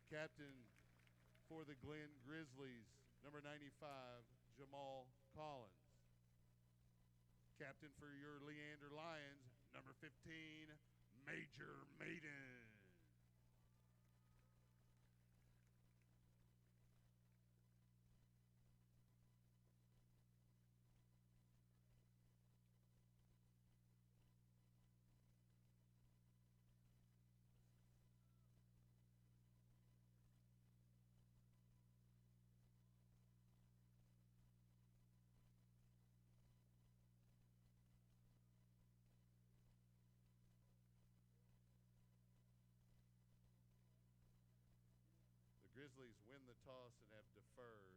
Captain for the Glen Grizzlies, number 95, Jamal Collins. Captain for your Leander Lions, number 15, Major Maiden. The Grizzlies win the toss and have deferred.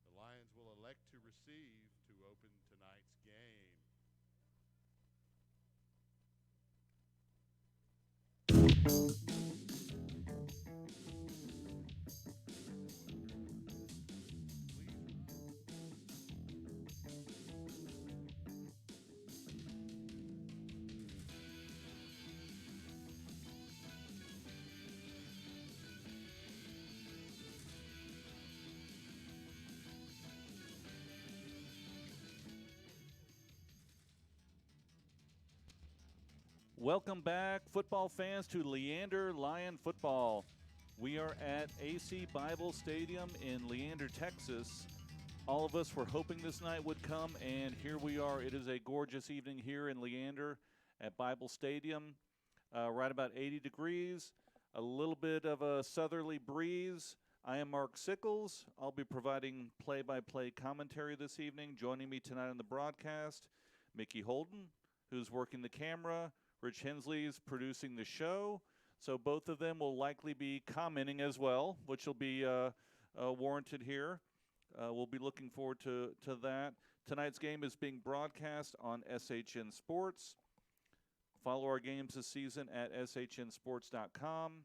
The Lions will elect to receive to open tonight's game. Welcome back, football fans, to Leander Lion Football. We are at AC Bible Stadium in Leander, Texas. All of us were hoping this night would come, and here we are. It is a gorgeous evening here in Leander at Bible Stadium. Right about 80 degrees, a little bit of a southerly breeze. I am Mark Sickles. I'll be providing play-by-play commentary this evening. Joining me tonight on the broadcast, Mickey Holden, who's working the camera. Rich Hensley is producing the show, so both of them will likely be commenting as well, which will be warranted here. We'll be looking forward to that. Tonight's game is being broadcast on SHN Sports. Follow our games this season at shnsports.com,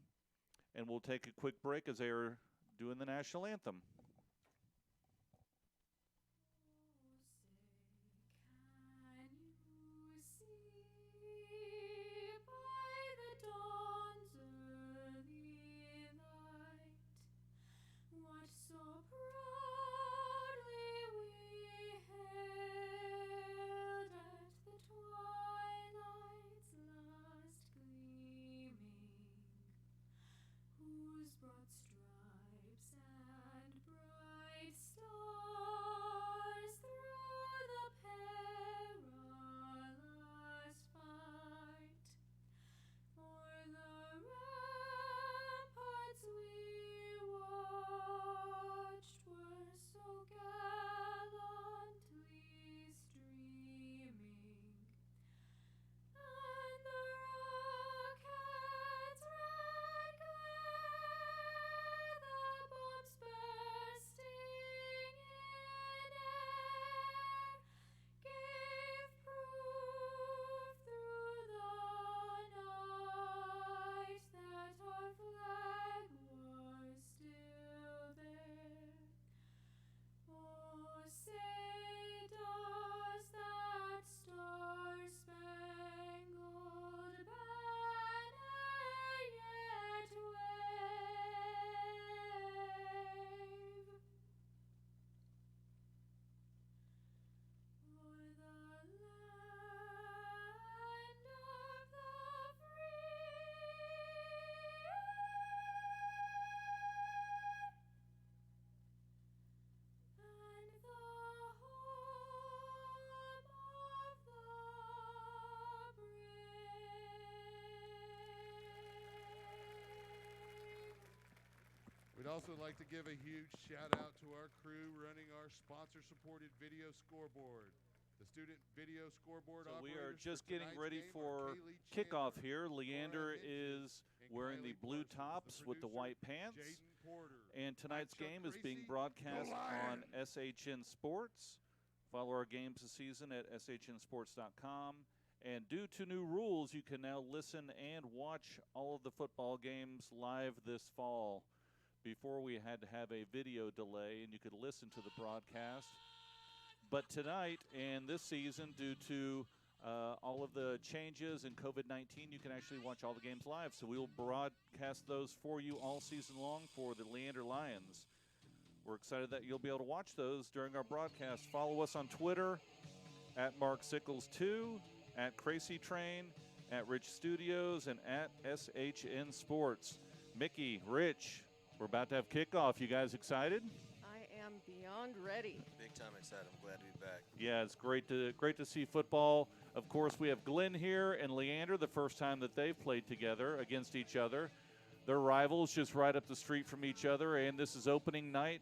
and we'll take a quick break as they are doing the national anthem. So proudly we hailed at the twilight's last gleaming, whose broad stripes and bright stars through the perilous fight o'er the ramparts we watched were so gallantly streaming, and the rocket's red glare, the bombs bursting in air, gave proof through the night that our flag was still there. Oh, say does that star-spangled banner yet wave o'er the land of the free and the home of the brave? We'd also like to give a huge shout out to our crew running our sponsor-supported video scoreboard. The student video scoreboard So we operators are just for getting tonight's ready game are for Kaylee kickoff Chandler, here. Laura Leander Hinton, is and wearing the Kylie blue Parsons. tops with the producer, white pants. Jaden Porter. And tonight's I'm Chuck game is being Tracy, broadcast the on Lion. SHN Sports. Follow our games this season at shnsports.com. And due to new rules, you can now listen and watch all of the football games live this fall. Before, we had to have a video delay, and you could listen to the broadcast But tonight and this season, due to all of the changes in COVID-19, you can actually watch all the games live. So we will broadcast those for you all season long for the Leander Lions. We're excited that you'll be able to watch those during our broadcast. Follow us on Twitter at Mark Sickles2, at Crazy Train, at Rich Studios, and at SHN Sports. Mickey, Rich, we're about to have kickoff. You guys excited? I am beyond ready. Big time excited. I'm glad to be back. Yeah, it's great to see football. Of course, we have Glenn here and Leander, the first time that they've played together against each other. They're rivals just right up the street from each other, and this is opening night,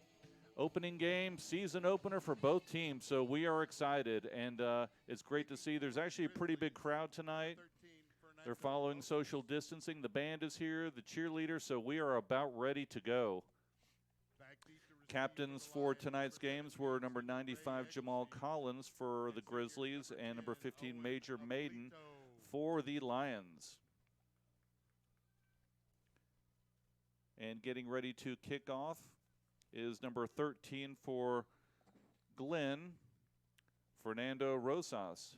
opening game, season opener for both teams. So we are excited, and it's great to see. There's actually a pretty big crowd tonight. They're following social distancing. The band is here, the cheerleaders, so we are about ready to go. Captains for tonight's games were number 95, Jamal Collins for the Grizzlies, and number 15, Major Maiden for the Lions. And getting ready to kick off is number 13 for Glenn, Fernando Rosas.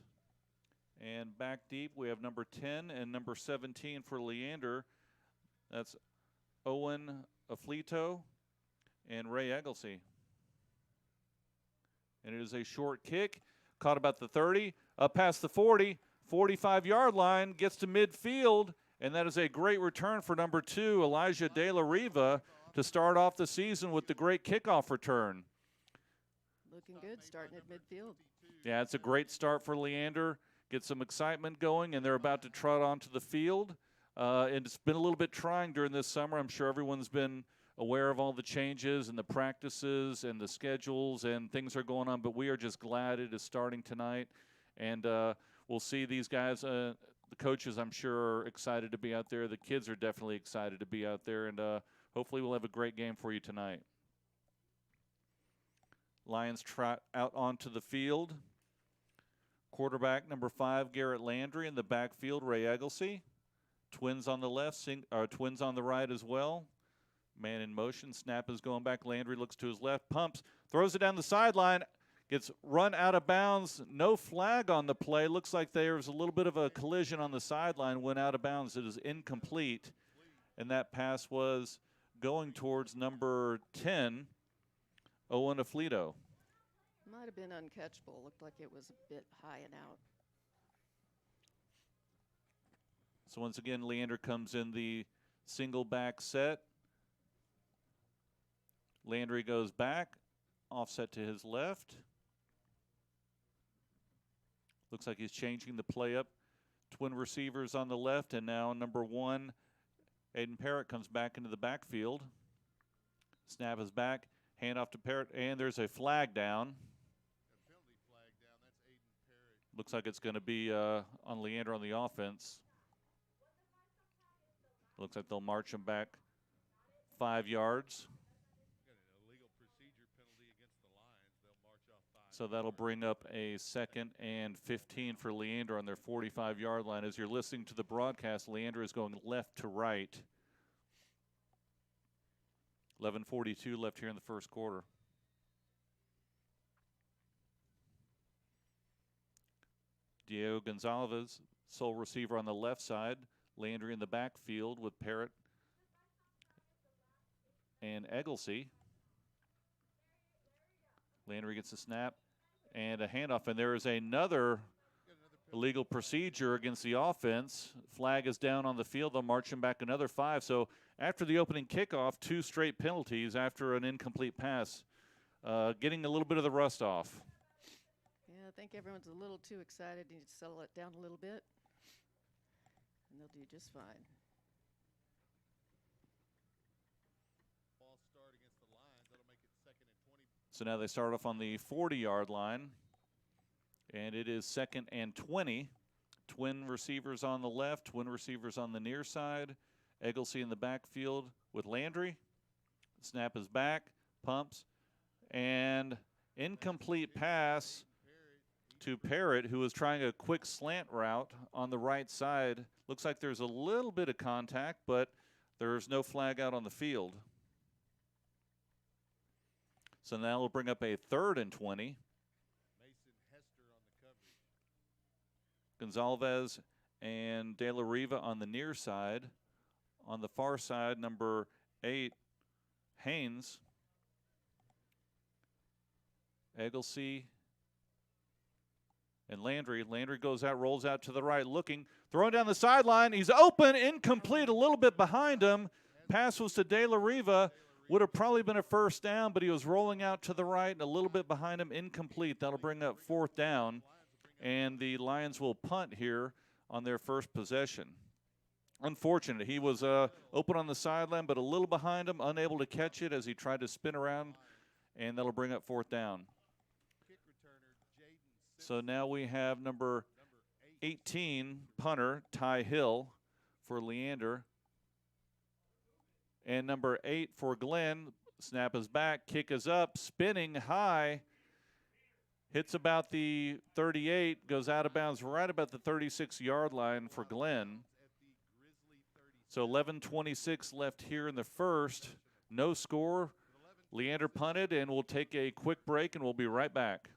And back deep, we have number 10 and number 17 for Leander. That's Owen Aflito and Ray Egglesey. And it is a short kick, caught about the 30, up past the 40, 45-yard line, gets to midfield, and that is a great return for number 2, Elijah De La Riva, to start off the season with the great kickoff return. Looking good, starting at midfield. Yeah, it's a great start for Leander. Get some excitement going, and they're about to trot onto the field. And it's been a little bit trying during this summer. I'm sure everyone's been aware of all the changes and the practices and the schedules, and things are going on, but we are just glad it is starting tonight. And we'll see these guys. The coaches, I'm sure, are excited to be out there. The kids are definitely excited to be out there, and hopefully we'll have a great game for you tonight. Lions trot out onto the field. Quarterback number 5, Garrett Landry. In the backfield, Ray Egglesey. Twins on the left, twins on the right as well. Man in motion. Snap is going back. Landry looks to his left, pumps, throws it down the sideline, gets run out of bounds. No flag on the play. Looks like there's a little bit of a collision on the sideline, went out of bounds. It is incomplete. And that pass was going towards number 10, Owen Aflito. Might have been uncatchable. Looked like it was a bit high and out. So once again, Leander comes in the single back set. Landry goes back, offset to his left. Looks like he's changing the play up. Twin receivers on the left, and now number 1, Aiden Parrott, comes back into the backfield. Snap is back, hand off to Parrott, and there's a flag down. Looks like it's going to be on Leander on the offense. Looks like they'll march him back 5 yards. So that'll bring up a 2nd and 15 for Leander on their 45-yard line. As you're listening to the broadcast, Leander is going left to right. 11:42 left here in the first quarter. Diego Gonzalez, sole receiver on the left side. Landry in the backfield with Parrott and Egglesey. Landry gets a snap and a handoff, and there is another illegal procedure against the offense. Flag is down on the field. They'll march him back another 5. So after the opening kickoff, 2 straight penalties after an incomplete pass, getting a little bit of the rust off. Yeah, I think everyone's a little too excited. You need to settle it down a little bit, and they'll do just fine. So now they start off on the 40-yard line, and it is 2nd and 20. Twin receivers on the left, twin receivers on the near side. Egglesey in the backfield with Landry. Snap is back, pumps, and incomplete pass to Parrott, who was trying a quick slant route on the right side. Looks like there's a little bit of contact, but there's no flag out on the field. So now we'll bring up a 3rd and 20. Gonzalez and De La Riva on the near side. On the far side, number 8, Haynes. Egglesey and Landry. Landry goes out, rolls out to the right, looking, throwing down the sideline. He's open, incomplete, a little bit behind him. Pass was to De La Riva. Would have probably been a first down, but he was rolling out to the right and a little bit behind him, incomplete. That'll bring up 4th down, and the Lions will punt here on their first possession. Unfortunate. He was open on the sideline, but a little behind him, unable to catch it as he tried to spin around, and that'll bring up 4th down. So now we have number 18, punter, Ty Hill for Leander. And number 8 for Glenn. Snap is back, kick is up, spinning high. Hits about the 38, goes out of bounds right about the 36-yard line for Glenn. So 11:26 left here in the first. No score. Leander punted, and we'll take a quick break, and we'll be right back.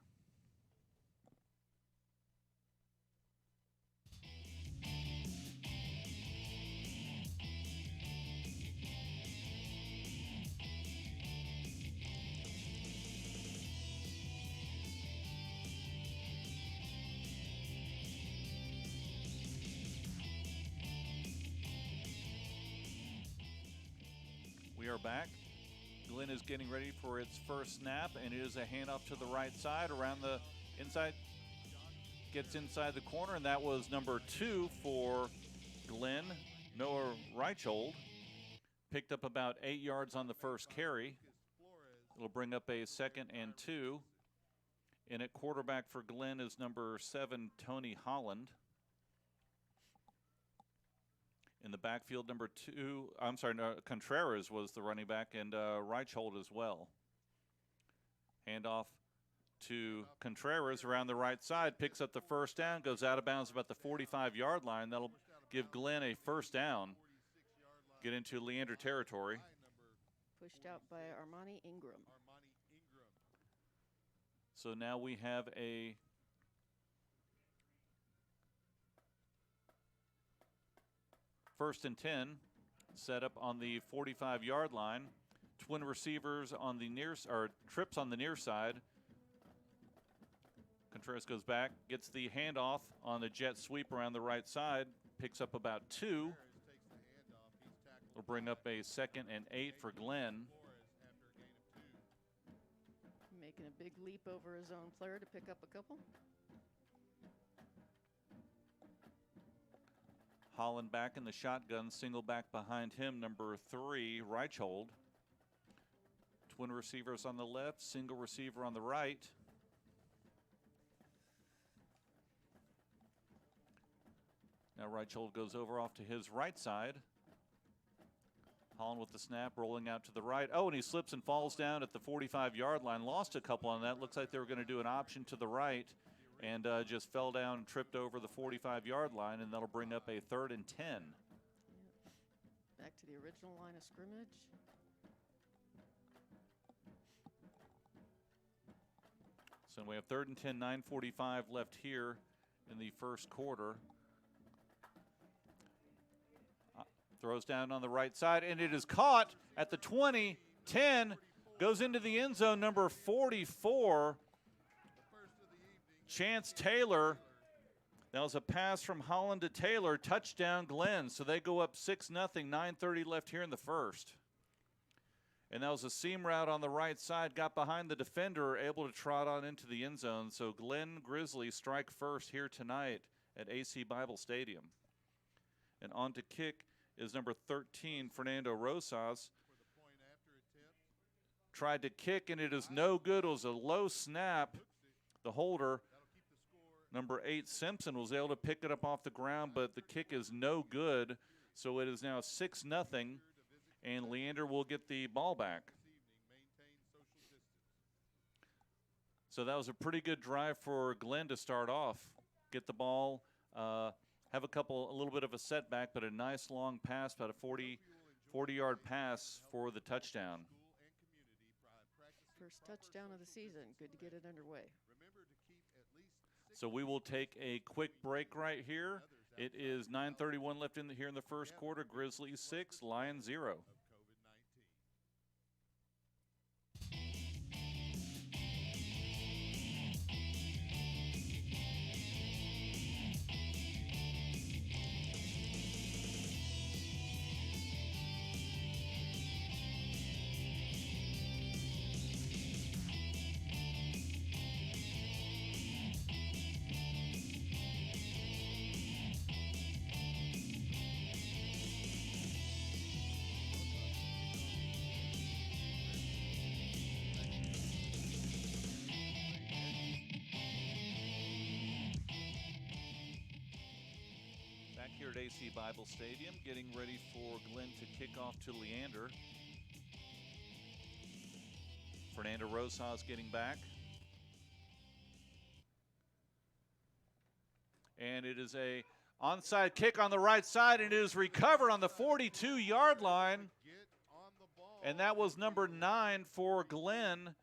We are back. Glenn is getting ready for its first snap, and it is a handoff to the right side around the inside. Gets inside the corner, and that was number 2 for Glenn, Noah Reichold. Picked up about 8 yards on the first carry. It'll bring up a 2nd and 2. And at quarterback for Glenn is number 7, Tony Holland. In the backfield, number 2, Contreras was the running back, and Reichold as well. Handoff to Contreras around the right side, picks up the first down, goes out of bounds about the 45-yard line. That'll give Glenn a first down, get into Leander territory. Pushed out by Armani Ingram. So now we have a first and 10 set up on the 45-yard line. Twin receivers on the trips on the near side. Contreras goes back, gets the handoff on the jet sweep around the right side, picks up about 2. Will bring up a 2nd and 8 for Glenn. Making a big leap over his own player to pick up a couple. Holland back in the shotgun, single back behind him, number 3, Reichold. Twin receivers on the left, single receiver on the right. Now Reichold goes over off to his right side. Holland with the snap, rolling out to the right. Oh, and he slips and falls down at the 45-yard line. Lost a couple on that. Looks like they were going to do an option to the right. And just fell down and tripped over the 45-yard line, and that'll bring up a 3rd and 10. Back to the original line of scrimmage. So we have 3rd and 10, 9:45 left here in the first quarter. Throws down on the right side, and it is caught at the 20, 10, goes into the end zone, number 44. Chance Taylor. That was a pass from Holland to Taylor. Touchdown Glenn. So they go up 6-0. 9:30 left here in the first. And that was a seam route on the right side. Got behind the defender, able to trot on into the end zone. So Glenn Grizzlies strike first here tonight at AC Bible Stadium. And on to kick is number 13, Fernando Rosas. Tried to kick, and it is no good. It was a low snap. The holder, number 8, Simpson, was able to pick it up off the ground, but the kick is no good. So it is now 6-0, and Leander will get the ball back. So that was a pretty good drive for Glenn to start off. Get the ball, have a little bit of a setback, but a nice long pass, about a 40-yard pass for the touchdown. First touchdown of the season. Good to get it underway. So we will take a quick break right here. It is 9:31 left here in the first quarter. Grizzlies 6, Lions 0. Back here at AC Bible Stadium, getting ready for Glenn to kick off to Leander. Fernando Rosas getting back. And it is a onside kick on the right side, and it is recovered on the 42-yard line. And that was number 9 for Glenn.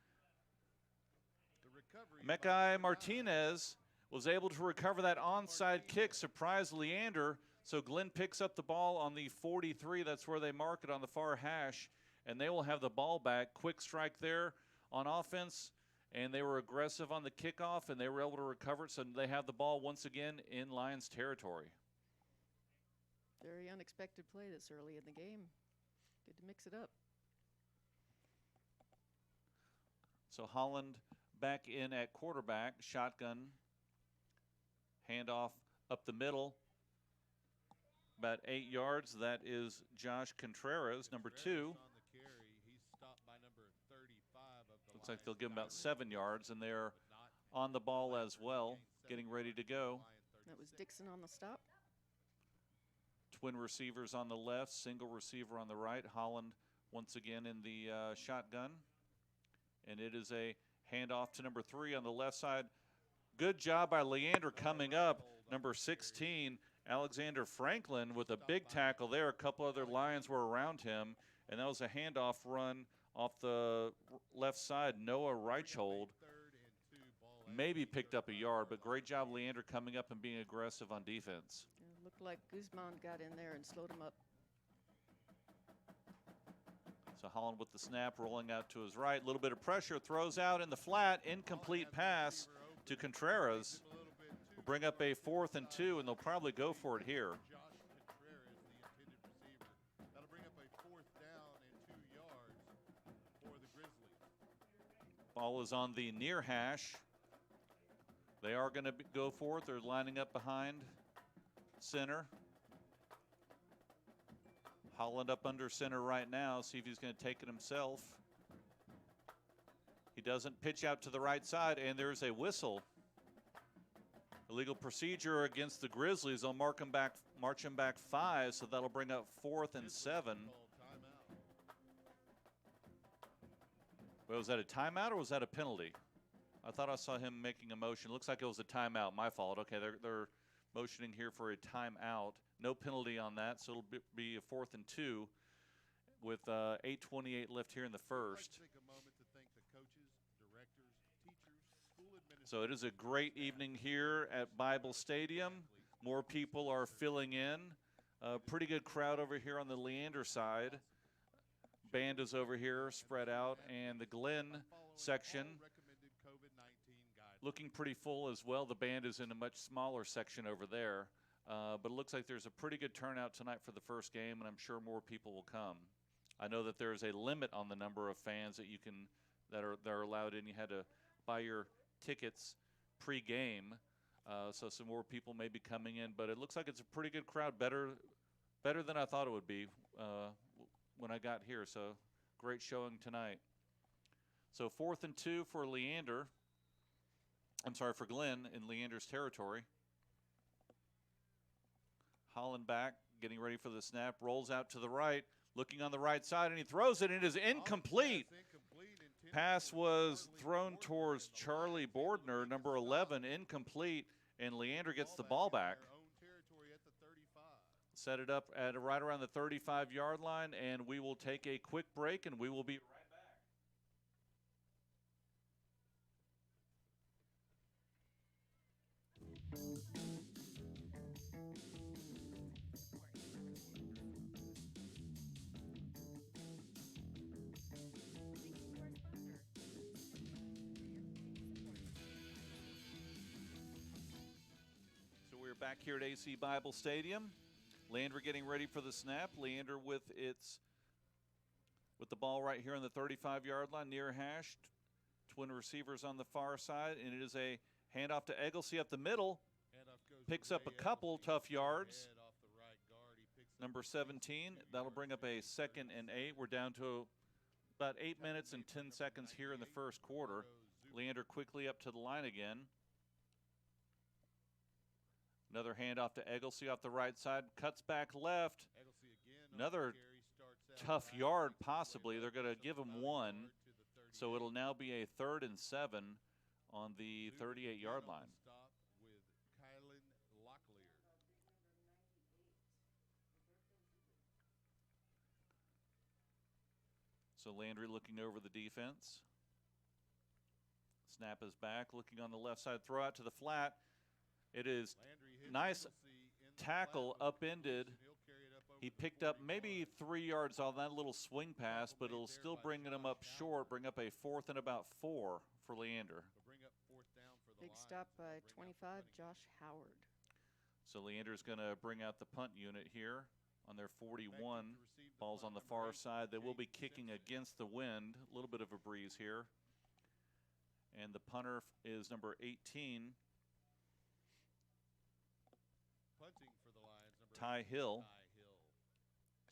Mekai Martinez was able to recover that onside kick, surprised Leander. So Glenn picks up the ball on the 43. That's where they mark it on the far hash, and they will have the ball back. Quick strike there on offense, and they were aggressive on the kickoff, and they were able to recover it. So they have the ball once again in Lions territory. Very unexpected play this early in the game. Good to mix it up. So Holland back in at quarterback, shotgun. Handoff up the middle, about 8 yards. That is Josh Contreras, number 2. Looks like they'll give him about 7 yards, and they're on the ball as well, getting ready to go. That was Dixon on the stop. Twin receivers on the left, single receiver on the right. Holland once again in the shotgun. And it is a handoff to number 3 on the left side. Good job by Leander coming up. Number 16, Alexander Franklin with a big tackle there. A couple other Lions were around him. And that was a handoff run off the left side. Noah Reichold maybe picked up a yard, but great job Leander coming up and being aggressive on defense. It looked like Guzman got in there and slowed him up. So Holland with the snap, rolling out to his right. A little bit of pressure, throws out in the flat, incomplete pass to Contreras. Will bring up a 4th and 2, and they'll probably go for it here. That'll bring up a 4th down and 2 yards for the Grizzlies. Ball is on the near hash. They are going to go for it. They're lining up behind center. Holland up under center right now. See if he's going to take it himself. He doesn't. Pitch out to the right side, and there's a whistle. Illegal procedure against the Grizzlies. They'll march him back 5, so that'll bring up 4th and 7. Well, was that a timeout or was that a penalty? I thought I saw him making a motion. Looks like it was a timeout. My fault. Okay, they're motioning here for a timeout. No penalty on that, so it'll be a 4th and 2 with 8:28 left here in the first. So it is a great evening here at Bible Stadium. More people are filling in. Pretty good crowd over here on the Leander side. Band is over here spread out, and the Glenn section looking pretty full as well. The band is in a much smaller section over there. But it looks like there's a pretty good turnout tonight for the first game, and I'm sure more people will come. I know that there's a limit on the number of fans that are allowed in. You had to buy your tickets pre-game, so some more people may be coming in. But it looks like it's a pretty good crowd, better than I thought it would be when I got here. So great showing tonight. So 4th and 2 for Leander. I'm sorry, for Glenn in Leander's territory. Holland back, getting ready for the snap, rolls out to the right, looking on the right side, and he throws it, and it is incomplete. Pass was thrown towards Charlie Bordner, number 11, incomplete, and Leander gets the ball back. Set it up at right around the 35-yard line, and we will take a quick break, and we will be right back. We're back here at AC Bible Stadium. Leander getting ready for the snap. Leander with the ball right here on the 35-yard line, near hash. Twin receivers on the far side, and it is a handoff to Egglesey up the middle. Picks up a couple tough yards. Number 17, that'll bring up a 2nd and 8. We're down to about 8 minutes and 10 seconds here in the first quarter. Leander quickly up to the line again. Another handoff to Egglesey off the right side. Cuts back left. Another tough yard possibly. They're going to give him 1. So it'll now be a 3rd and 7 on the 38-yard line. So Landry looking over the defense. Snap is back, looking on the left side. Throw out to the flat. It is nice tackle, upended. He picked up maybe 3 yards on that little swing pass, but it'll still bring him up short, bring up a 4th and about 4 for Leander. Big stop by 25, Josh Howard. So Leander's going to bring out the punt unit here on their 41. Ball's on the far side. They will be kicking against the wind. A little bit of a breeze here. And the punter is number 18. Punting for the Lions, number Ty Hill.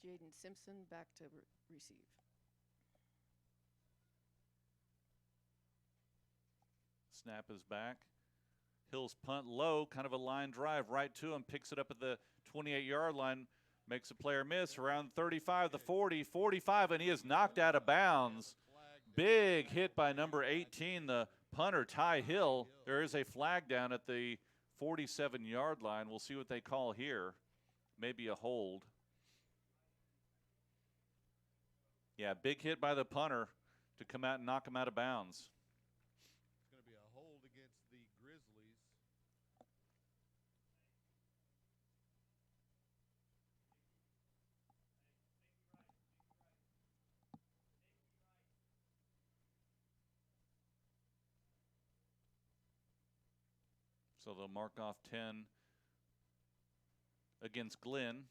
Jaden Simpson back to receive. Snap is back. Hill's punt low, kind of a line drive right to him. Picks it up at the 28-yard line. Makes a player miss around 35, the 40, 45, and he is knocked out of bounds. Big hit by number 18, the punter, Ty Hill. There is a flag down at the 47-yard line. We'll see what they call here. Maybe a hold. Yeah, big hit by the punter to come out and knock him out of bounds. It's going to be a hold against the Grizzlies. So they'll mark off 10 against Glenn.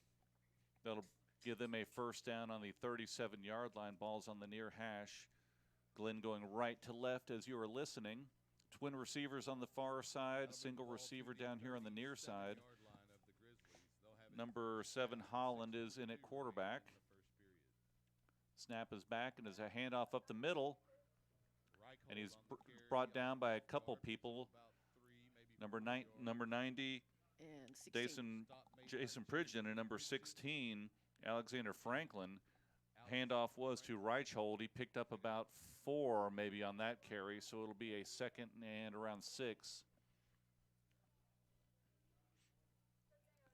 That'll give them a first down on the 37-yard line. Ball's on the near hash. Glenn going right to left as you are listening. Twin receivers on the far side. Single receiver down here on the near side. Number 7, Holland, is in at quarterback. Snap is back and is a handoff up the middle. And he's brought down by a couple people. Number 90, And Jason Pridgeon, and number 16, Alexander Franklin. Handoff was to Reichhold. He picked up about 4 maybe on that carry, so it'll be a 2nd and around 6.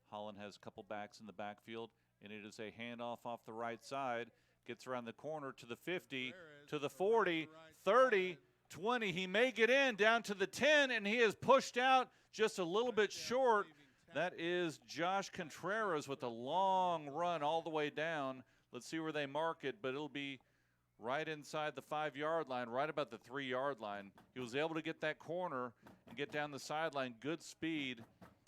Holland has a couple backs in the backfield, and it is a handoff off the right side. Gets around the corner to the 50, to the 40, 30, 20. He may get in down to the 10, and he is pushed out just a little bit short. That is Josh Contreras with a long run all the way down. Let's see where they mark it, but it'll be right inside the 5-yard line, right about the 3-yard line. He was able to get that corner and get down the sideline. Good speed,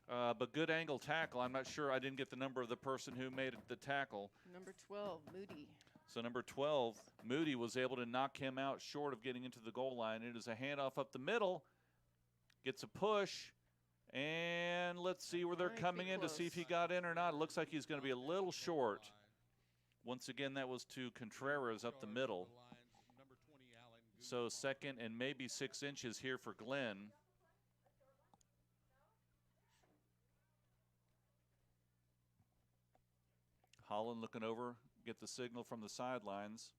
but good angle tackle. I'm not sure. I didn't get the number of the person who made the tackle. number 12, Moody. So number 12, Moody, was able to knock him out short of getting into the goal line. It is a handoff up the middle. Gets a push. And let's see where they're coming in to see if he got in or not. It looks like he's going to be a little short. Once again, that was to Contreras up the middle. So 2nd and maybe 6 inches here for Glenn. Holland looking over, get the signal from the sidelines.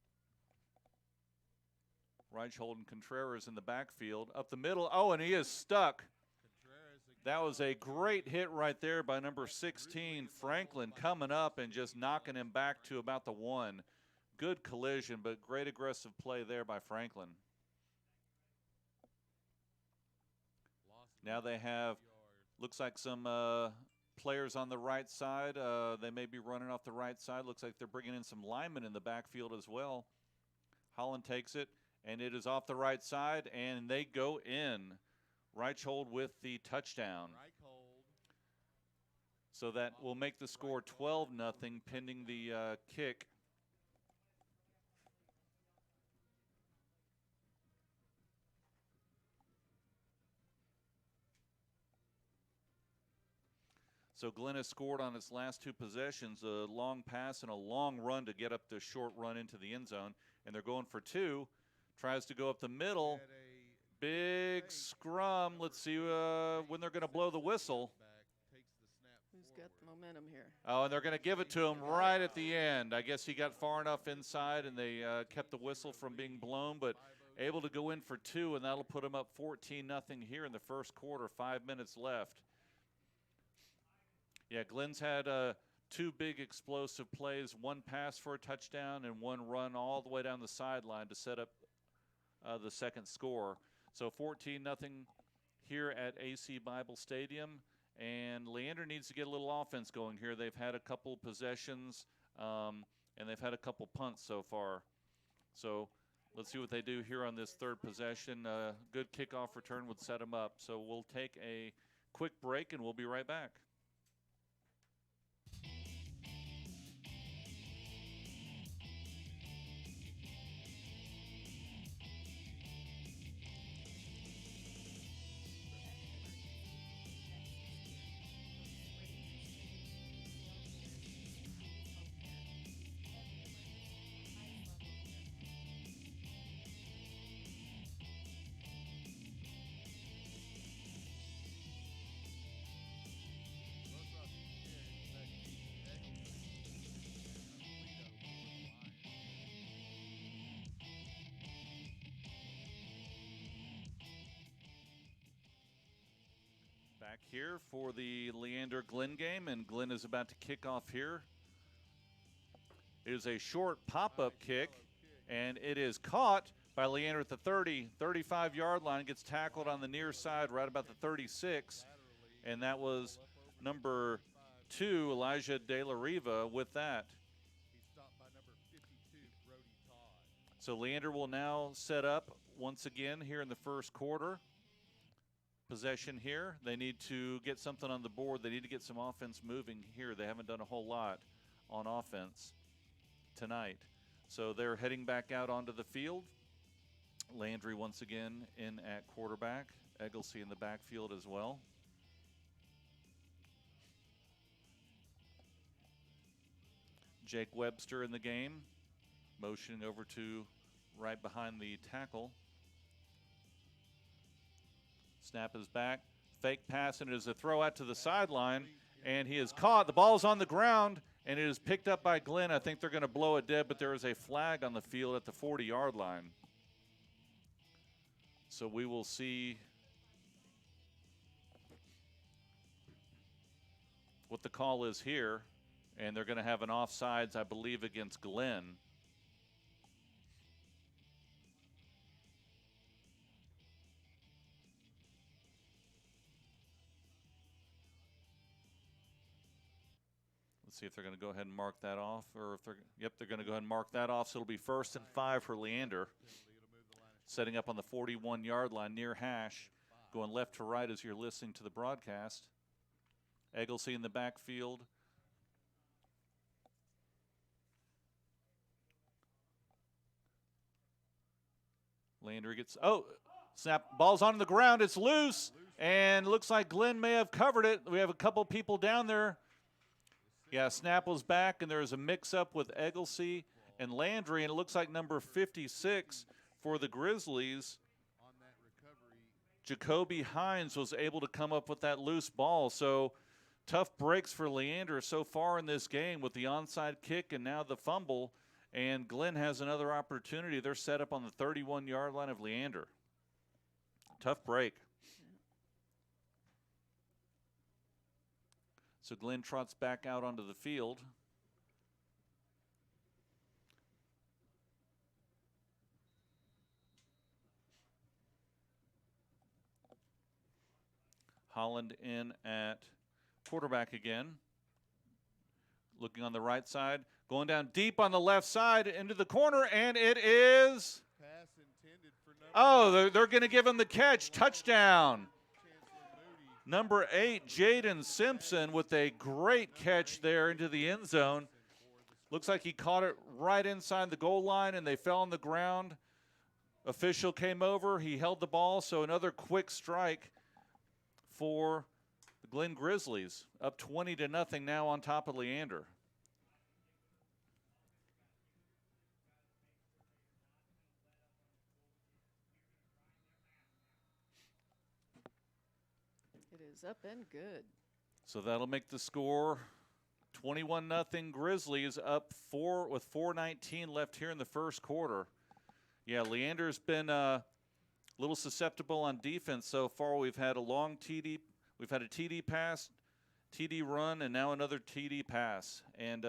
Reichhold and Contreras in the backfield. Up the middle. Oh, and he is stuck. That was a great hit right there by number 16, Franklin, coming up and just knocking him back to about the 1. Good collision, but great aggressive play there by Franklin. Now they have, looks like some players on the right side. They may be running off the right side. Looks like they're bringing in some linemen in the backfield as well. Holland takes it, and it is off the right side, and they go in. Reichhold with the touchdown. So that will make the score 12-0 pending the kick. So Glenn has scored on its last two possessions, a long pass and a long run to get up the short run into the end zone. And they're going for two. Tries to go up the middle. Big scrum. Let's see when they're going to blow the whistle. Who's got the momentum here? Oh, and they're going to give it to him right at the end. I guess he got far enough inside, and they kept the whistle from being blown, but able to go in for two, and that'll put them up 14-0 here in the first quarter, 5 minutes left. Yeah, Glenn's had two big explosive plays, one pass for a touchdown and one run all the way down the sideline to set up the second score. So 14-0 here at AC Bible Stadium. And Leander needs to get a little offense going here. They've had a couple possessions, and they've had a couple punts so far. So let's see what they do here on this third possession. Good kickoff return would set them up. So we'll take a quick break, and we'll be right back. Back here for the Leander-Glenn game, and Glenn is about to kick off here. It is a short pop-up kick, and it is caught by Leander at the 35-yard line. Gets tackled on the near side right about the 36, and that was number 2, Elijah De La Riva, with that. So Leander will now set up once again here in the first quarter. Possession here. They need to get something on the board. They need to get some offense moving here. They haven't done a whole lot on offense tonight. So they're heading back out onto the field. Landry once again in at quarterback. Egglesey in the backfield as well. Jake Webster in the game, motioning over to right behind the tackle. Snap is back. Fake pass, and it is a throw out to the sideline, and he is caught. The ball is on the ground, and it is picked up by Glenn. I think they're going to blow it dead, but there is a flag on the field at the 40-yard line. So we will see what the call is here, and they're going to have an offsides, I believe, against Glenn. Let's see if they're going to go ahead and mark that off, or if they're, yep, they're going to go ahead and mark that off. So it'll be 1st and 5 for Leander. Setting up on the 41-yard line near hash, going left to right as you're listening to the broadcast. Egglesey in the backfield. Leander gets, oh, snap, ball's on the ground, it's loose, and looks like Glenn may have covered it. We have a couple people down there. Yeah, snap was back, and there's a mix-up with Egglesey and Landry, and it looks like number 56 for the Grizzlies, Jacoby Hines, was able to come up with that loose ball. So tough breaks for Leander so far in this game with the onside kick and now the fumble, and Glenn has another opportunity. They're set up on the 31-yard line of Leander. Tough break. So Glenn trots back out onto the field. Holland in at quarterback again. Looking on the right side. Going down deep on the left side into the corner, and it is. Pass intended for number Oh, they're going to give him the catch. Touchdown. Number 8, Jaden Simpson, with a great catch there into the end zone. Looks like he caught it right inside the goal line, and they fell on the ground. Official came over. He held the ball, so another quick strike for the Glen Grizzlies, up 20-0 now on top of Leander. It is up and good. So that'll make the score 21-0 Grizzlies, up 4 with 4:19 left here in the first quarter. Yeah, Leander's been a little susceptible on defense so far. We've had a long TD, we've had a TD pass, TD run, and now another TD pass. And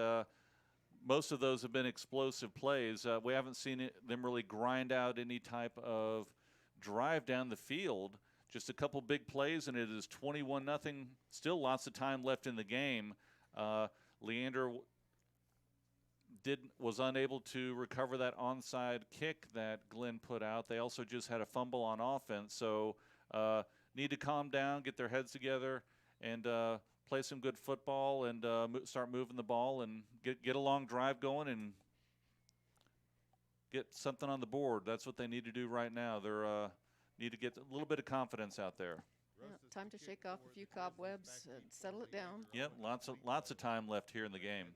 most of those have been explosive plays. We haven't seen them really grind out any type of drive down the field. Just a couple big plays, and it is 21-0. Still lots of time left in the game. Leander was unable to recover that onside kick that Glenn put out. They also just had a fumble on offense, so need to calm down, get their heads together, and play some good football and start moving the ball and get a long drive going and get something on the board. That's what they need to do right now. They're need to get a little bit of confidence out there. Yeah, time to shake off a few cobwebs and settle it down. Yep, lots of time left here in the game.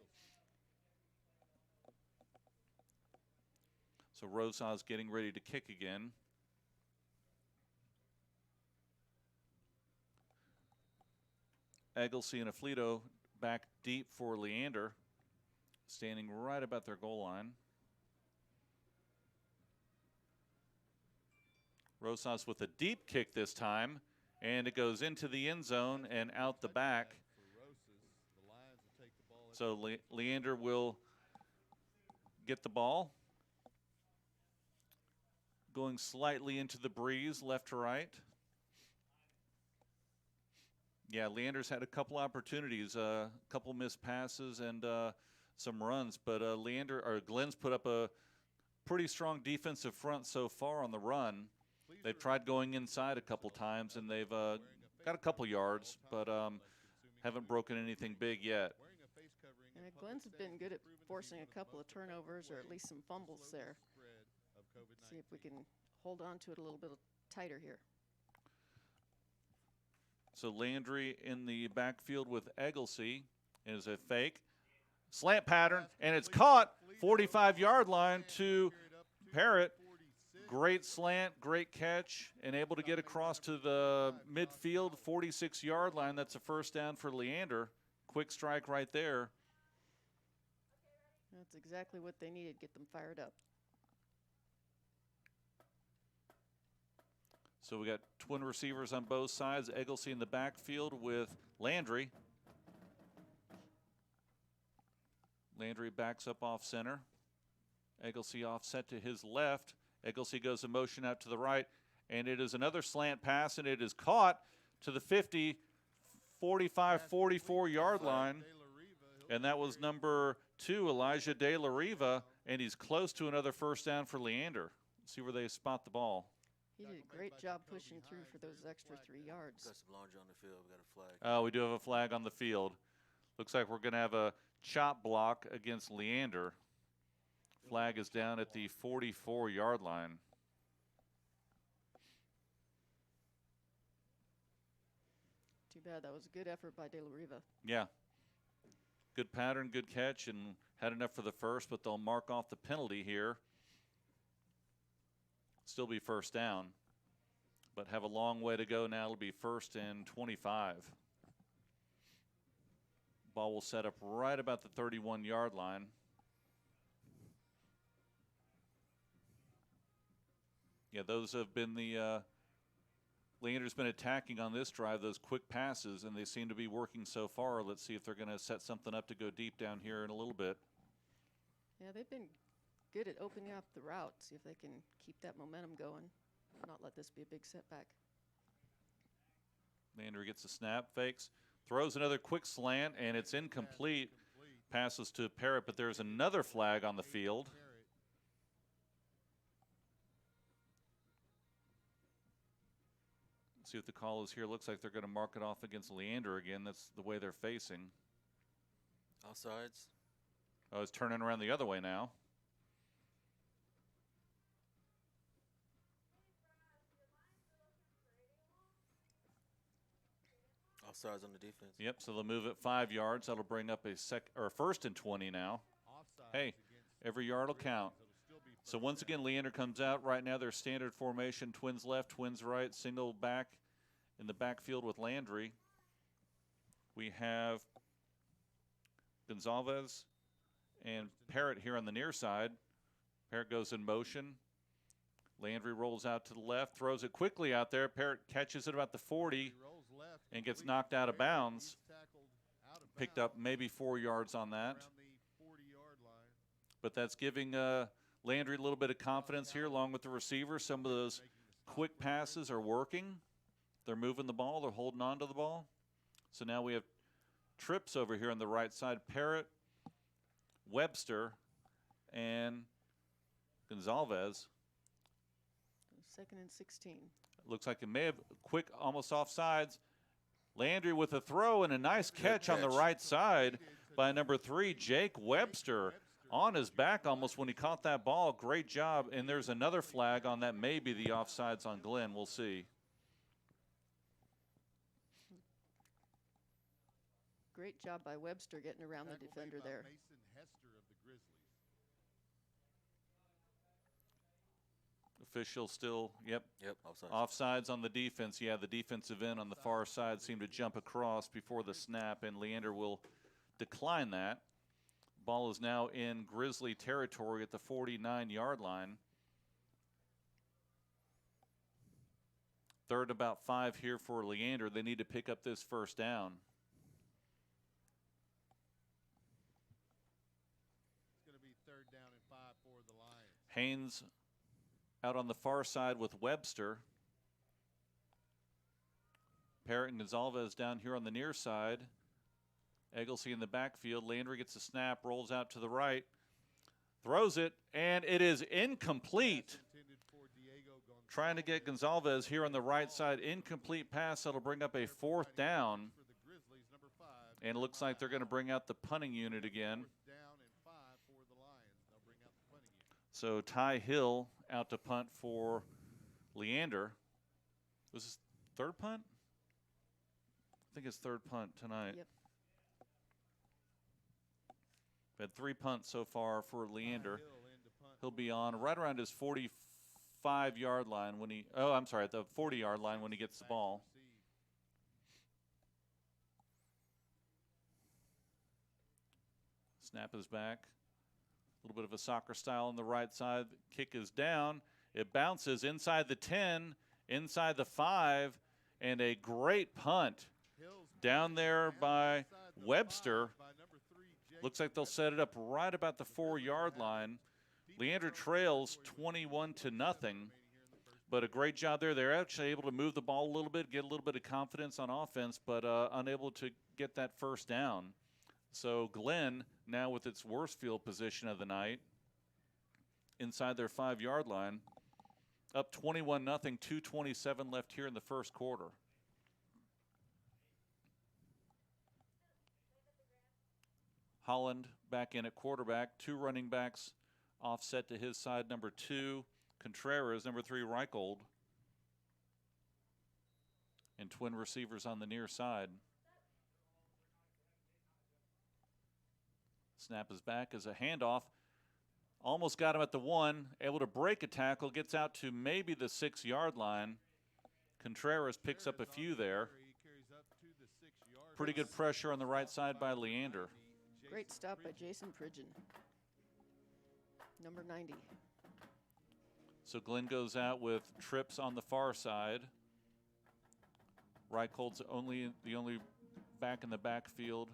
So Rosas getting ready to kick again. Egglesey and Aflito back deep for Leander, standing right about their goal line. Rosas with a deep kick this time, and it goes into the end zone and out the back. So Leander will get the ball. Going slightly into the breeze, left to right. Yeah, Leander's had a couple opportunities, a couple missed passes and some runs, but Glenn's put up a pretty strong defensive front so far on the run. They've tried going inside a couple times, and they've got a couple yards, but haven't broken anything big yet. And Glenn's been good at forcing a couple of turnovers or at least some fumbles there. See if we can hold on to it a little bit tighter here. So Landry in the backfield with Egglesey is a fake. Slant pattern, and it's caught 45-yard line to Parrott. Great slant, great catch, and able to get across to the midfield 46-yard line. That's a first down for Leander. Quick strike right there. That's exactly what they needed, get them fired up. So we got twin receivers on both sides. Egglesey in the backfield with Landry. Landry backs up off center. Egglesey offset to his left. Egglesey goes in motion out to the right, and it is another slant pass, and it is caught to the 50, 45, 44-yard line. And that was number 2, Elijah De La Riva, and he's close to another first down for Leander. See where they spot the ball. He did a great job pushing through for those extra 3 yards. Got some laundry on the field. We got a flag. Oh, we do have a flag on the field. Looks like we're going to have a chop block against Leander. Flag is down at the 44-yard line. Too bad. That was a good effort by De La Riva. Yeah. Good pattern, good catch, and had enough for the first, but they'll mark off the penalty here. Still be first down, but have a long way to go now. It'll be 1st and 25. Ball will set up right about the 31-yard line. Yeah, those have been the Leander's been attacking on this drive, those quick passes, and they seem to be working so far. Let's see if they're going to set something up to go deep down here in a little bit. Yeah, they've been good at opening up the route. See if they can keep that momentum going, not let this be a big setback. Leander gets a snap, fakes, throws another quick slant, and it's incomplete. Passes to Parrott, but there's another flag on the field. See what the call is here. Looks like they're going to mark it off against Leander again. That's the way they're facing. Offsides. Oh, it's turning around the other way now. Offsides on the defense. Yep, so they'll move it 5 yards. That'll bring up a first and 20 now. Hey, every yard will count. So once again, Leander comes out. Right now, their standard formation, twins left, twins right, single back in the backfield with Landry. We have Gonzalez and Parrott here on the near side. Parrott goes in motion. Landry rolls out to the left, throws it quickly out there. Parrott catches it about the 40 and gets knocked out of bounds. Picked up maybe 4 yards on that. But that's giving Landry a little bit of confidence here along with the receiver. Some of those quick passes are working. They're moving the ball. They're holding on to the ball. So now we have trips over here on the right side. Parrott, Webster, and Gonzalez. 2nd and 16. Looks like it may have quick, almost offsides. Landry with a throw and a nice catch on the right side by number 3, Jake Webster. On his back almost when he caught that ball. Great job. And there's another flag on that. Maybe the offsides on Glenn. We'll see. Great job by Webster getting around the defender there. Official still, yep. Yep, offsides. Offsides on the defense. Yeah, the defensive end on the far side seemed to jump across before the snap, and Leander will decline that. Ball is now in Grizzly territory at the 49-yard line. 3rd about 5 here for Leander. They need to pick up this first down. It's going to be 3rd down and 5 for the Lions. Haynes out on the far side with Webster. Parrott and Gonzalez down here on the near side. Egglesey in the backfield. Landry gets a snap, rolls out to the right, throws it, and it is incomplete. Trying to get Gonzalez here on the right side. Incomplete pass. That'll bring up a 4th down. And it looks like they're going to bring out the punting unit again. So Ty Hill out to punt for Leander. Was this 3rd punt? I think it's 3rd punt tonight. Yep. Had 3 punts so far for Leander. He'll be on right around his 45-yard line when he, oh, I'm sorry, at the 40-yard line when he gets the ball. Snap is back. A little bit of a soccer style on the right side. Kick is down. It bounces inside the 10, inside the 5, and a great punt down there by Webster. Looks like they'll set it up right about the 4-yard line. Leander trails 21-0, but a great job there. They're actually able to move the ball a little bit, get a little bit of confidence on offense, but unable to get that first down. So Glenn, now with its worst field position of the night, inside their 5-yard line, up 21-0, 2:27 left here in the first quarter. Holland back in at quarterback. 2 running backs offset to his side. Number 2, Contreras. Number 3, Reichold. And twin receivers on the near side. Snap is back as a handoff. Almost got him at the 1. Able to break a tackle. Gets out to maybe the 6-yard line. Contreras picks up a few there. Pretty good pressure on the right side by Leander. Great stop by Jason Pridgeon. Number 90. So Glenn goes out with trips on the far side. Reichold's the only back in the backfield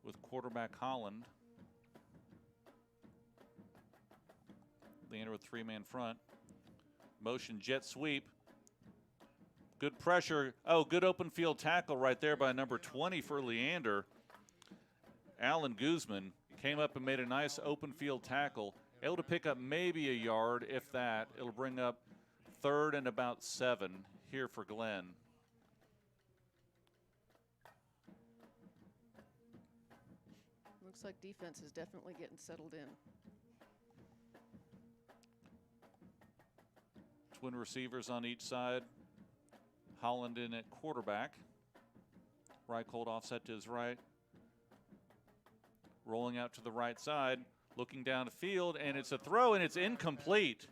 with quarterback Holland. Leander with 3-man front. Motion jet sweep. Good pressure. Oh, good open field tackle right there by number 20 for Leander. Alan Guzman came up and made a nice open field tackle. Able to pick up maybe a yard, if that. It'll bring up 3rd and about 7 here for Glenn. Looks like defense is definitely getting settled in. Twin receivers on each side. Holland in at quarterback. Reichold offset to his right. Rolling out to the right side. Looking down the field, and it's a throw, and it's incomplete.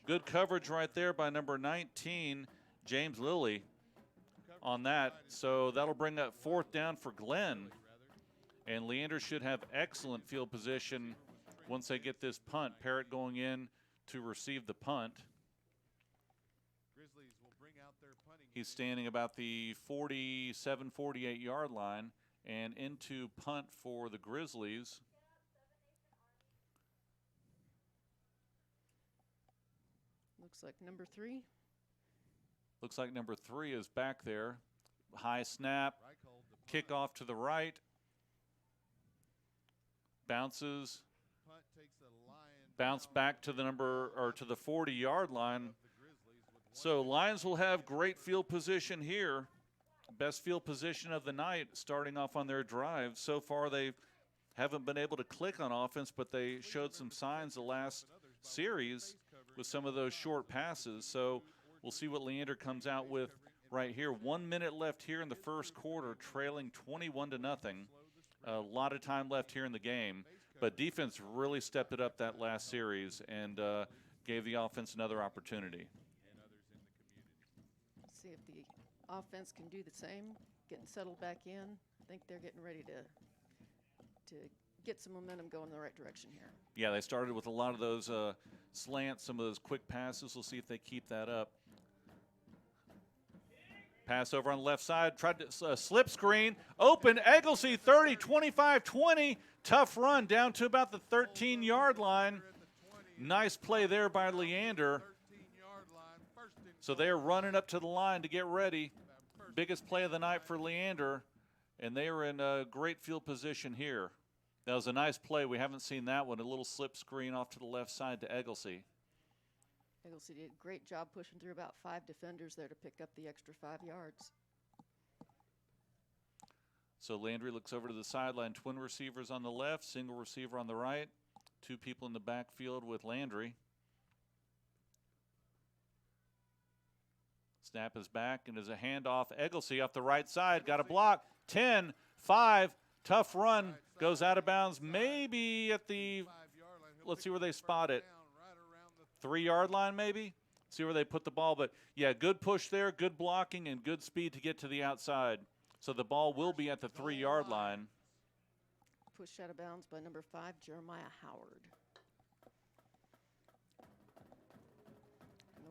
Good coverage right there by number 19, James Lilly, on that. So that'll bring up 4th down for Glenn. And Leander should have excellent field position once they get this punt. Parrott going in to receive the punt. He's standing about the 47, 48-yard line. And into punt for the Grizzlies. Looks like number 3. Looks like number 3 is back there. High snap. Kickoff to the right. Bounces. Bounce back to the to the 40-yard line. So Lions will have great field position here. Best field position of the night starting off on their drive. So far they haven't been able to click on offense, but they showed some signs the last series with some of those short passes. So we'll see what Leander comes out with right here. 1 minute left here in the first quarter, trailing 21-0. A lot of time left here in the game, but defense really stepped it up that last series and gave the offense another opportunity. Let's see if the offense can do the same, getting settled back in. I think they're getting ready to get some momentum going in the right direction here. Yeah, they started with a lot of those slants, some of those quick passes. We'll see if they keep that up. Pass over on the left side, tried to slip screen. Open, Egglesey 30, 25, 20. Tough run down to about the 13-yard line. Nice play there by Leander. So they are running up to the line to get ready. Biggest play of the night for Leander, and they are in a great field position here. That was a nice play. We haven't seen that one. A little slip screen off to the left side to Egglesey. Egglesey did a great job pushing through about 5 defenders there to pick up the extra 5 yards. So Landry looks over to the sideline. Twin receivers on the left, single receiver on the right. 2 people in the backfield with Landry. Snap is back, and as a handoff, Egglesey off the right side, got a block. 10, 5, tough run, goes out of bounds, maybe at the, let's see where they spot it. 3-yard line maybe? See where they put the ball, but yeah, good push there, good blocking, and good speed to get to the outside. So the ball will be at the 3-yard line. Pushed out of bounds by number 5, Jeremiah Howard.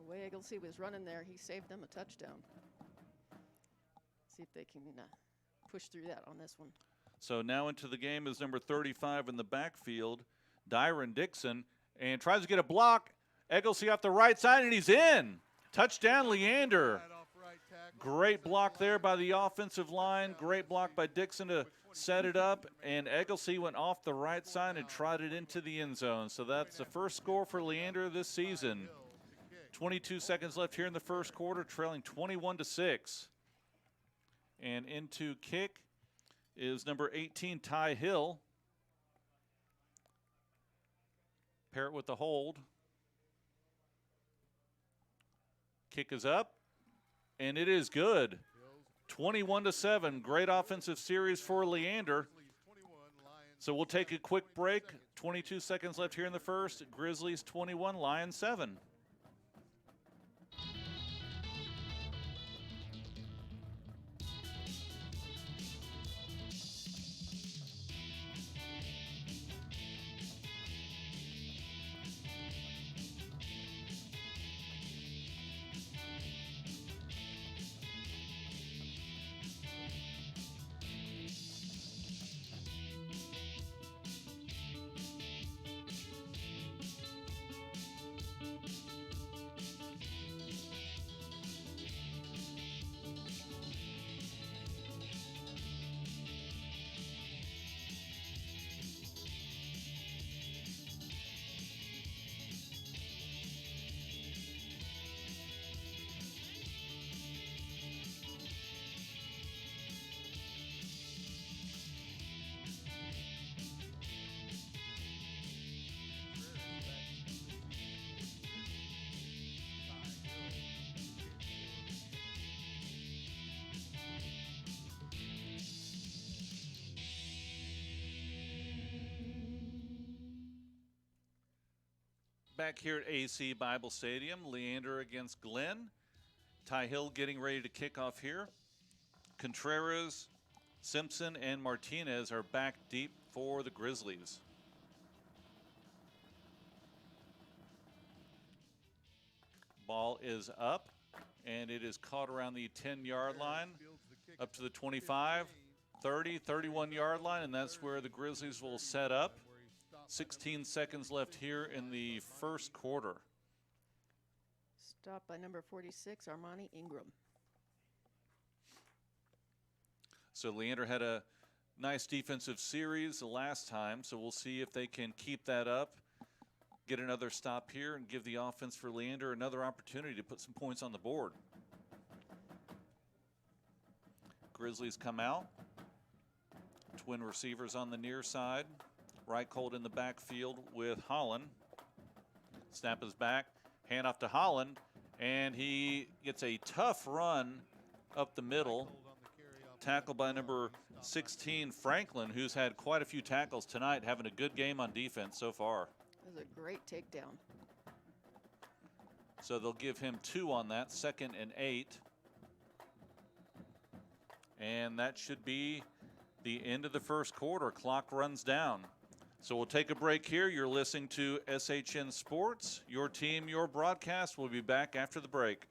The way Egglesey was running there, he saved them a touchdown. See if they can push through that on this one. So now into the game is number 35 in the backfield, Dyron Dixon, and tries to get a block. Egglesey off the right side, and he's in. Touchdown, Leander. Great block there by the offensive line. Great block by Dixon to set it up, and Egglesey went off the right side and trotted into the end zone. So that's the first score for Leander this season. 22 seconds left here in the first quarter, trailing 21-6. And into kick is number 18, Ty Hill. Parrott with the hold. Kick is up, and it is good. 21-7, great offensive series for Leander. So we'll take a quick break. 22 seconds left here in the first. Grizzlies 21, Lions 7. Back here at AC Bible Stadium, Leander against Glenn. Ty Hill getting ready to kick off here. Contreras, Simpson, and Martinez are back deep for the Grizzlies. Ball is up, and it is caught around the 10-yard line, up to the 25, 30, 31-yard line, and that's where the Grizzlies will set up. 16 seconds left here in the first quarter. Stopped by number 46, Armani Ingram. So Leander had a nice defensive series the last time, so we'll see if they can keep that up, get another stop here, and give the offense for Leander another opportunity to put some points on the board. Grizzlies come out. Twin receivers on the near side. Reicholt in the backfield with Holland. Snap is back. Hand off to Holland. And he gets a tough run up the middle. Tackled by number 16, Franklin, who's had quite a few tackles tonight, having a good game on defense so far. That was a great takedown. So they'll give him 2 on that, 2nd and 8. And that should be the end of the first quarter. Clock runs down. So we'll take a break here. You're listening to SHN Sports. Your team, your broadcast. We'll be back after the break.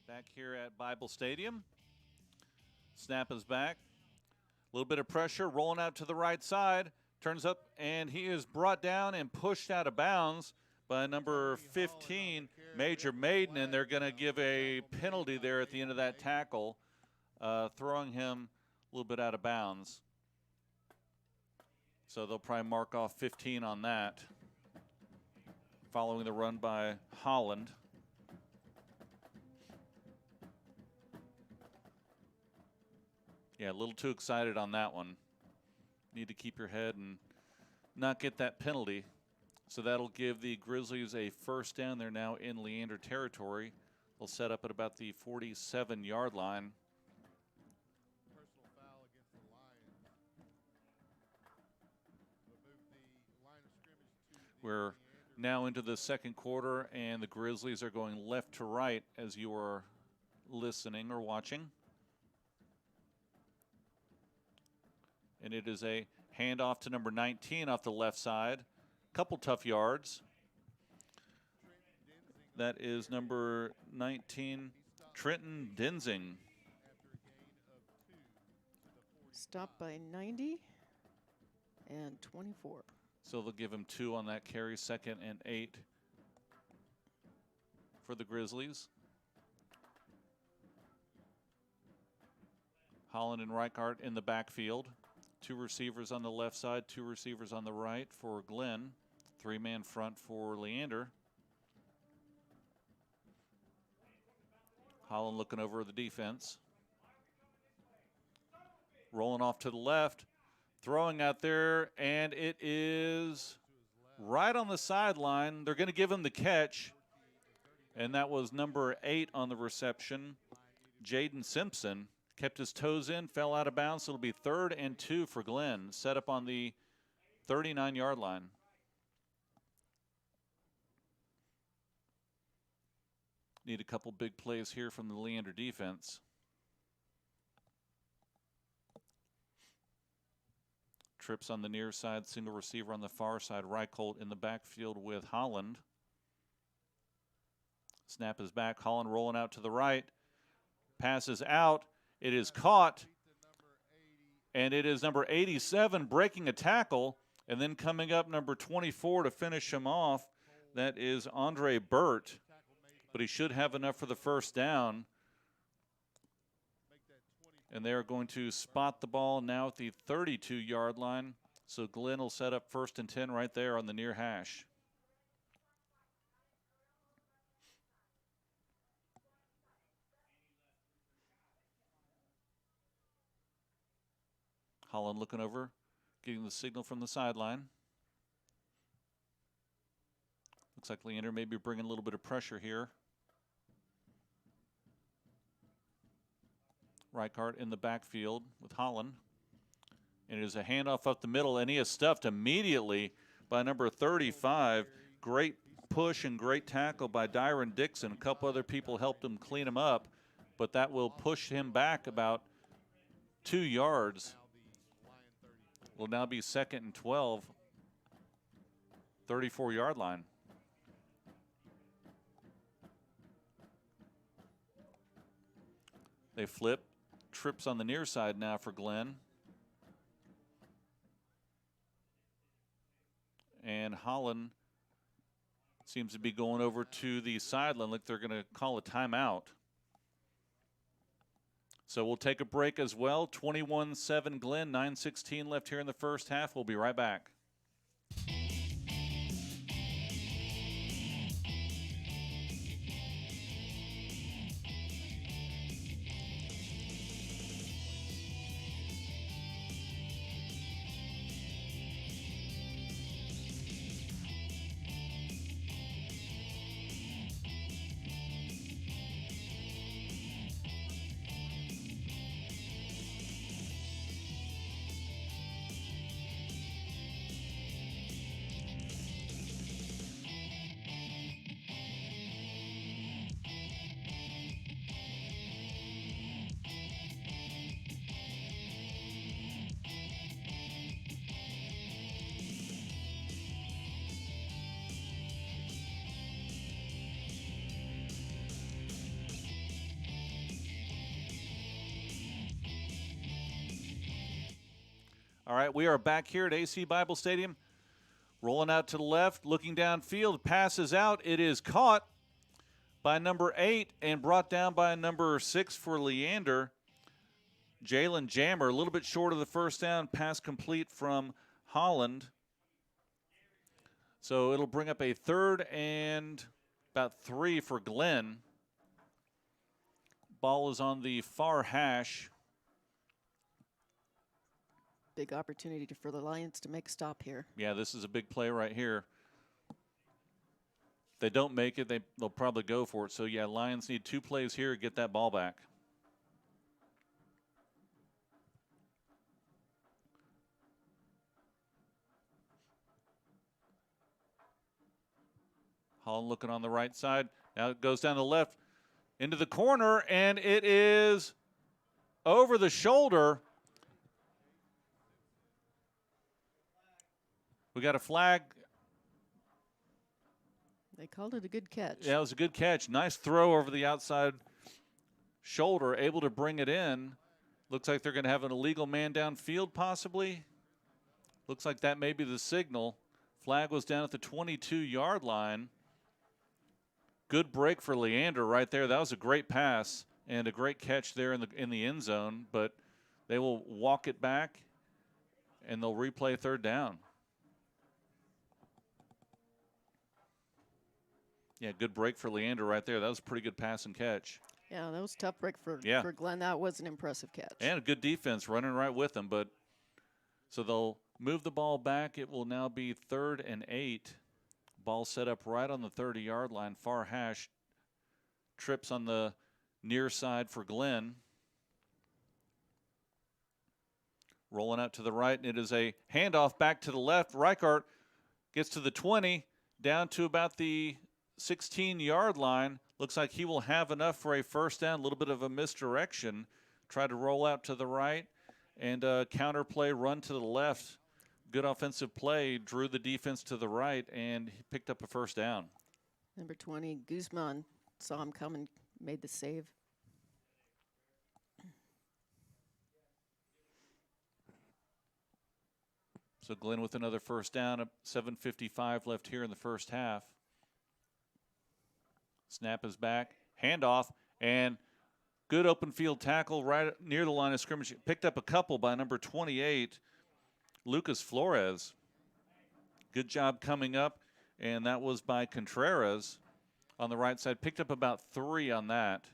Back here at Bible Stadium. Snap is back. A little bit of pressure, rolling out to the right side. Turns up, and he is brought down and pushed out of bounds by number 15, Major Maiden, and they're going to give a penalty there at the end of that tackle, throwing him a little bit out of bounds. So they'll probably mark off 15 on that, following the run by Holland. Yeah, a little too excited on that one. Need to keep your head and not get that penalty. So that'll give the Grizzlies a first down. They're now in Leander territory. They'll set up at about the 47-yard line. Personal foul against the Lions. We'll move the line of scrimmage to the We're Leander. now into the second quarter, and the Grizzlies are going left to right as you are listening or watching. And it is a handoff to number 19 off the left side. Couple tough yards. That is number 19, Trenton Denzing. Stopped by 90 and 24. So they'll give him 2 on that carry, 2nd and 8 for the Grizzlies. Holland and Reichart in the backfield. 2 receivers on the left side, 2 receivers on the right for Glenn. 3-man front for Leander. Holland looking over the defense. Rolling off to the left. Throwing out there, and it is right on the sideline. They're going to give him the catch, and that was number 8 on the reception, Jaden Simpson. Kept his toes in, fell out of bounds, so it'll be 3rd and 2 for Glenn, set up on the 39-yard line. Need a couple big plays here from the Leander defense. Trips on the near side, single receiver on the far side. Reicholt in the backfield with Holland. Snap is back. Holland rolling out to the right. Passes out. It is caught. And it is number 87 breaking a tackle. And then coming up, number 24 to finish him off. That is Andre Burt. But he should have enough for the first down. And they're going to spot the ball now at the 32-yard line. So Glenn will set up 1st and 10 right there on the near hash. Holland looking over, getting the signal from the sideline. Looks like Leander may be bringing a little bit of pressure here. Reichart in the backfield with Holland. And it is a handoff up the middle, and he is stuffed immediately by number 35. Great push and great tackle by Dyron Dixon. A couple other people helped him clean him up, but that will push him back about 2 yards. Will now be 2nd and 12, 34-yard line. They flip. Trips on the near side now for Glenn. And Holland seems to be going over to the sideline like they're going to call a timeout. So we'll take a break as well. 21-7 Glenn, 9:16 left here in the first half. We'll be right back. All right, we are back here at AC Bible Stadium. Rolling out to the left, looking downfield, passes out. It is caught by number 8 and brought down by number 6 for Leander. Jalen Jammer, a little bit short of the first down, pass complete from Holland. So it'll bring up a 3rd and about 3 for Glenn. Ball is on the far hash. Big opportunity for the Lions to make a stop here. Yeah, this is a big play right here. If they don't make it, they'll probably go for it. So, yeah, Lions need 2 plays here to get that ball back. Holland looking on the right side. Now it goes down the left into the corner, and it is over the shoulder. We got a flag. They called it a good catch. Yeah, it was a good catch. Nice throw over the outside shoulder, able to bring it in. Looks like they're going to have an illegal man downfield possibly. Looks like that may be the signal. Flag was down at the 22-yard line. Good break for Leander right there. That was a great pass and a great catch there in the end zone, but they will walk it back and they'll replay 3rd down. Yeah, good break for Leander right there. That was a pretty good pass and catch. Yeah, that was a tough break for Glenn. That was an impressive catch. And a good defense running right with them. But so they'll move the ball back. It will now be 3rd and 8. Ball set up right on the 30-yard line. Far hash. Trips on the near side for Glenn. Rolling out to the right, and it is a handoff back to the left. Reichart gets to the 20, down to about the 16-yard line. Looks like he will have enough for a first down, a little bit of a misdirection. Try to roll out to the right and counter play, run to the left. Good offensive play, drew the defense to the right, and he picked up a first down. Number 20, Guzman, saw him coming, made the save. So Glenn with another first down, 7:55 left here in the first half. Snap is back, handoff, and good open field tackle right near the line of scrimmage. Picked up a couple by number 28, Lucas Flores. Good job coming up, and that was by Contreras on the right side. Picked up about 3 on that.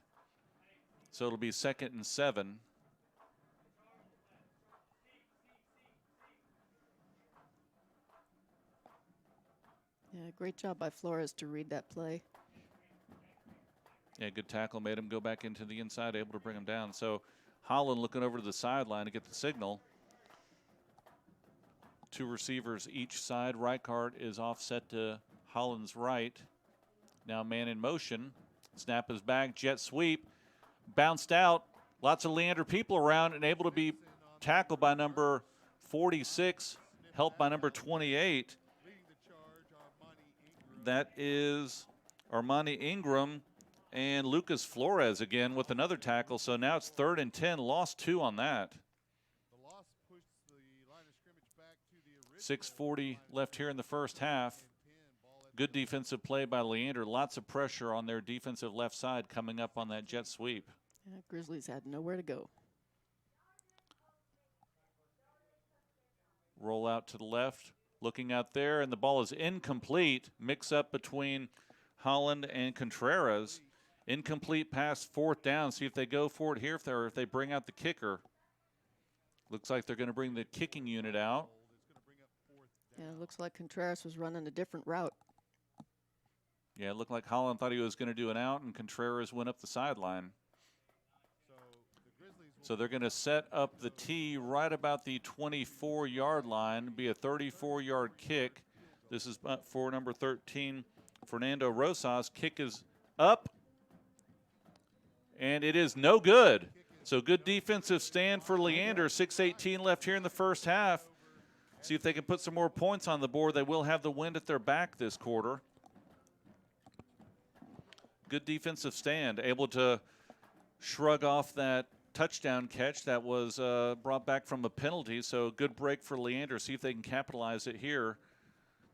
So it'll be 2nd and 7. Yeah, great job by Flores to read that play. Yeah, good tackle, made him go back into the inside, able to bring him down. So Holland looking over to the sideline to get the signal. 2 receivers each side. Reichart is offset to Holland's right. Now man in motion. Snap is back, jet sweep. Bounced out. Lots of Leander people around and able to be tackled by number 46, helped by number 28. That is Armani Ingram and Lucas Flores again with another tackle. So now it's 3rd and 10, lost 2 on that. 6:40 left here in the first half. Good defensive play by Leander. Lots of pressure on their defensive left side coming up on that jet sweep. Yeah, Grizzlies had nowhere to go. Roll out to the left. Looking out there, and the ball is incomplete. Mix up between Holland and Contreras. Incomplete pass, 4th down. See if they go for it here, if they bring out the kicker. Looks like they're going to bring the kicking unit out. Yeah, it looks like Contreras was running a different route. Yeah, it looked like Holland thought he was going to do an out, and Contreras went up the sideline. So they're going to set up the tee right about the 24-yard line. Be a 34-yard kick. This is for number 13, Fernando Rosas. Kick is up, and it is no good. So good defensive stand for Leander. 6:18 left here in the first half. See if they can put some more points on the board. They will have the wind at their back this quarter. Good defensive stand, able to shrug off that touchdown catch that was brought back from a penalty. So good break for Leander. See if they can capitalize it here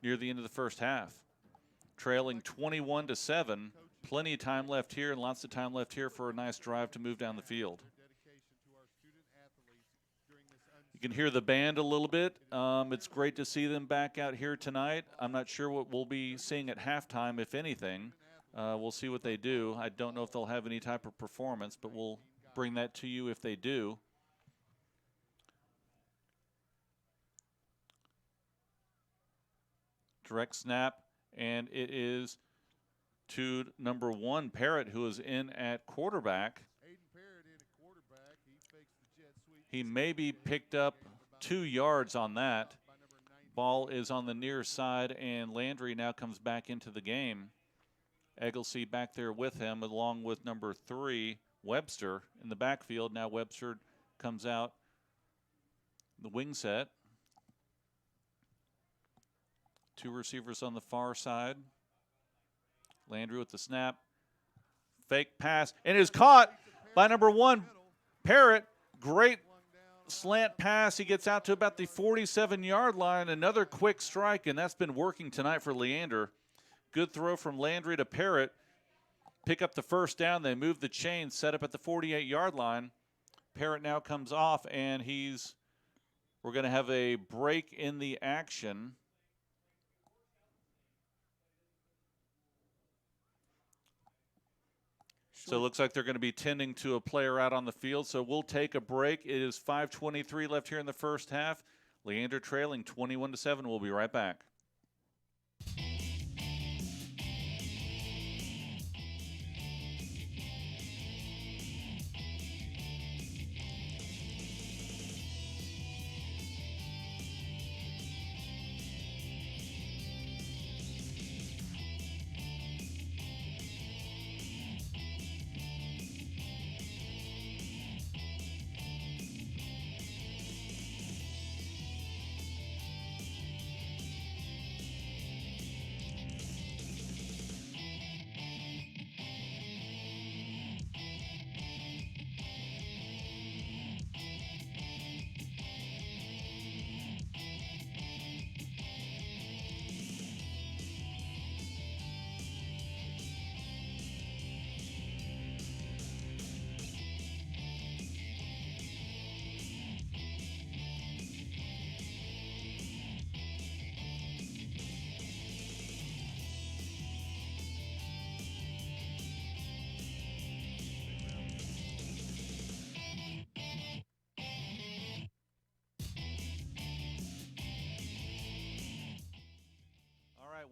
near the end of the first half. Trailing 21-7. Plenty of time left here and lots of time left here for a nice drive to move down the field. You can hear the band a little bit. It's great to see them back out here tonight. I'm not sure what we'll be seeing at halftime, if anything. We'll see what they do. I don't know if they'll have any type of performance, but we'll bring that to you if they do. Direct snap, and it is to number 1, Parrott, who is in at quarterback. He maybe picked up 2 yards on that. Ball is on the near side, and Landry now comes back into the game. Egglesey back there with him, along with number 3, Webster, in the backfield. Now Webster comes out the wing set. 2 receivers on the far side. Landry with the snap. Fake pass, and is caught by number 1, Parrott. Great slant pass. He gets out to about the 47-yard line. Another quick strike, and that's been working tonight for Leander. Good throw from Landry to Parrott. Pick up the first down. They move the chain, set up at the 48-yard line. Parrott now comes off, and we're going to have a break in the action. So it looks like they're going to be tending to a player out on the field. So we'll take a break. It is 5:23 left here in the first half. Leander trailing 21-7. We'll be right back.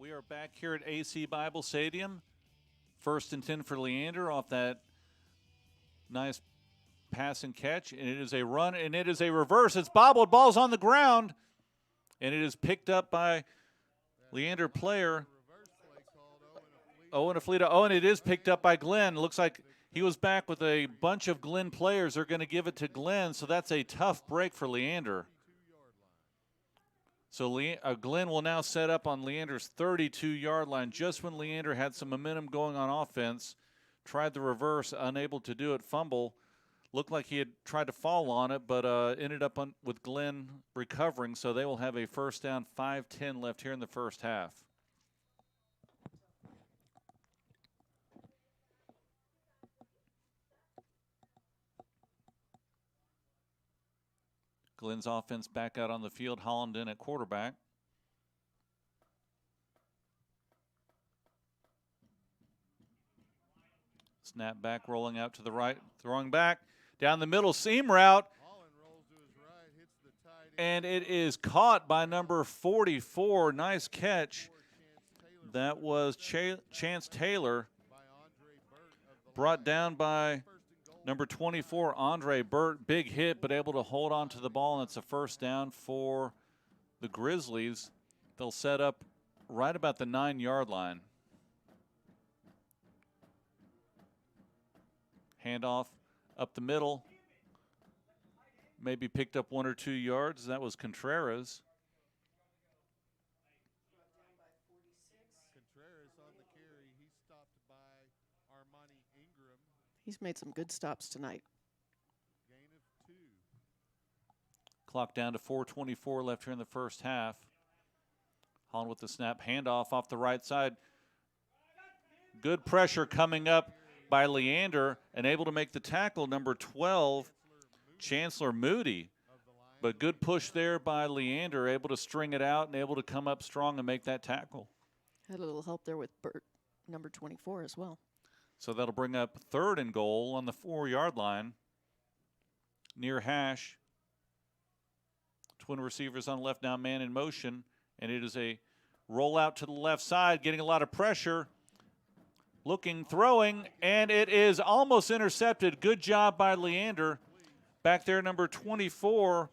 We are back here at AC Bible Stadium. 1st and 10 for Leander off that nice pass and catch. And it is a run, and it is a reverse. It's bobbled. Ball's on the ground. And it is picked up by Leander player Owen Aflita. Oh, and it is picked up by Glenn. Looks like he was back with a bunch of Glenn players. They're going to give it to Glenn, so that's a tough break for Leander. So Glenn will now set up on Leander's 32-yard line just when Leander had some momentum going on offense. Tried the reverse, unable to do it, fumble. Looked like he had tried to fall on it, but ended up with Glenn recovering, so they will have a first down, 5:10 left here in the first half. Glenn's offense back out on the field. Holland in at quarterback. Snap back, rolling out to the right, throwing back. Down the middle, seam route. And it is caught by number 44. Nice catch. That was Chance Taylor. Brought down by number 24, Andre Burt. Big hit, but able to hold on to the ball, and it's a first down for the Grizzlies. They'll set up right about the 9-yard line. Handoff up the middle. Maybe picked up 1 or 2 yards. That was Contreras. Contreras on the carry. He's stopped by Armani Ingram. He's made some good stops tonight. Gain of 2. Clock down to 4:24 left here in the first half. Holland with the snap. Handoff off the right side. Good pressure coming up by Leander and able to make the tackle, number 12, Chancellor Moody. But good push there by Leander, able to string it out and able to come up strong and make that tackle. Had a little help there with Burt, number 24 as well. So that'll bring up 3rd and goal on the 4-yard line. Near hash. Twin receivers on left, now man in motion. And it is a rollout to the left side, getting a lot of pressure. Looking, throwing, and it is almost intercepted. Good job by Leander. Back there, number 24,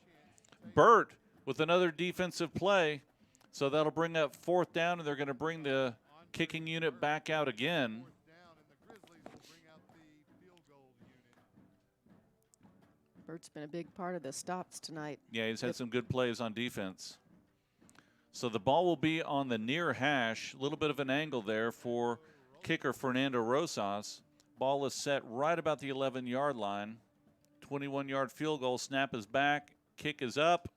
Burt, with another defensive play. So that'll bring up 4th down, and they're going to bring the kicking unit back out again. Burt's been a big part of the stops tonight. Yeah, he's had some good plays on defense. So the ball will be on the near hash. A little bit of an angle there for kicker Fernando Rosas. Ball is set right about the 11-yard line. 21-yard field goal. Snap is back. Kick is up.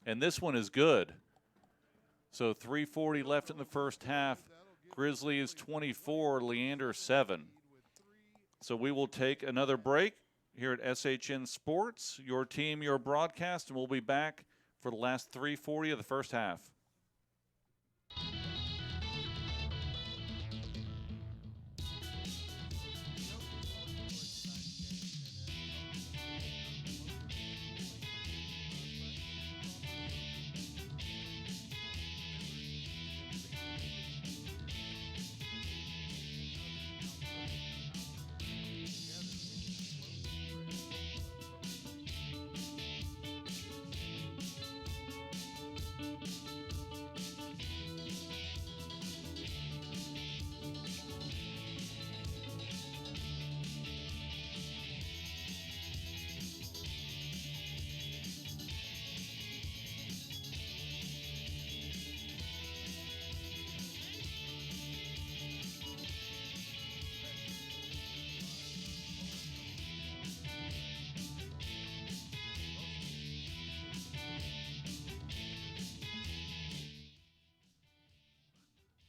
And this one is good. So 3:40 left in the first half. Grizzlies 24, Leander 7. So we will take another break here at SHN Sports. Your team, your broadcast, and we'll be back for the last 3:40 of the first half.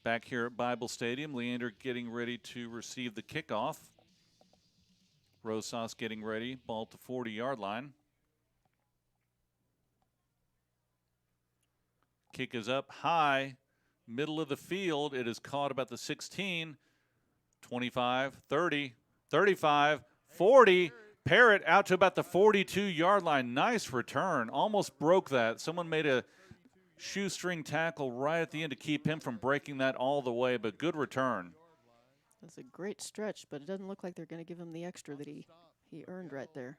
Back here at Bible Stadium, Leander getting ready to receive the kickoff. Rosas getting ready, ball to 40-yard line. Kick is up high, middle of the field. It is caught about the 16, 25, 30, 35, 40. Parrott out to about the 42-yard line. Nice return. Almost broke that. Someone made a shoestring tackle right at the end to keep him from breaking that all the way, but good return. That's a great stretch, but it doesn't look like they're going to give him the extra that he earned right there.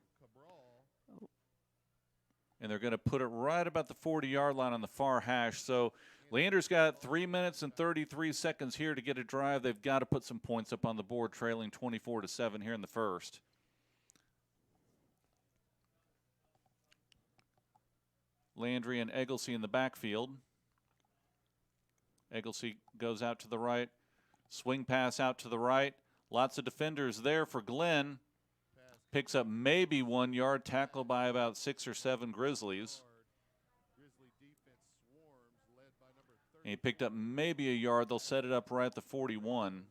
And they're going to put it right about the 40-yard line on the far hash. So Leander's got 3 minutes and 33 seconds here to get a drive. They've got to put some points up on the board, trailing 24-7 here in the first. Landry and Egglesey in the backfield. Egglesey goes out to the right. Swing pass out to the right. Lots of defenders there for Glenn. Picks up maybe 1 yard, tackled by about 6 or 7 Grizzlies. And he picked up maybe a yard. They'll set it up right at the 41.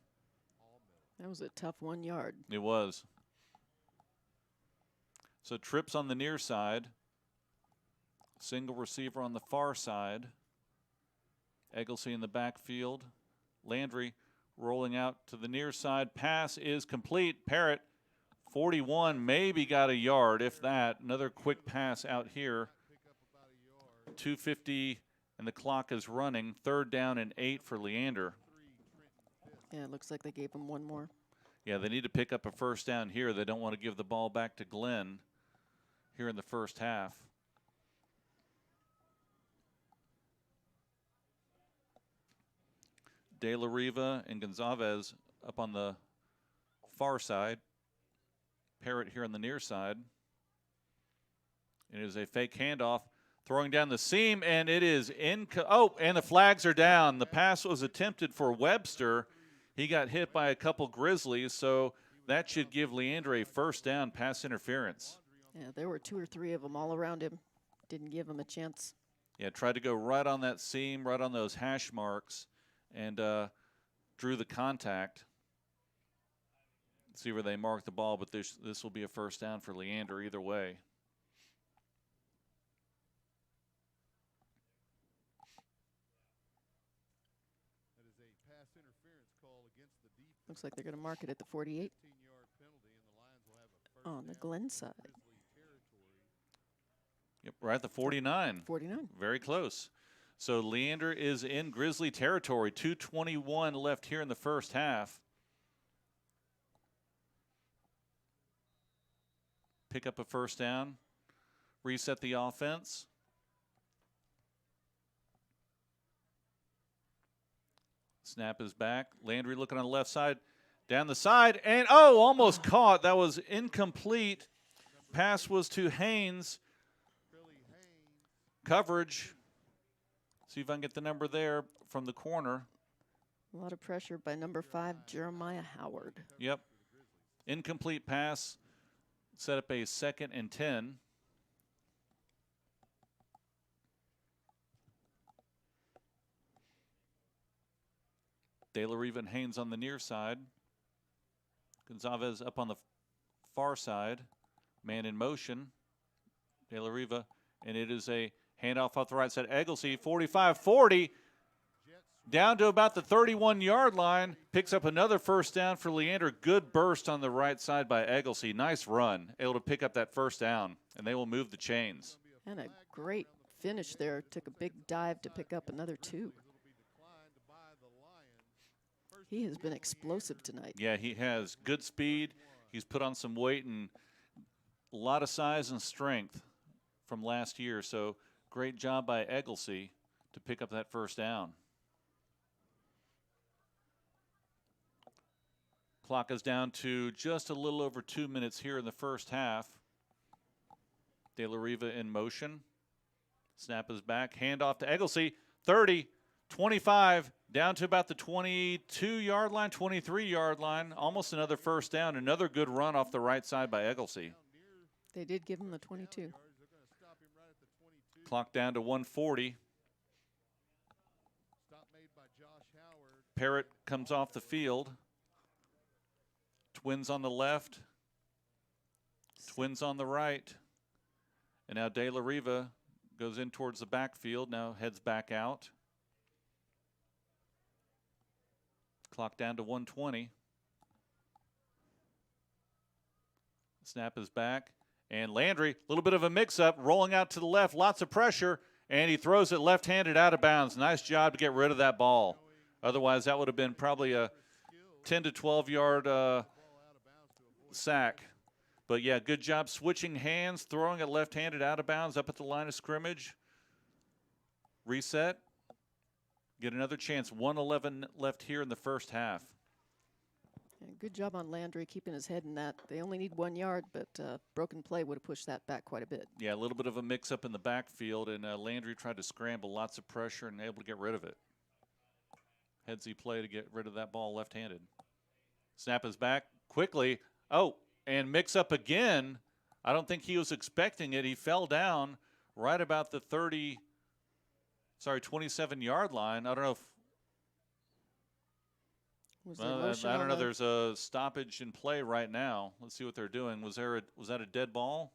That was a tough 1 yard. It was. So trips on the near side. Single receiver on the far side. Egglesey in the backfield. Landry rolling out to the near side. Pass is complete. Parrott, 41, maybe got a yard, if that. Another quick pass out here. 2:50, and the clock is running. 3rd down and 8 for Leander. Yeah, it looks like they gave him one more. Yeah, they need to pick up a first down here. They don't want to give the ball back to Glenn here in the first half. De La Riva and Gonzalez up on the far side. Parrott here on the near side. It is a fake handoff. Throwing down the seam, and it is and the flags are down. The pass was attempted for Webster. He got hit by a couple Grizzlies, so that should give Leander a first down, pass interference. Yeah, there were 2 or 3 of them all around him. Didn't give him a chance. Yeah, tried to go right on that seam, right on those hash marks, and drew the contact. See where they mark the ball, but this will be a first down for Leander either way. That is a pass interference call against the defense. Looks like they're going to mark it at the 48 15-yard penalty, and the Lions will have a first on the down Glen in side. Grizzly territory. Yep, right at the 49. 49. Very close. So Leander is in Grizzly territory. 2:21 left here in the first half. Pick up a first down. Reset the offense. Snap is back. Landry looking on the left side. Down the side. And, almost caught. That was incomplete. Pass was to Haynes. Coverage. See if I can get the number there from the corner. A lot of pressure by number 5, Jeremiah Howard. Yep. Incomplete pass. Set up a 2nd and 10. De La Riva and Haynes on the near side. Gonzalez up on the far side. Man in motion. De La Riva. And it is a handoff off the right side. Egglesey, 45-40. Down to about the 31-yard line. Picks up another first down for Leander. Good burst on the right side by Egglesey. Nice run. Able to pick up that first down. And they will move the chains. And a great finish there. Took a big dive to pick up another 2. He has been explosive tonight. Yeah, he has good speed. He's put on some weight and a lot of size and strength from last year. So great job by Egglesey to pick up that first down. Clock is down to just a little over 2 minutes here in the first half. De La Riva in motion. Snap is back. Handoff to Egglesey. 30, 25, down to about the 22-yard line, 23-yard line. Almost another first down. Another good run off the right side by Egglesey. They did give him the 22. Clock down to 1:40. Parrott comes off the field. Twins on the left. Twins on the right. And now De La Riva goes in towards the backfield, now heads back out. Clock down to 1:20. Snap is back. And Landry, a little bit of a mix-up, rolling out to the left, lots of pressure, And he throws it left-handed out of bounds. Nice job to get rid of that ball. Otherwise, that would have been probably a 10 to 12-yard sack. But, yeah, good job switching hands, throwing it left-handed out of bounds up at the line of scrimmage. Reset. Get another chance. 1:11 left here in the first half. Yeah, good job on Landry keeping his head in that. They only need 1 yard, but broken play would have pushed that back quite a bit. Yeah, a little bit of a mix-up in the backfield, and Landry tried to scramble, lots of pressure, and able to get rid of it. Headsy play to get rid of that ball left-handed. Snap is back quickly. Oh, and mix-up again. I don't think he was expecting it. He fell down right about the 27-yard line. I don't know if I don't know. There's a stoppage in play right now. Let's see what they're doing. Was that a dead ball?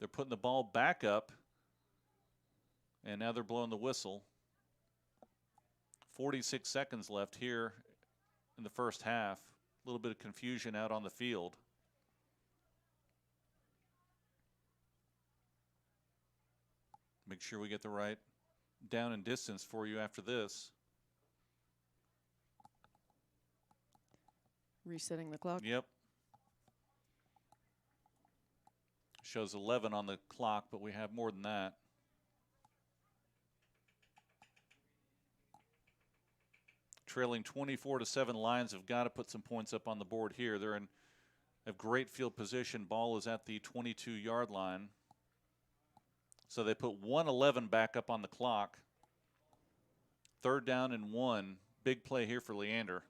They're putting the ball back up, and now they're blowing the whistle. 46 seconds left here in the first half. A little bit of confusion out on the field. Make sure we get the right down and distance for you after this. Resetting the clock. Yep. Shows 11 on the clock, but we have more than that. Trailing 24-7, Lions have got to put some points up on the board here. They're in a great field position. Ball is at the 22-yard line. So they put 1:11 back up on the clock. 3rd down and 1. Big play here for Leander.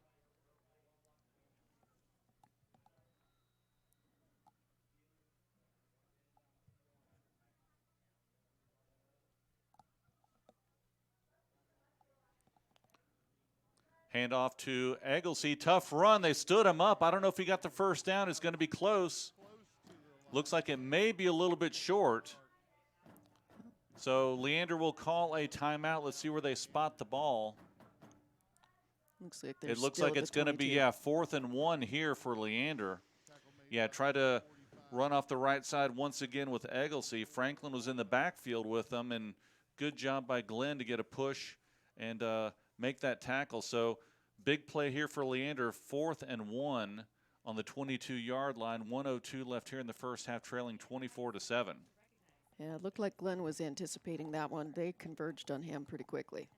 Handoff to Egglesey. Tough run. They stood him up. I don't know if he got the first down. It's going to be close. Looks like it may be a little bit short. So Leander will call a timeout. Let's see where they spot the ball. It looks like it's going to be, 4th and 1 here for Leander. Yeah, try to run off the right side once again with Egglesey. Franklin was in the backfield with them, and good job by Glenn to get a push and make that tackle. So big play here for Leander, 4th and 1 on the 22-yard line. 1:02 left here in the first half, trailing 24-7. Yeah, it looked like Glenn was anticipating that one. They converged on him pretty quickly.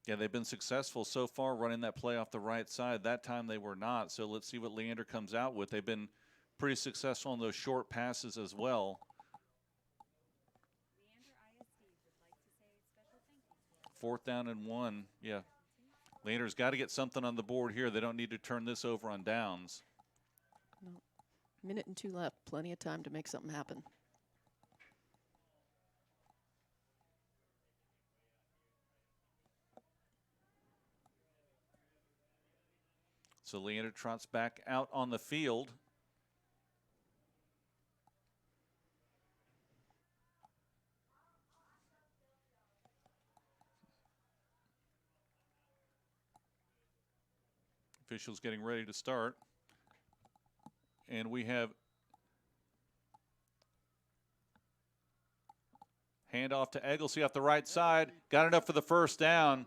Yeah, they've been successful so far running that play off the right side. That time they were not. So let's see what Leander comes out with. They've been pretty successful on those short passes as well. 4th down and 1. Yeah. Leander's got to get something on the board here. They don't need to turn this over on downs. No. 1 minute and 2 left. Plenty of time to make something happen. So Leander trots back out on the field. Officials getting ready to start. And we have handoff to Egglesey off the right side. Got enough for the first down.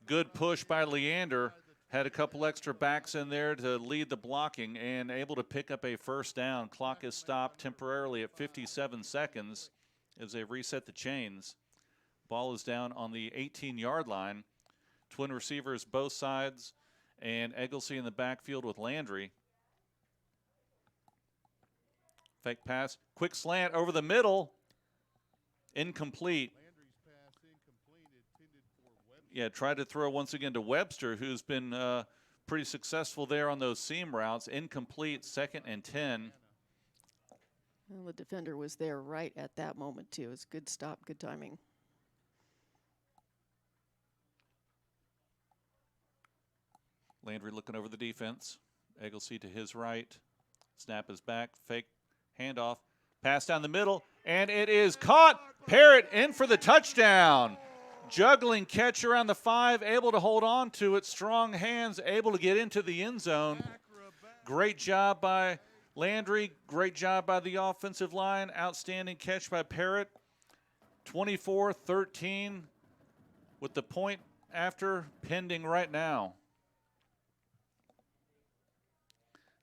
Good push by Leander. Had a couple extra backs in there to lead the blocking and able to pick up a first down. Clock is stopped temporarily at 57 seconds as they reset the chains. Ball is down on the 18-yard line. Twin receivers both sides, and Egglesey in the backfield with Landry. Fake pass, quick slant over the middle, incomplete. Yeah, tried to throw once again to Webster, who's been pretty successful there on those seam routes. Incomplete, 2nd and 10. Well, the defender was there right at that moment, too. It was a good stop, good timing. Landry looking over the defense. Egglesey to his right. Snap is back, fake handoff. Pass down the middle, and it is caught. Parrott in for the touchdown. Juggling catch around the 5, able to hold on to it. Strong hands, able to get into the end zone. Great job by Landry, great job by the offensive line. Outstanding catch by Parrott. 24-13 with the point after pending right now.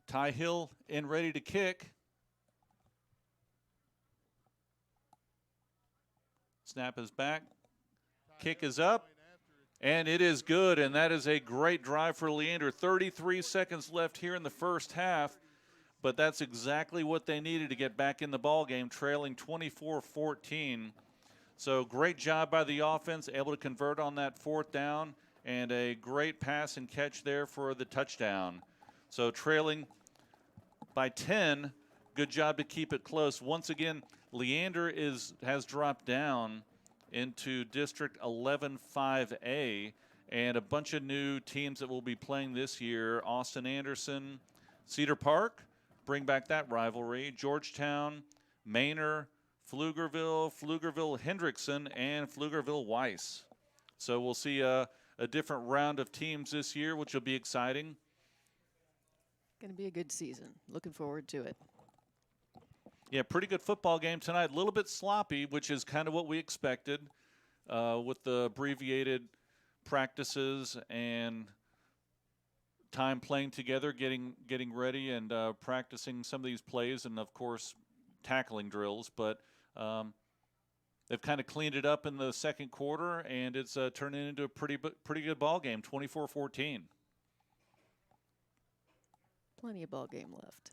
Ty Hill in ready to kick. Snap is back. Kick is up. And it is good, and that is a great drive for Leander. 33 seconds left here in the first half, but that's exactly what they needed to get back in the ball game, trailing 24-14. So great job by the offense, able to convert on that fourth down, and a great pass and catch there for the touchdown. So trailing by 10, good job to keep it close. Once again, Leander has dropped down into District 11-5A, and a bunch of new teams that will be playing this year. Austin Anderson, Cedar Park, bring back that rivalry. Georgetown, Manor, Pflugerville, Hendrickson, and Pflugerville-Weiss. So we'll see a different round of teams this year, which will be exciting. Going to be a good season. Looking forward to it. Yeah, pretty good football game tonight. A little bit sloppy, which is kind of what we expected with the abbreviated practices and time playing together, getting ready and practicing some of these plays and, of course, tackling drills. But they've kind of cleaned it up in the second quarter, and it's turning into a pretty good ball game, 24-14. Plenty of ball game left.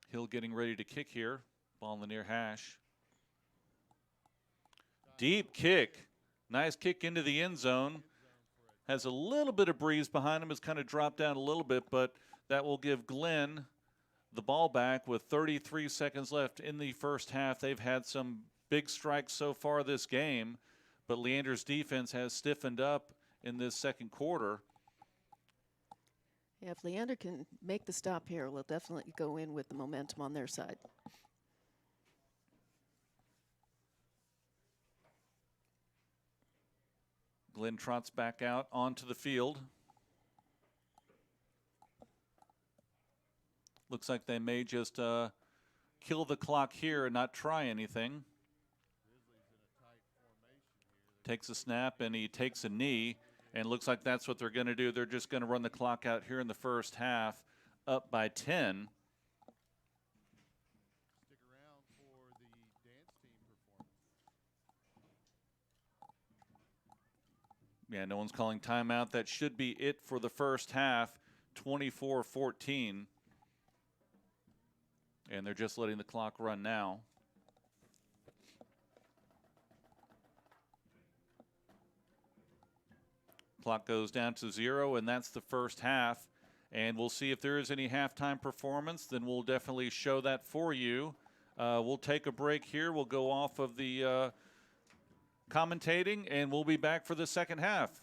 Hill getting ready to kick here. Ball in the near hash. Deep kick. Nice kick into the end zone. Has a little bit of breeze behind him. Has kind of dropped down a little bit, but that will give Glenn the ball back with 33 seconds left in the first half. They've had some big strikes so far this game, but Leander's defense has stiffened up in this second quarter. Yeah, if Leander can make the stop here, we'll definitely go in with the momentum on their side. Glenn trots back out onto the field. Looks like they may just kill the clock here and not try anything. Takes a snap and he takes a knee. And looks like that's what they're going to do. They're just going to run the clock out here in the first half, up by 10. Stick around for the dance team performance. Yeah, no one's calling timeout. That should be it for the first half, 24-14. And they're just letting the clock run now. Clock goes down to 0, and that's the first half. And we'll see if there is any halftime performance. Then we'll definitely show that for you. We'll take a break here. We'll go off of the commentating, and we'll be back for the second half.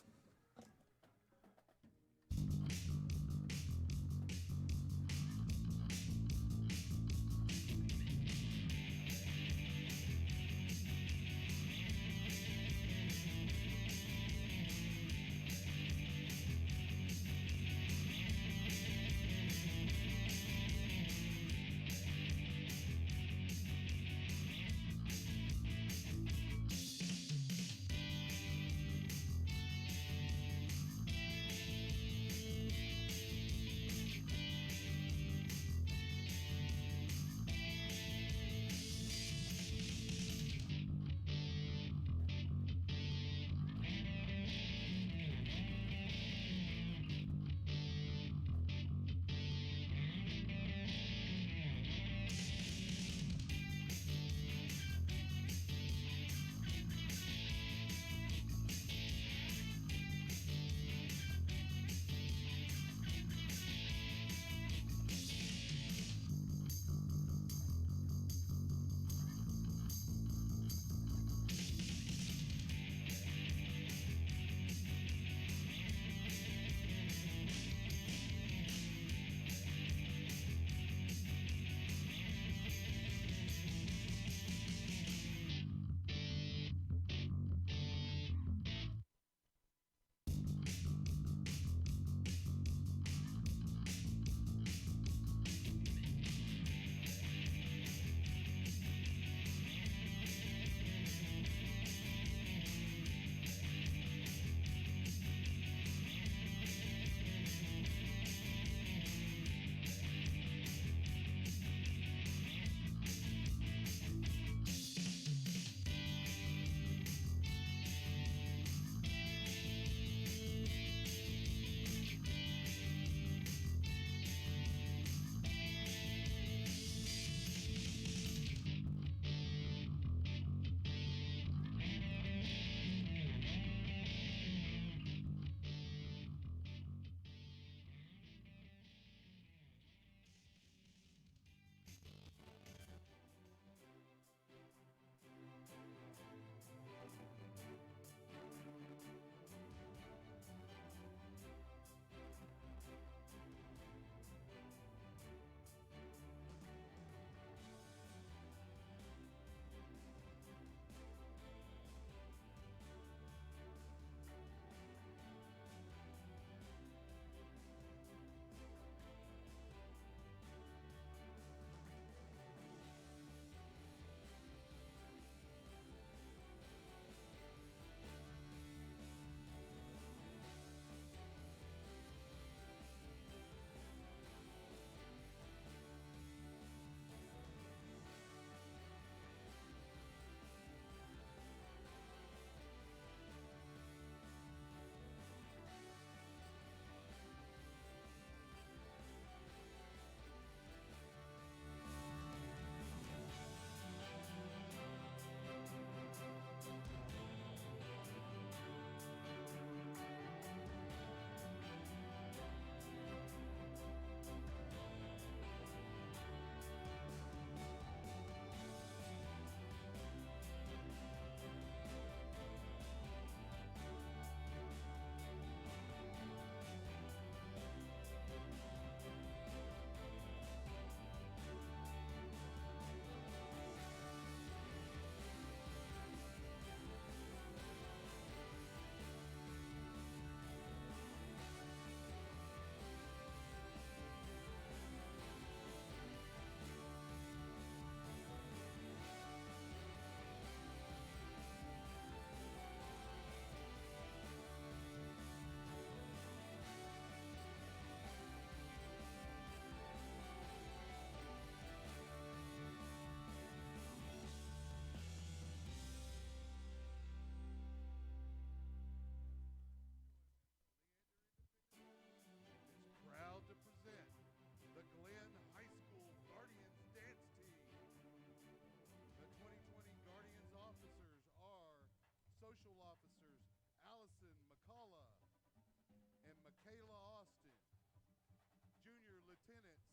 Lieutenants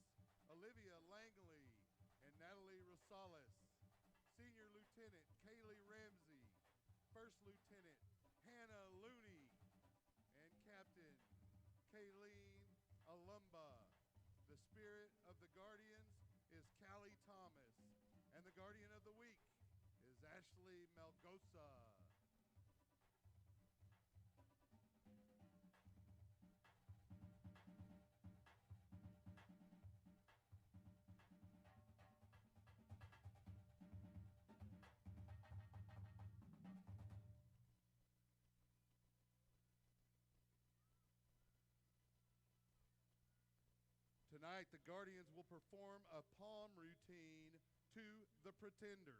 Olivia Langley and Natalie Rosales. Senior Lieutenant Kaylee Ramsey. First Lieutenant Hannah Looney. And Captain Kayleen Alumba. The spirit of the Guardians is Callie Thomas. And the Guardian of the Week is Ashley Melgosa. Tonight, the Guardians will perform a palm routine to the Pretender.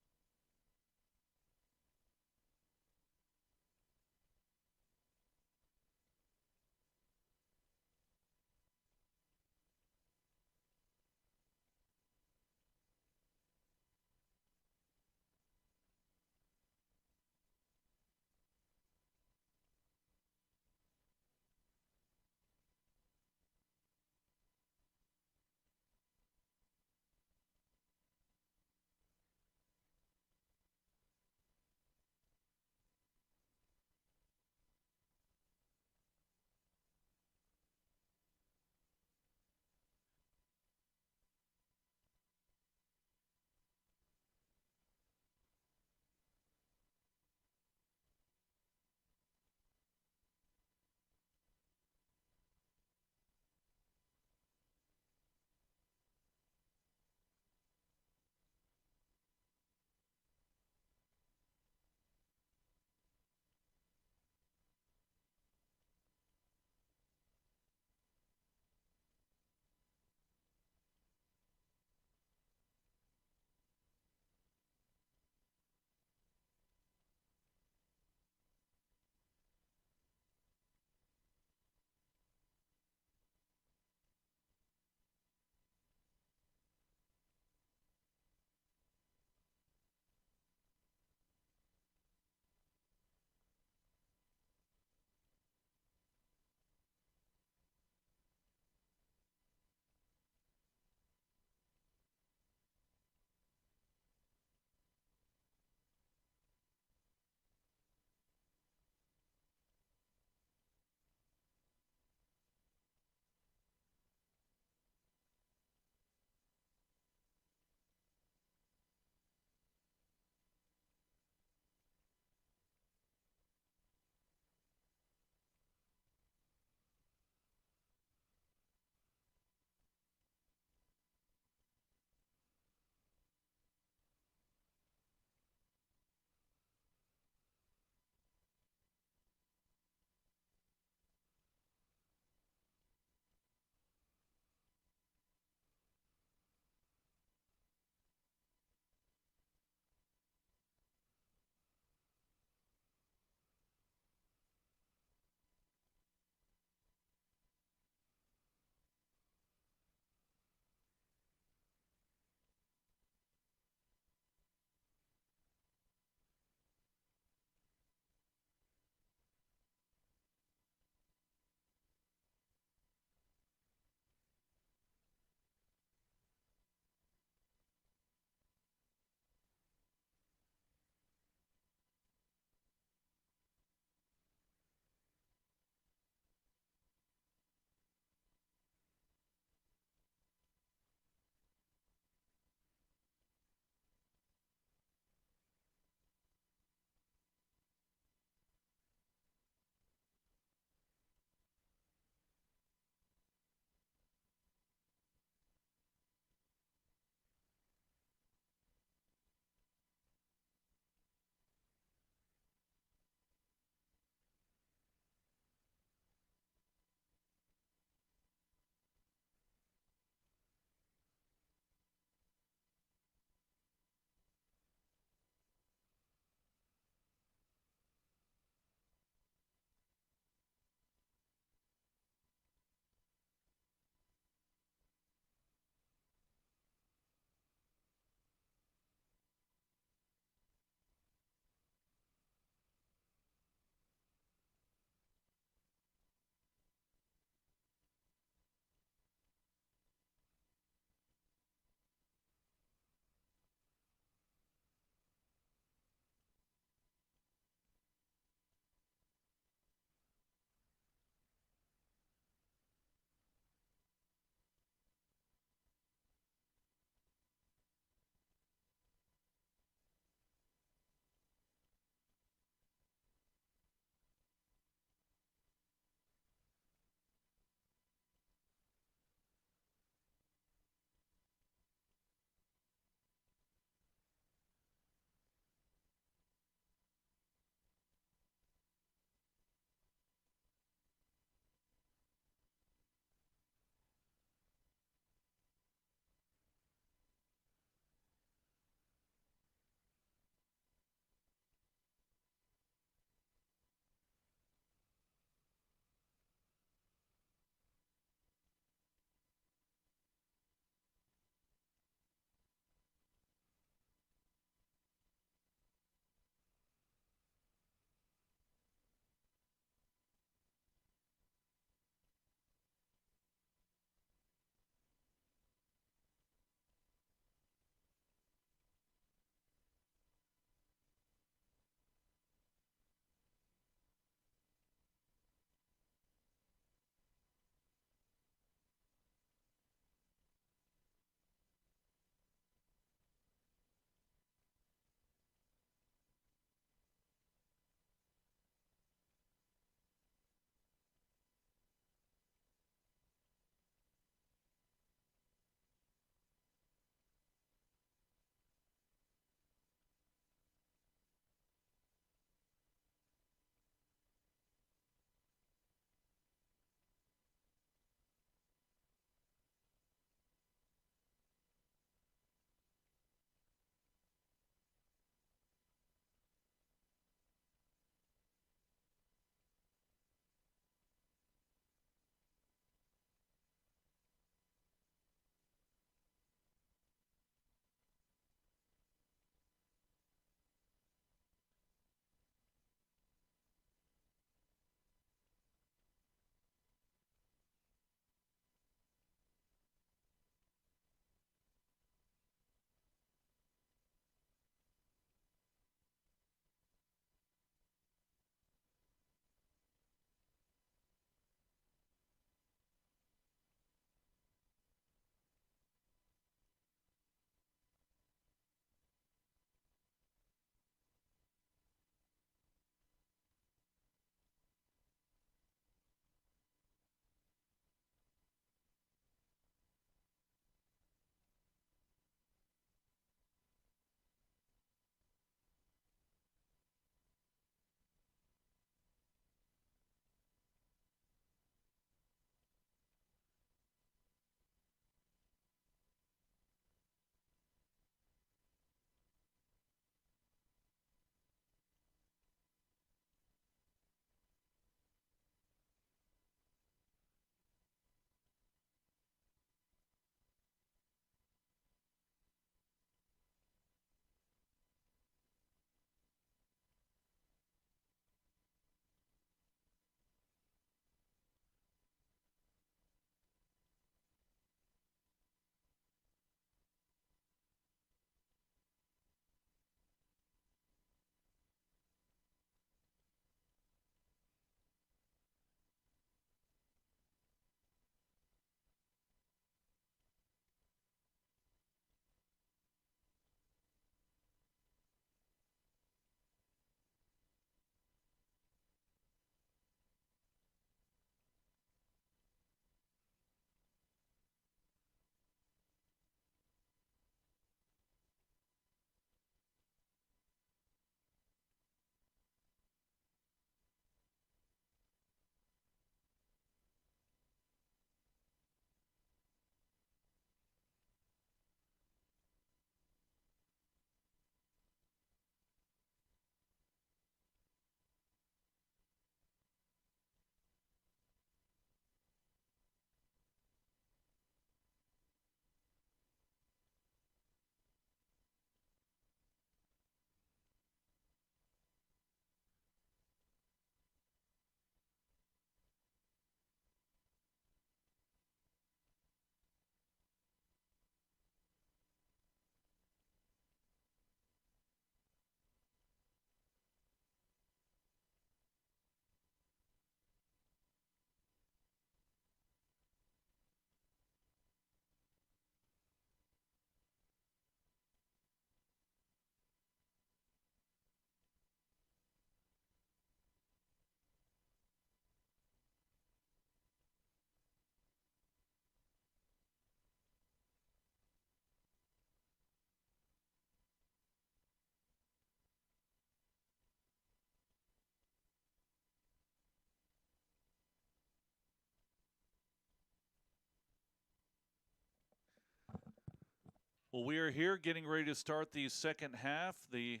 Well, we are here getting ready to start the second half, the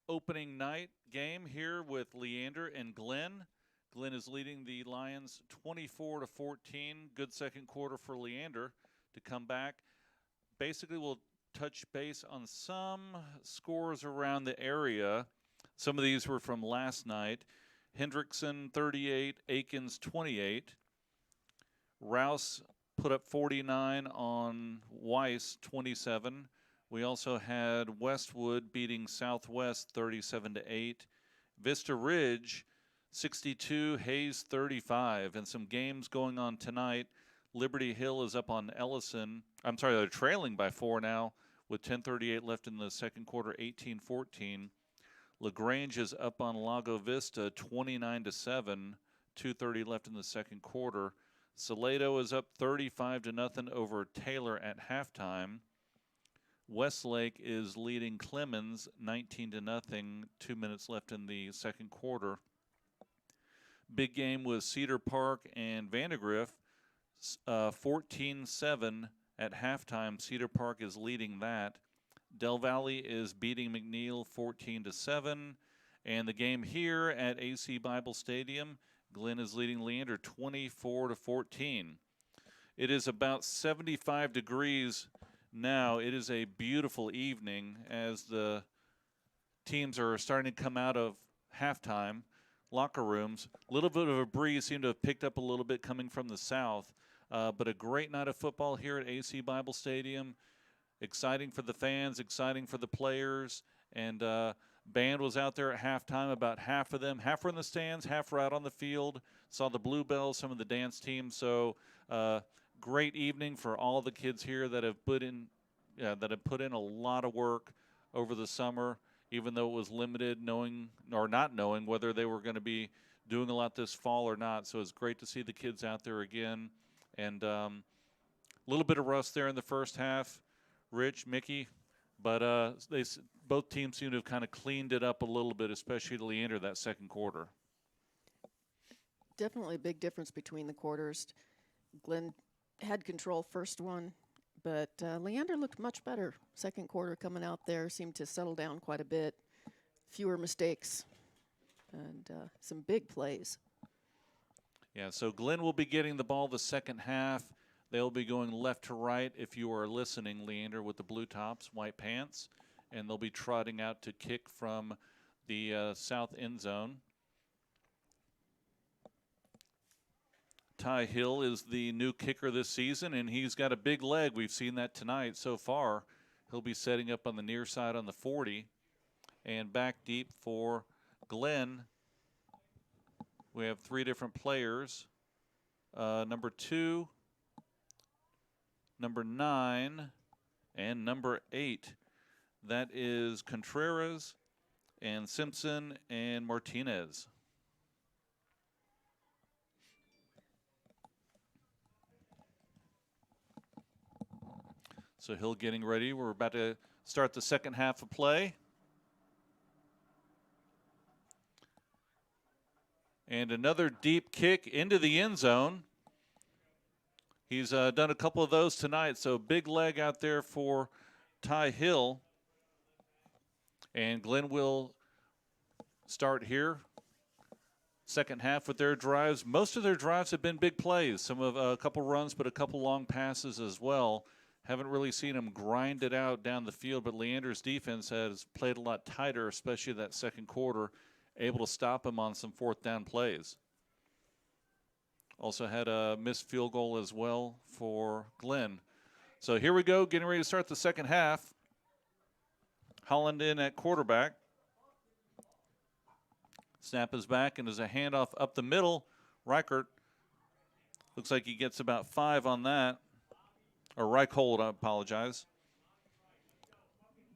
opening night game here with Leander and Glenn. Glenn is leading the Lions 24-14. Good second quarter for Leander to come back. Basically, we'll touch base on some scores around the area. Some of these were from last night. Hendrickson 38, Akins 28. Rouse put up 49 on Weiss 27. We also had Westwood beating Southwest 37-8. Vista Ridge 62, Hayes 35. And some games going on tonight. Liberty Hill is up on Ellison. I'm sorry, they're trailing by 4 now with 10:38 left in the second quarter, 18-14. LaGrange is up on Lago Vista 29-7, 2:30 left in the second quarter. Salado is up 35-0 over Taylor at halftime. Westlake is leading Clemens 19-0, 2 minutes left in the second quarter. Big game with Cedar Park and Vandegrift, 14-7 at halftime. Cedar Park is leading that. Del Valle is beating McNeil 14-7. And the game here at AC Bible Stadium, Glenn is leading Leander 24-14. It is about 75 degrees now. It is a beautiful evening as the teams are starting to come out of halftime locker rooms. A little bit of a breeze seemed to have picked up a little bit coming from the south. But a great night of football here at AC Bible Stadium. Exciting for the fans, exciting for the players. And band was out there at halftime, about half of them. Half were in the stands, half were out on the field. Saw the Bluebells, some of the dance teams. So great evening for all the kids here that have put in a lot of work over the summer, even though it was limited, knowing or not knowing whether they were going to be doing a lot this fall or not. So it's great to see the kids out there again. And a little bit of rust there in the first half, Rich, Mickey, but both teams seem to have kind of cleaned it up a little bit, especially Leander that second quarter. Definitely a big difference between the quarters. Glenn had control first one, but Leander looked much better. Second quarter coming out there seemed to settle down quite a bit. Fewer mistakes and some big plays. Yeah, so Glenn will be getting the ball the second half. They'll be going left to right if you are listening, Leander, with the blue tops, white pants. And they'll be trotting out to kick from the south end zone. Ty Hill is the new kicker this season, and he's got a big leg. We've seen that tonight so far. He'll be setting up on the near side on the 40. And back deep for Glenn. We have 3 different players. Number 2, number 9, and number 8. That is Contreras and Simpson and Martinez. So Hill getting ready. We're about to start the second half of play. And another deep kick into the end zone. He's done a couple of those tonight, so big leg out there for Ty Hill. And Glenn will start here. Second half with their drives. Most of their drives have been big plays. Some of a couple runs, but a couple long passes as well. Haven't really seen them grind it out down the field, but Leander's defense has played a lot tighter, especially that second quarter, able to stop him on some fourth down plays. Also had a missed field goal as well for Glenn. So here we go, getting ready to start the second half. Holland in at quarterback. Snap is back, and there's a handoff up the middle. Reichert looks like he gets about 5 on that. Or Reichhold, I apologize.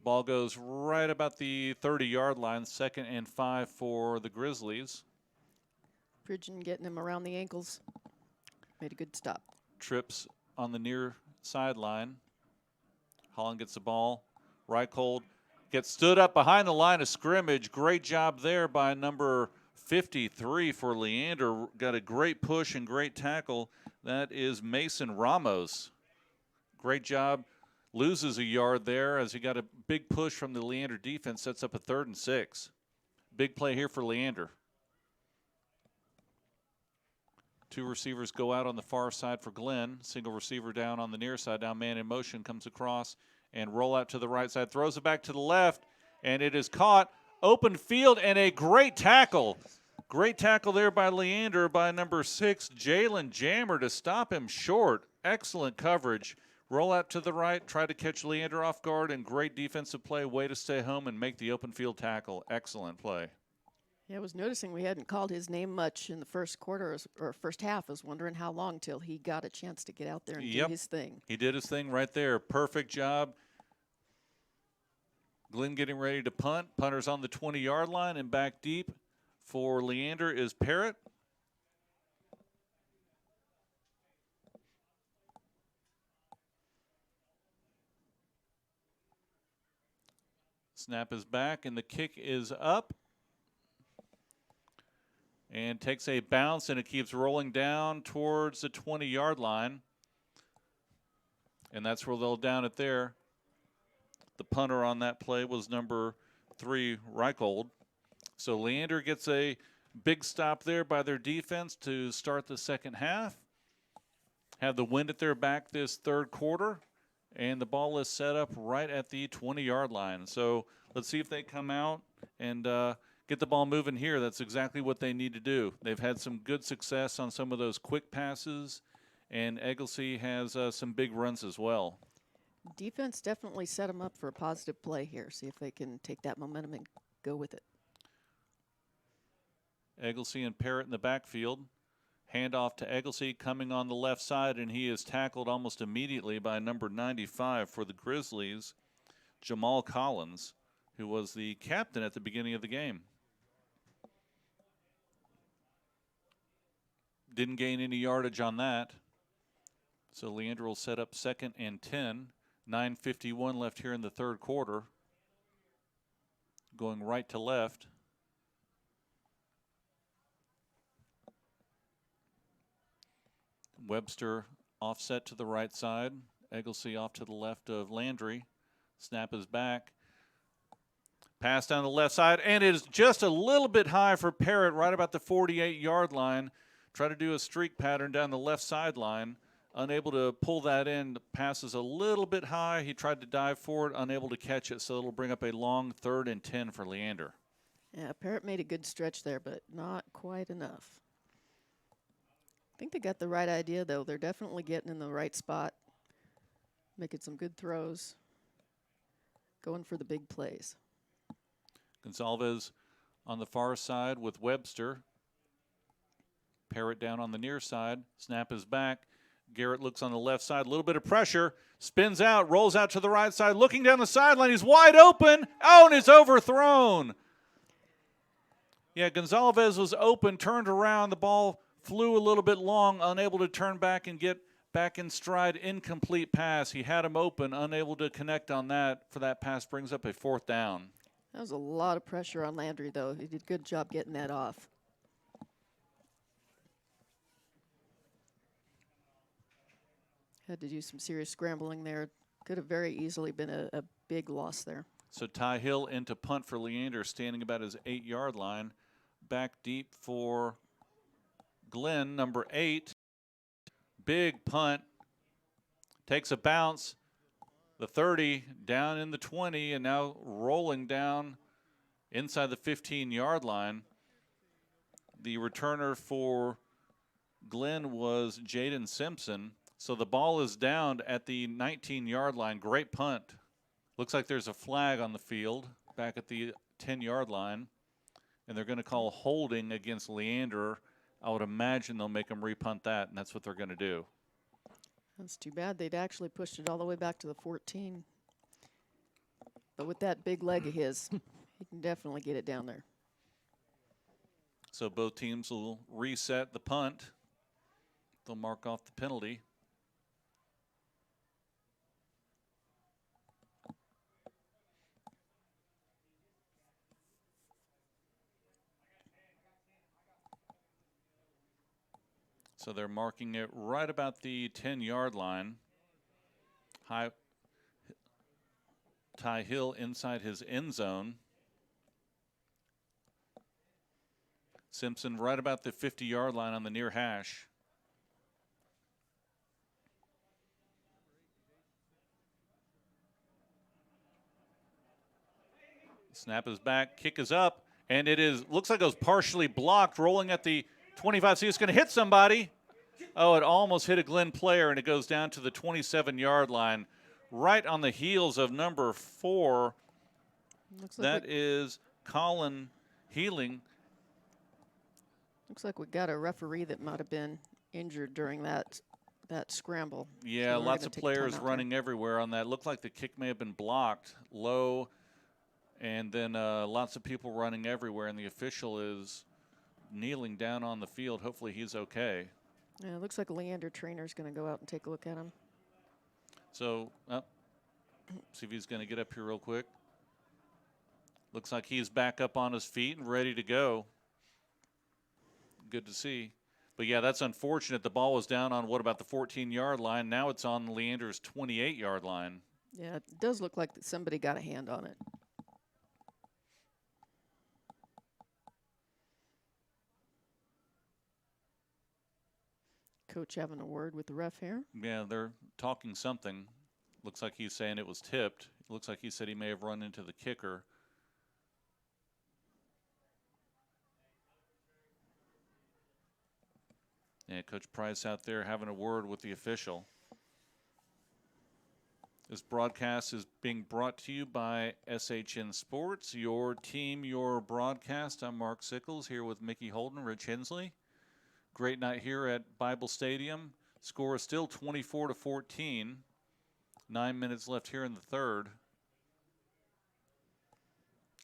Ball goes right about the 30-yard line, 2nd and 5 for the Grizzlies. Pridgeon getting him around the ankles. Made a good stop. Trips on the near sideline. Holland gets the ball. Reichhold gets stood up behind the line of scrimmage. Great job there by number 53 for Leander. Got a great push and great tackle. That is Mason Ramos. Great job. loses a yard there as he got a big push from the Leander defense, sets up a 3rd and 6. Big play here for Leander. 2 receivers go out on the far side for Glenn. Single receiver down on the near side. Now man in motion comes across and roll out to the right side. Throws it back to the left, and it is caught. Open field and a great tackle. Great tackle there by Leander by number 6, Jalen Jammer, to stop him short. Excellent coverage. Roll out to the right, try to catch Leander off guard, and great defensive play. Way to stay home and make the open field tackle. Excellent play. Yeah, I was noticing we hadn't called his name much in the first quarter or first half. I was wondering how long till he got a chance to get out there and do his thing. He did his thing right there. Perfect job. Glenn getting ready to punt. Punter's on the 20-yard line, and back deep for Leander is Parrott. Snap is back, and the kick is up. And takes a bounce, and it keeps rolling down towards the 20-yard line. And that's where they'll down it there. The punter on that play was number 3, Reichold. So Leander gets a big stop there by their defense to start the second half. Have the wind at their back this third quarter. And the ball is set up right at the 20-yard line. So let's see if they come out and get the ball moving here. That's exactly what they need to do. They've had some good success on some of those quick passes, and Egglesey has some big runs as well. Defense definitely set them up for a positive play here. See if they can take that momentum and go with it. Egglesey and Parrott in the backfield. Handoff to Egglesey coming on the left side, and he is tackled almost immediately by number 95 for the Grizzlies, Jamal Collins, who was the captain at the beginning of the game. Didn't gain any yardage on that. So Leander will set up 2nd and 10. 9:51 left here in the third quarter. Going right to left. Webster offset to the right side. Egglesey off to the left of Landry. Snap is back. Pass down the left side, and it is just a little bit high for Parrott, right about the 48-yard line. Try to do a streak pattern down the left sideline. Unable to pull that in. The pass is a little bit high. He tried to dive for it, unable to catch it, so it'll bring up a long 3rd and 10 for Leander. Yeah, Parrott made a good stretch there, but not quite enough. I think they got the right idea, though. They're definitely getting in the right spot, making some good throws, going for the big plays. Gonzalez on the far side with Webster. Parrott down on the near side. Snap is back. Garrett looks on the left side. A little bit of pressure. Spins out. Rolls out to the right side. Looking down the sideline. He's wide open. Oh, and it's overthrown. Yeah, Gonzalez was open, turned around. The ball flew a little bit long, unable to turn back and get back in stride. Incomplete pass. He had him open, unable to connect on that. For that pass brings up a 4th down. That was a lot of pressure on Landry, though. He did a good job getting that off. Had to do some serious scrambling there. Could have very easily been a big loss there. So Ty Hill into punt for Leander, standing about his 8-yard line. Back deep for Glenn, number 8. Big punt. Takes a bounce. The 30 down in the 20, and now rolling down inside the 15-yard line. The returner for Glenn was Jaden Simpson. So the ball is down at the 19-yard line. Great punt. Looks like there's a flag on the field back at the 10-yard line. And they're going to call holding against Leander. I would imagine they'll make him repunt that, and that's what they're going to do. That's too bad. They'd actually pushed it all the way back to the 14. But with that big leg of his, he can definitely get it down there. So both teams will reset the punt. They'll mark off the penalty. So they're marking it right about the 10-yard line. Ty Hill inside his end zone. Simpson right about the 50-yard line on the near hash. Snap is back, kick is up, and it is, looks like it was partially blocked, rolling at the 25. See, it's going to hit somebody. Oh, it almost hit a Glenn player, and it goes down to the 27-yard line, right on the heels of number 4. That is Colin Healing. Looks like we got a referee that might have been injured during that scramble. Yeah, So we're lots gonna of take a players timeout running everywhere on that. Looked like the kick may have been blocked low, and then lots of people running everywhere, and the official is kneeling down on the field. Hopefully he's okay. Yeah, it looks like Leander Trainer's going to go out and take a look at him. So, see if he's going to get up here real quick. Looks like he's back up on his feet and ready to go. Good to see. But, yeah, that's unfortunate. The ball was down on, what, about the 14-yard line. Now it's on Leander's 28-yard line. Yeah, it does look like that somebody got a hand on it. Coach having a word with the ref here. Yeah, they're talking something. Looks like he's saying it was tipped. Looks like he said he may have run into the kicker. Yeah, Coach Price out there having a word with the official. This broadcast is being brought to you by SHN Sports, your team, your broadcast. I'm Mark Sickles here with Mickey Holden, Rich Hensley. Great night here at Bible Stadium. Score is still 24-14. 9 minutes left here in the third.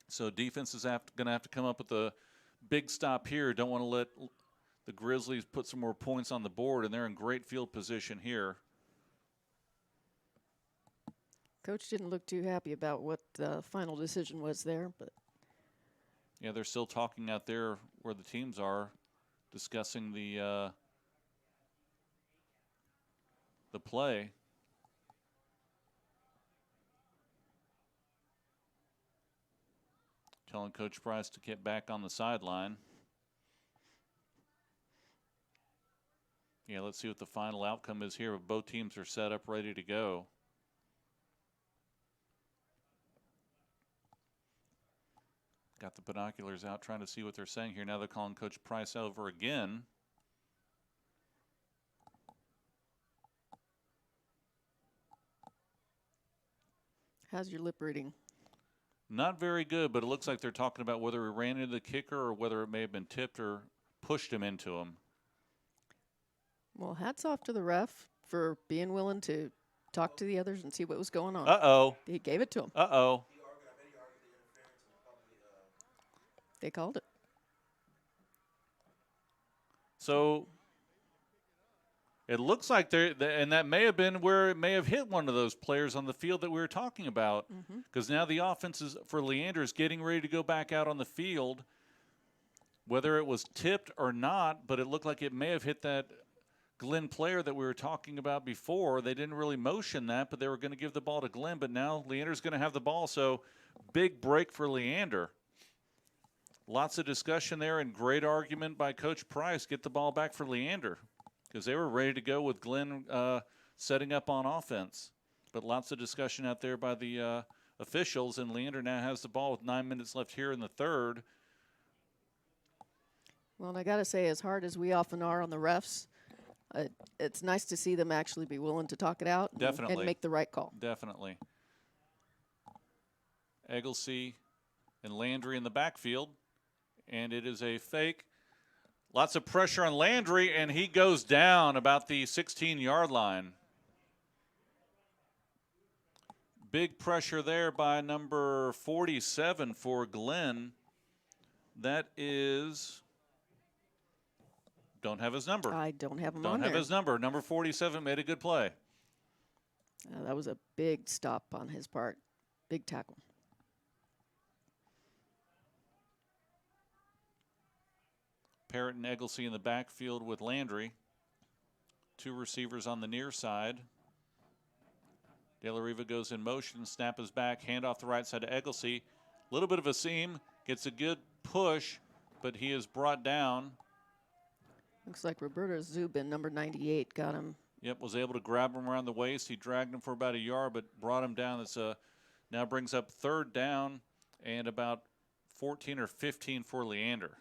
So defense is going to have to come up with a big stop here. Don't want to let the Grizzlies put some more points on the board, and they're in great field position here. Coach didn't look too happy about what the final decision was there, but yeah, they're still talking out there where the teams are, discussing the play. Telling Coach Price to get back on the sideline. Yeah, let's see what the final outcome is here. Both teams are set up, ready to go. Got the binoculars out, trying to see what they're saying here. Now they're calling Coach Price over again. how's your lip reading? Not very good, but it looks like they're talking about whether he ran into the kicker or whether it may have been tipped or pushed him into him. Well, hats off to the ref for being willing to talk to the others and see what was going on. Uh-oh. He gave it to him. Uh-oh. They called it. So it looks like and that may have been where it may have hit one of those players on the field that we were talking about, because now the offense is, for Leander, is getting ready to go back out on the field, whether it was tipped or not, but it looked like it may have hit that Glenn player that we were talking about before. They didn't really motion that, but they were going to give the ball to Glenn, but now Leander's going to have the ball, so big break for Leander. Lots of discussion there and great argument by Coach Price. Get the ball back for Leander, because they were ready to go with Glenn setting up on offense. But lots of discussion out there by the officials, and Leander now has the ball with 9 minutes left here in the third. Well, and I got to say, as hard as we often are on the refs, it's nice to see them actually be willing to talk it out and make the right call. Definitely. Egglesey and Landry in the backfield, and it is a fake. Lots of pressure on Landry, and he goes down about the 16-yard line. Big pressure there by number 47 for Glenn. That is, don't have his number. I don't have him Don't on have there. his number. Number 47 made a good play. That was a big stop on his part. Big tackle. Parrott and Egglesey in the backfield with Landry. Two receivers on the near side. De La Riva goes in motion. Snap is back. Hand off the right side to Egglesey. A little bit of a seam. Gets a good push, but he is brought down. Looks like Roberto Zubin, number 98, got him. Yep, was able to grab him around the waist. He dragged him for about a yard, but brought him down. It's now brings up 3rd down and about 14 or 15 for Leander.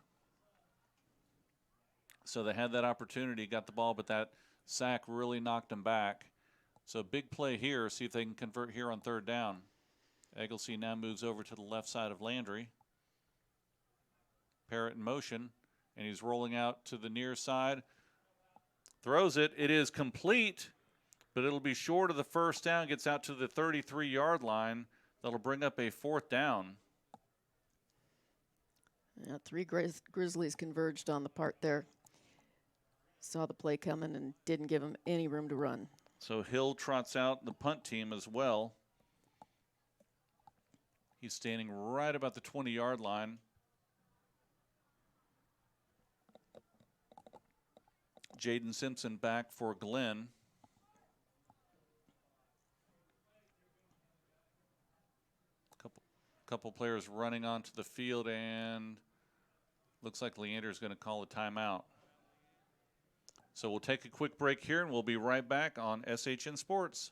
So they had that opportunity, got the ball, but that sack really knocked him back. So big play here. See if they can convert here on 3rd down. Egglesey now moves over to the left side of Landry. Parrott in motion, and he's rolling out to the near side. Throws it. It is complete, but it'll be short of the 1st down. Gets out to the 33-yard line. That'll bring up a 4th down. Yeah, 3 Grizzlies converged on the part there. Saw the play coming and didn't give him any room to run. So Hill trots out the punt team as well. He's standing right about the 20-yard line. Jaden Simpson back for Glenn. Couple players running onto the field, and looks like Leander's going to call a timeout. So we'll take a quick break here, and we'll be right back on SHN Sports.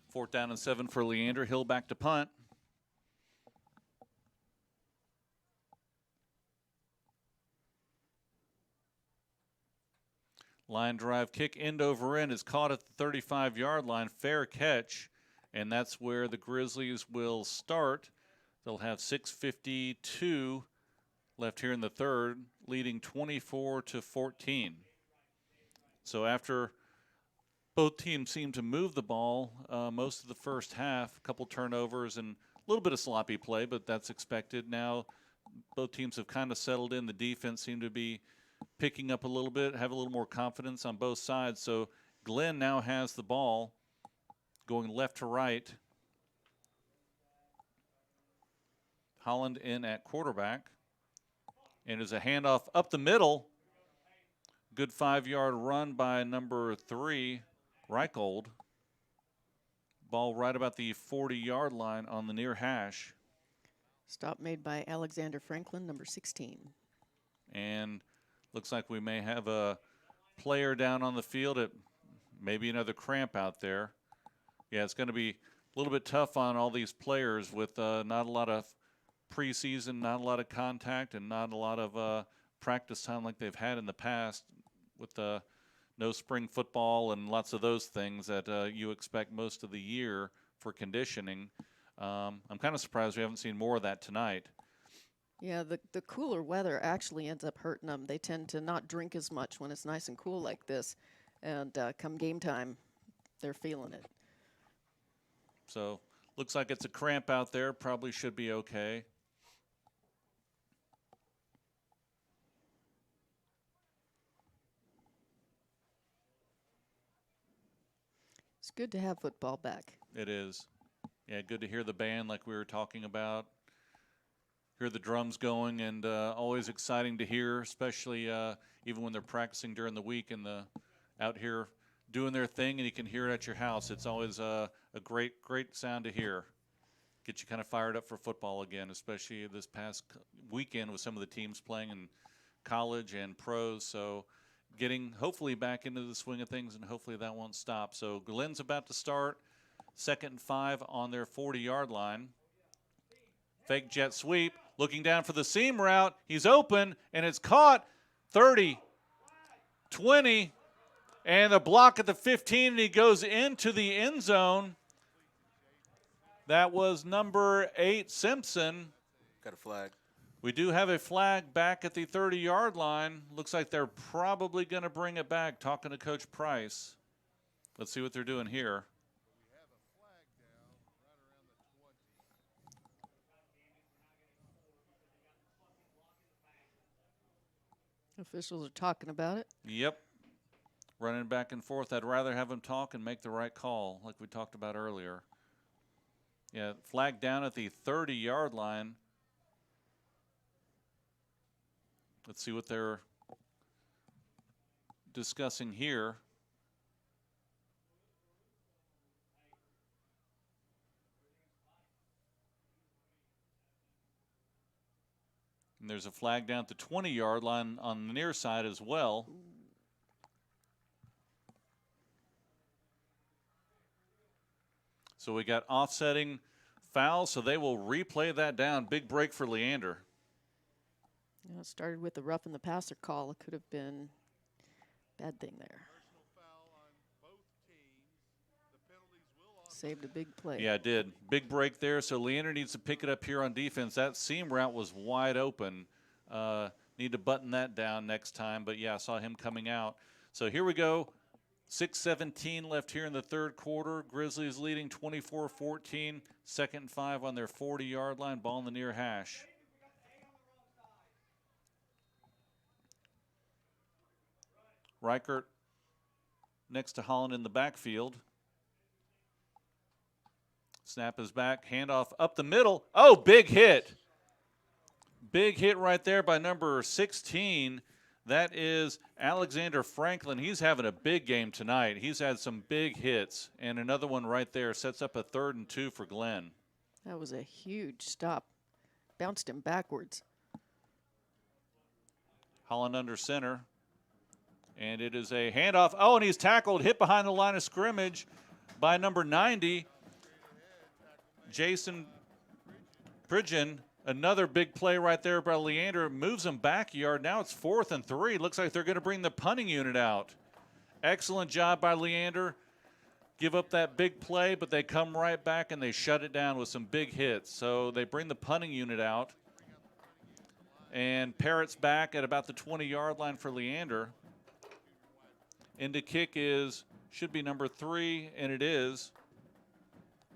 Fourth down and 7 for Leander. Hill back to punt. Line drive kick end over end is caught at the 35-yard line. Fair catch, and that's where the Grizzlies will start. They'll have 6:52 left here in the 3rd, leading 24-14. So after both teams seem to move the ball most of the first half, a couple turnovers and a little bit of sloppy play, but that's expected. Now both teams have kind of settled in. The defense seemed to be picking up a little bit, have a little more confidence on both sides. So Glenn now has the ball going left to right. Holland in at quarterback. And there's a handoff up the middle. Good 5-yard run by number 3, Reichold. Ball right about the 40-yard line on the near hash. Stop made by Alexander Franklin, number 16. And looks like we may have a player down on the field at maybe another cramp out there. Yeah, it's going to be a little bit tough on all these players with not a lot of preseason, not a lot of contact, and not a lot of practice time like they've had in the past with no spring football and lots of those things that you expect most of the year for conditioning. I'm kind of surprised we haven't seen more of that tonight. Yeah, the cooler weather actually ends up hurting them. They tend to not drink as much when it's nice and cool like this. And come game time, they're feeling it. So looks like it's a cramp out there. Probably should be okay. It's good to have football back. It is. Yeah, good to hear the band like we were talking about. Hear the drums going, and always exciting to hear, especially even when they're practicing during the week and out here doing their thing, and you can hear it at your house. It's always a great sound to hear. Get you kind of fired up for football again, especially this past weekend with some of the teams playing in college and pros. So getting hopefully back into the swing of things, and hopefully that won't stop. So Glenn's about to start. 2nd and 5 on their 40-yard line. Fake jet sweep, looking down for the seam route. He's open, and it's caught. 30, 20, and a block at the 15, and he goes into the end zone. That was number 8, Simpson. Got a flag. We do have a flag back at the 30-yard line. Looks like they're probably going to bring it back, talking to Coach Price. Let's see what they're doing here. Officials are talking about it. Yep. Running back and forth. I'd rather have them talk and make the right call, like we talked about earlier. Yeah, flag down at the 30-yard line. Let's see what they're discussing here. And there's a flag down at the 20-yard line on the near side as well. So we got offsetting fouls, so they will replay that down. Big break for Leander. You know, it started with the rough and the passer call. It could have been a bad thing there. Saved a big play. Yeah, it did. Big break there, so Leander needs to pick it up here on defense. That seam route was wide open. Need to button that down next time, but yeah, I saw him coming out. So here we go. 6:17 left here in the third quarter. Grizzlies leading 24-14. 2nd and 5 on their 40-yard line. Ball in the near hash. Reichert next to Holland in the backfield. Snap is back. Handoff up the middle. Oh, big hit. Big hit right there by number 16. That is Alexander Franklin. He's having a big game tonight. He's had some big hits. And another one right there sets up a 3rd and 2 for Glenn. That was a huge stop. Bounced him backwards. Holland under center. And it is a handoff. Oh, and he's tackled, hit behind the line of scrimmage by number 90. Jason Pridgeon. Another big play right there by Leander. Moves him back a yard. Now it's 4th and 3. Looks like they're going to bring the punting unit out. Excellent job by Leander. Give up that big play, but they come right back and they shut it down with some big hits. So they bring the punting unit out. And Parrott's back at about the 20-yard line for Leander. Into kick should be number 3, and it is.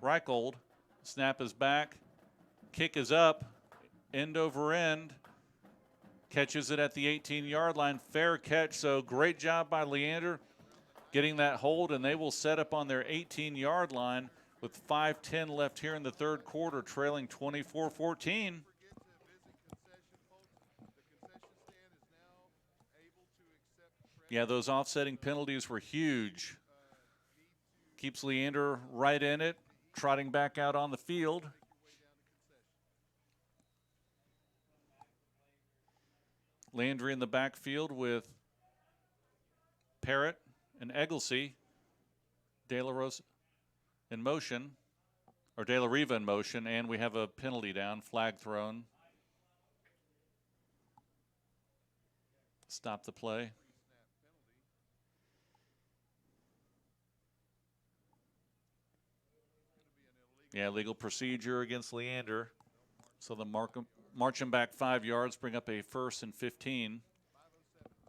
Reichold. Snap is back. Kick is up. End over end. Catches it at the 18-yard line. Fair catch, so great job by Leander getting that hold, and they will set up on their 18-yard line with 5:10 left here in the third quarter, trailing 24-14. Yeah, those offsetting penalties were huge. Keeps Leander right in it, trotting back out on the field. Landry in the backfield with Parrott and Egglesey. De La Rosa in motion, or De La Riva in motion, and we have a penalty down, flag thrown. Stop the play. Yeah, legal procedure against Leander. So the march him back 5 yards, bring up a 1st and 15.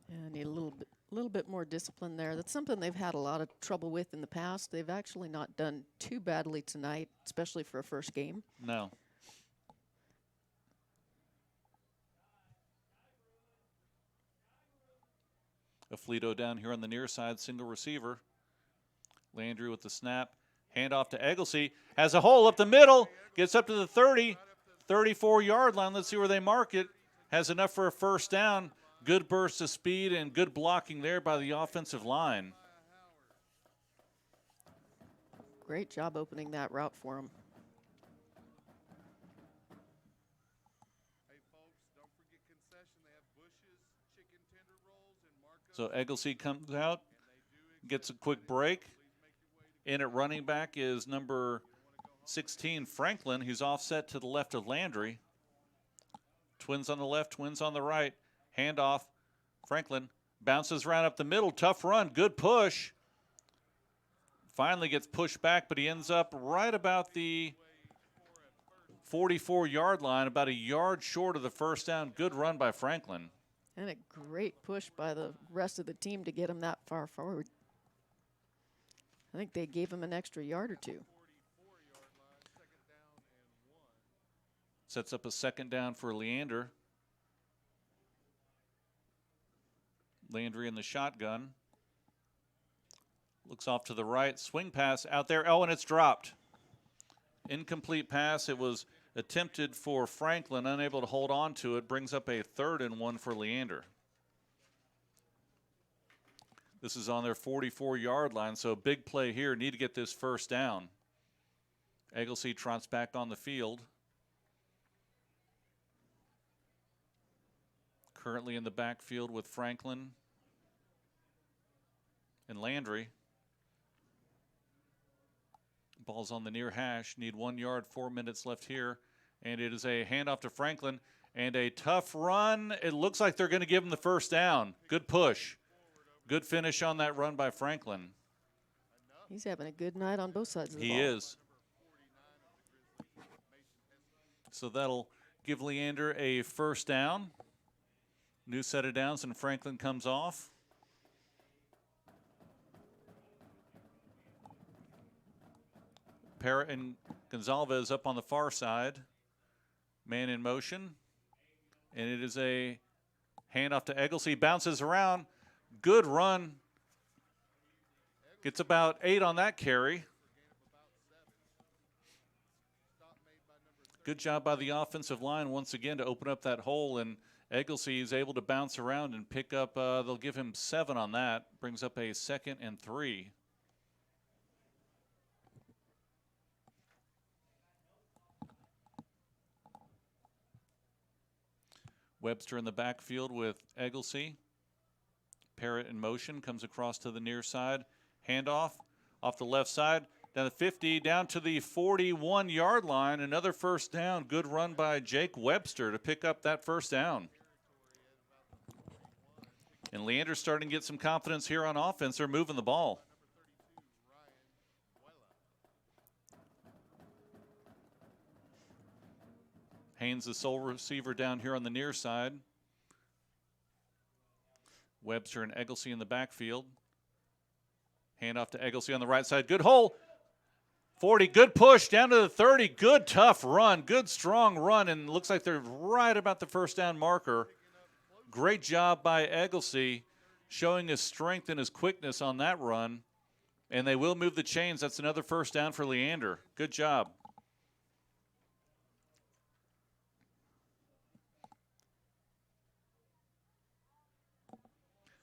Yeah, need a little bit more discipline there. That's something they've had a lot of trouble with in the past. They've actually not done too badly tonight, especially for a first game. No. Aflito down here on the near side, single receiver. Landry with the snap. Handoff to Egglesey. Has a hole up the middle. Gets up to the 30, 34-yard line. Let's see where they mark it. Has enough for a first down. Good burst of speed and good blocking there by the offensive line. Great job opening that route for him. So Egglesey comes out, gets a quick break. In at running back is number 16, Franklin, who's offset to the left of Landry. Twins on the left, twins on the right. Handoff. Franklin bounces around up the middle. Tough run. Good push. Finally gets pushed back, but he ends up right about the 44-yard line, about a yard short of the first down. Good run by Franklin. And a great push by the rest of the team to get him that far forward. I think they gave him an extra yard or two. Sets up a second down for Leander. Landry in the shotgun. Looks off to the right. Swing pass out there. Oh, and it's dropped. Incomplete pass. It was attempted for Franklin, unable to hold on to it. Brings up a 3rd and 1 for Leander. This is on their 44-yard line, so big play here. Need to get this first down. Egglesey trots back on the field. Currently in the backfield with Franklin and Landry. Ball's on the near hash. Need 1 yard, 4 minutes left here. And it is a handoff to Franklin and a tough run. It looks like they're going to give him the first down. Good push. Good finish on that run by Franklin. He's having a good night on both sides of the ball. He is. So that'll give Leander a first down. New set of downs, and Franklin comes off. Parrott and Gonzalez up on the far side. Man in motion. And it is a handoff to Egglesey. Bounces around. Good run. Gets about 8 on that carry. Good job by the offensive line once again to open up that hole, and Egglesey is able to bounce around and pick up, they'll give him 7 on that. Brings up a 2nd and 3. Webster in the backfield with Egglesey. Parrott in motion, comes across to the near side. Handoff off the left side. Down the 50, down to the 41-yard line. Another first down. Good run by Jake Webster to pick up that first down. And Leander's starting to get some confidence here on offense. They're moving the ball. Haynes, the sole receiver down here on the near side. Webster and Egglesey in the backfield. Handoff to Egglesey on the right side. Good hole. 40, good push down to the 30. Good tough run. Good strong run. And looks like they're right about the first down marker. Great job by Egglesey showing his strength and his quickness on that run. And they will move the chains. That's another first down for Leander. Good job.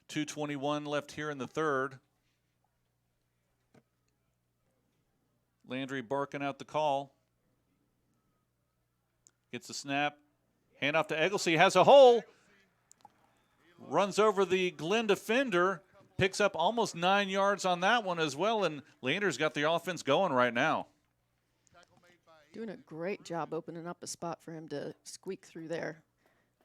.221 left here in the third. Landry barking out the call. Gets a snap. Hand off to Egglesey. Has a hole. Runs over the Glenn defender. Picks up almost 9 yards on that one as well. And Leander's got the offense going right now. Doing a great job opening up a spot for him to squeak through there.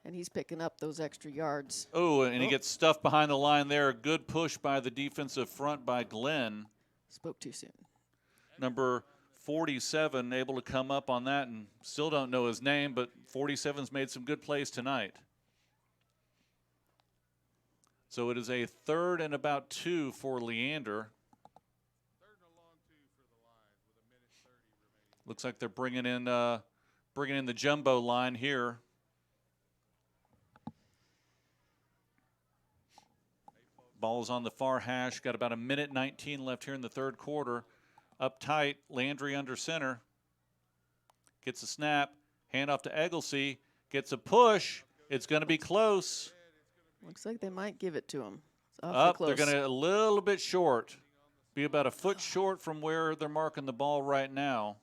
And he's picking up those extra yards. Oh, and he gets stuffed behind the line there. Good push by the defensive front by Glenn. Spoke too soon. Number 47 able to come up on that, and still don't know his name, but 47's made some good plays tonight. So it is a 3rd and about 2 for Leander. Looks like they're bringing in the jumbo line here. Ball's on the far hash. Got about 1:19 left here in the third quarter. Up tight, Landry under center. Gets a snap. Hand off to Egglesey. Gets a push. It's going to be close. Looks like they might give it to him. It's Up, close. they're going to a little bit short. Be about a foot short from where they're marking the ball right now.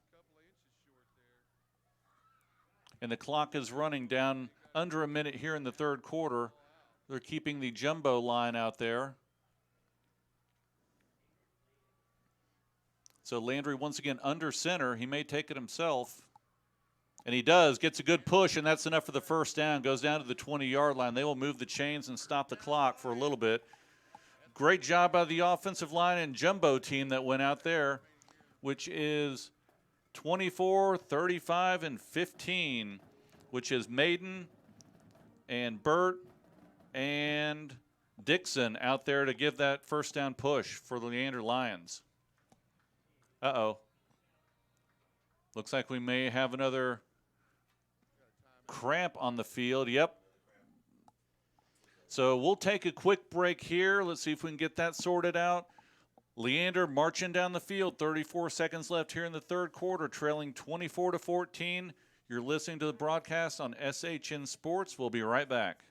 And the clock is running down under a minute here in the third quarter. They're keeping the jumbo line out there. So Landry once again under center. He may take it himself. And he does. Gets a good push, and that's enough for the first down. Goes down to the 20-yard line. They will move the chains and stop the clock for a little bit. Great job by the offensive line and jumbo team that went out there, which is 24, 35, and 15, which is Maiden and Burt and Dixon out there to give that first down push for the Leander Lions. Uh-oh. Looks like we may have another cramp on the field. Yep. So we'll take a quick break here. Let's see if we can get that sorted out. Leander marching down the field. 34 seconds left here in the third quarter, trailing 24-14. You're listening to the broadcast on SHN Sports. We'll be right back.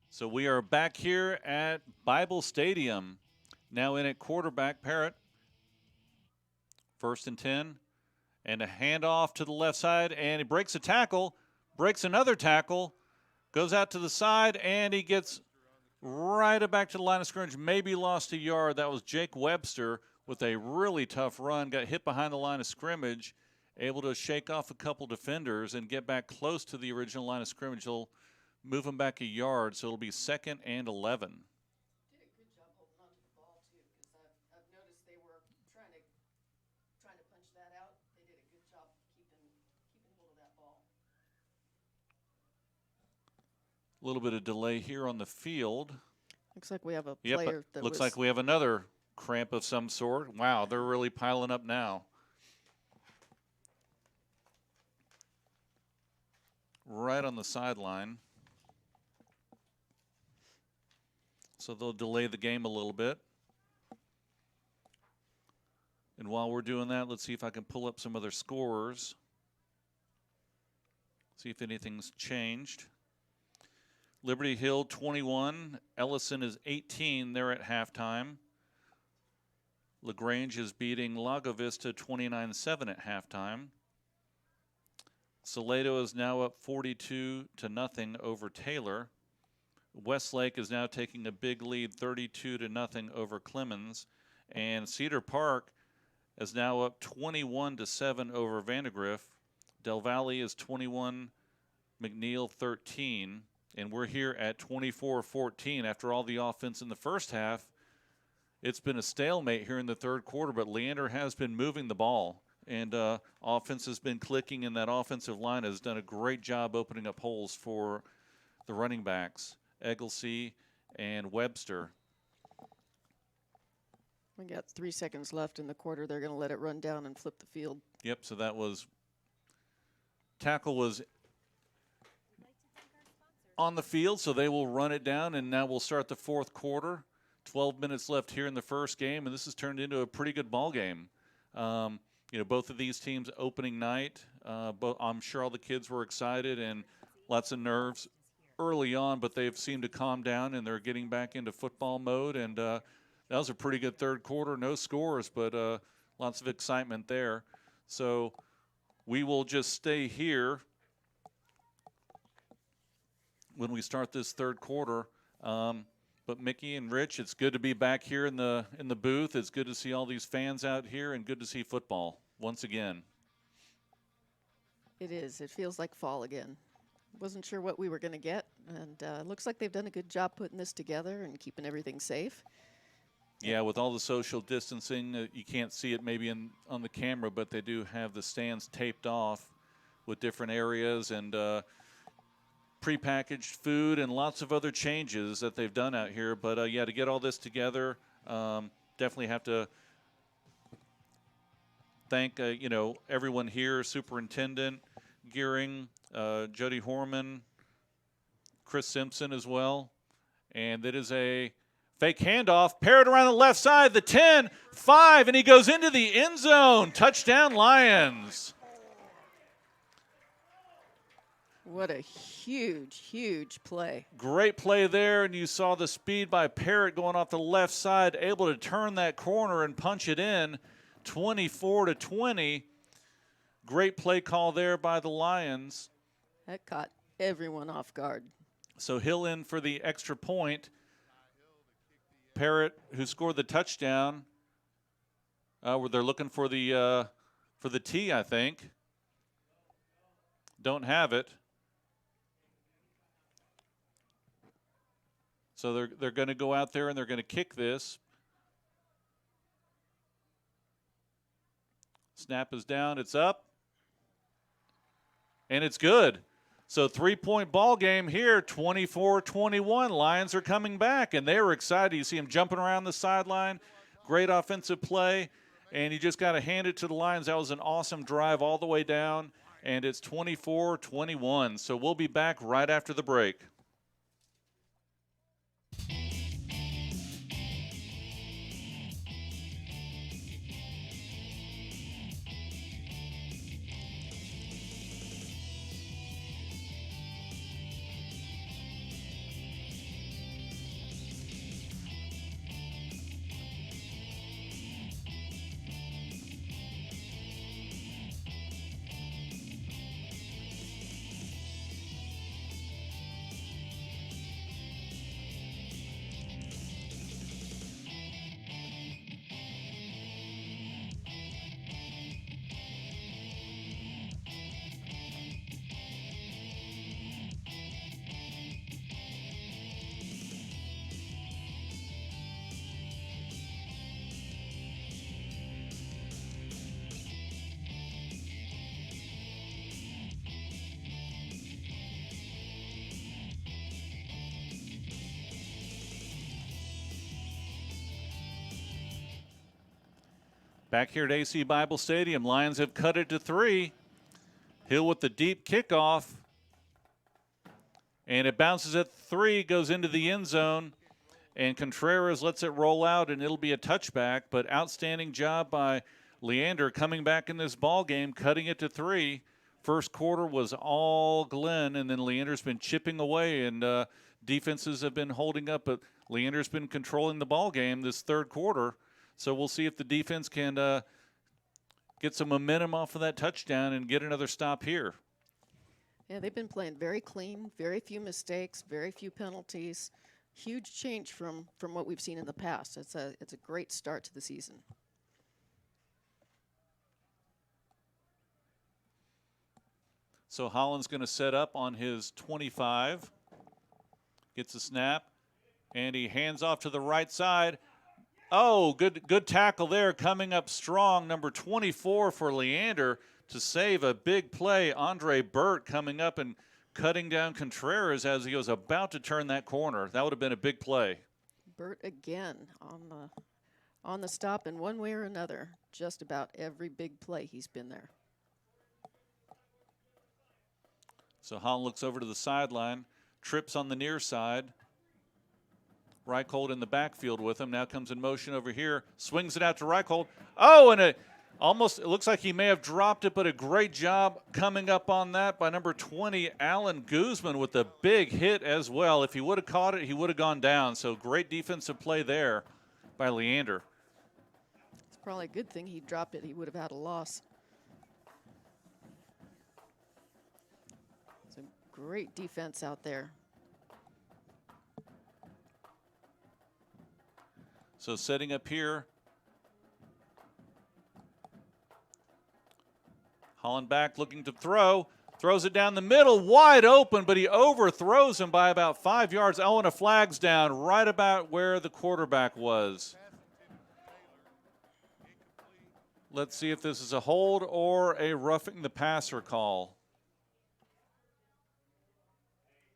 So we are back here at Bible Stadium. Now in at quarterback, Parrott. 1st and 10. And a handoff to the left side. And he breaks a tackle. Breaks another tackle. Goes out to the side. And he gets right back to the line of scrimmage. Maybe lost a yard. That was Jake Webster with a really tough run. Got hit behind the line of scrimmage. Able to shake off a couple defenders and get back close to the original line of scrimmage. He'll move him back a yard, so it'll be 2nd and 11. Did a good job holding on to the ball too, because I've noticed they were trying to punch that out. They did a good job keeping hold of that ball. A little bit of delay here on the field. Looks like we have a player that looks like we have another cramp of some sort. Wow, they're really piling up now. Right on the sideline. So they'll delay the game a little bit. And while we're doing that, let's see if I can pull up some other scorers. See if anything's changed. Liberty Hill 21. Ellison is 18 there at halftime. LaGrange is beating Lago Vista 29-7 at halftime. Salado is now up 42-0 over Taylor. Westlake is now taking a big lead 32-0 over Clemens. And Cedar Park is now up 21-7 over Vandergrift. Del Valle is 21, McNeil 13. And we're here at 24-14 after all the offense in the first half. It's been a stalemate here in the third quarter, but Leander has been moving the ball. And offense has been clicking, and that offensive line has done a great job opening up holes for the running backs, Egglesey and Webster. We got 3 seconds left in the quarter. They're going to let it run down and flip the field. Yep, so that was – tackle was on the field, so they will run it down, and now we'll start the fourth quarter. 12 minutes left here in the first game, and this has turned into a pretty good ball game. Both of these teams opening night, but I'm sure all the kids were excited and lots of nerves early on, but they've seemed to calm down and they're getting back into football mode. And that was a pretty good third quarter. No scores, but lots of excitement there. So we will just stay here when we start this third quarter. But Mickey and Rich, it's good to be back here in the booth. It's good to see all these fans out here and good to see football once again. It is. It feels like fall again. Wasn't sure what we were going to get, and looks like they've done a good job putting this together and keeping everything safe. Yeah, with all the social distancing, you can't see it maybe on the camera, but they do have the stands taped off with different areas and prepackaged food and lots of other changes that they've done out here. But, yeah, to get all this together, definitely have to thank, everyone here, Superintendent Gearing, Jody Horman, Chris Simpson as well. And that is a fake handoff. Parrott around the left side, the 10, 5, and he goes into the end zone. Touchdown, Lions. What a huge, huge play. Great play there, and you saw the speed by Parrott going off the left side, able to turn that corner and punch it in, 24-20. Great play call there by the Lions. That caught everyone off guard. So Hill in for the extra point. Parrott, who scored the touchdown, where they're looking for the tee, I think. Don't have it. So they're going to go out there and they're going to kick this. Snap is down. It's up. And it's good. So 3-point ball game here, 24-21. Lions are coming back, and they were excited. You see them jumping around the sideline. Great offensive play. And you just got to hand it to the Lions. That was an awesome drive all the way down. And it's 24-21. So we'll be back right after the break. Back here at AC Bible Stadium, Lions have cut it to 3. Hill with the deep kickoff. And it bounces at 3, goes into the end zone. And Contreras lets it roll out, and it'll be a touchback. But outstanding job by Leander coming back in this ball game, cutting it to 3. First quarter was all Glenn, and then Leander's been chipping away, and defenses have been holding up. But Leander's been controlling the ball game this third quarter. So we'll see if the defense can get some momentum off of that touchdown and get another stop here. Yeah, they've been playing very clean, very few mistakes, very few penalties. Huge change from what we've seen in the past. It's a great start to the season. So Holland's going to set up on his 25. Gets a snap, and he hands off to the right side. Oh, good tackle there, coming up strong, number 24 for Leander to save a big play. Andre Burt coming up and cutting down Contreras as he was about to turn that corner. That would have been a big play. Burt again on the stop in one way or another. Just about every big play he's been there. So Holland looks over to the sideline, trips on the near side, Reichold in the backfield with him. Now comes in motion over here. Swings it out to Reichold. Oh, and it looks like he may have dropped it, but a great job coming up on that by number 20, Alan Guzman, with a big hit as well. If he would have caught it, he would have gone down. So great defensive play there by Leander. It's probably a good thing he dropped it. He would have had a loss. It's a great defense out there. So setting up here, Holland back looking to throw, throws it down the middle, wide open, but he overthrows him by about 5 yards. Oh, and a flag's down right about where the quarterback was. Let's see if this is a hold or a roughing the passer call.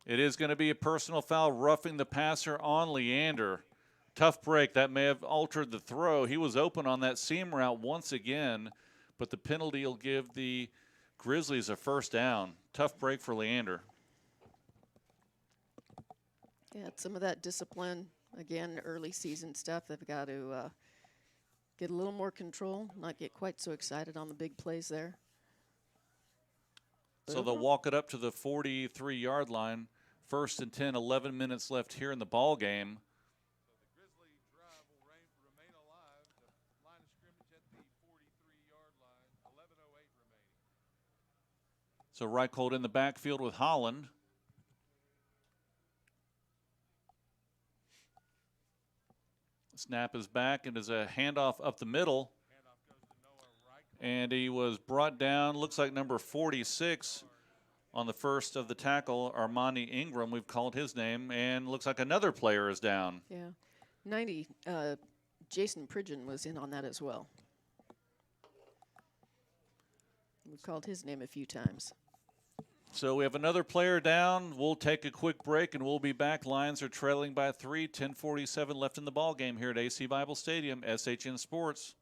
It is going to be a personal foul, roughing the passer on Leander. Tough break. That may have altered the throw. He was open on that seam route once again, but the penalty will give the Grizzlies a first down. Tough break for Leander. Yeah, it's some of that discipline. Again, early season stuff. They've got to get a little more control, not get quite so excited on the big plays there. So they'll walk it up to the 43-yard line. 1st and 10, 11 minutes left here in the ball game. So Reichold in the backfield with Holland. Snap is back and is a handoff up the middle. And he was brought down, looks like number 46 on the first of the tackle, Armani Ingram. We've called his name, and looks like another player is down. Yeah. 90, Jason Pridgeon was in on that as well. We've called his name a few times. So we have another player down. We'll take a quick break, and we'll be back. Lions are trailing by 3, 10:47 left in the ball game here at AC Bible Stadium, SHN Sports.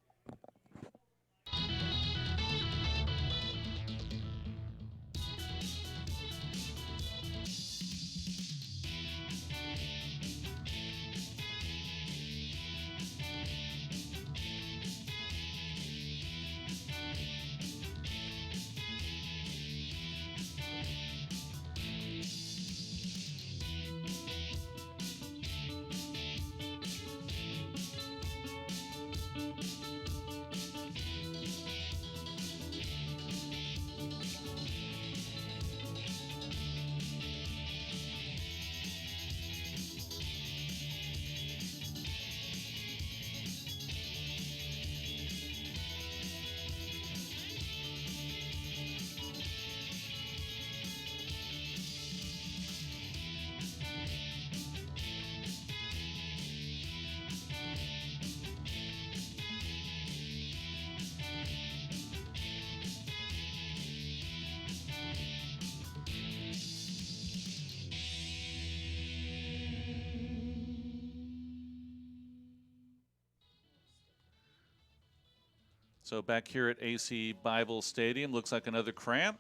So back here at AC Bible Stadium, looks like another cramp.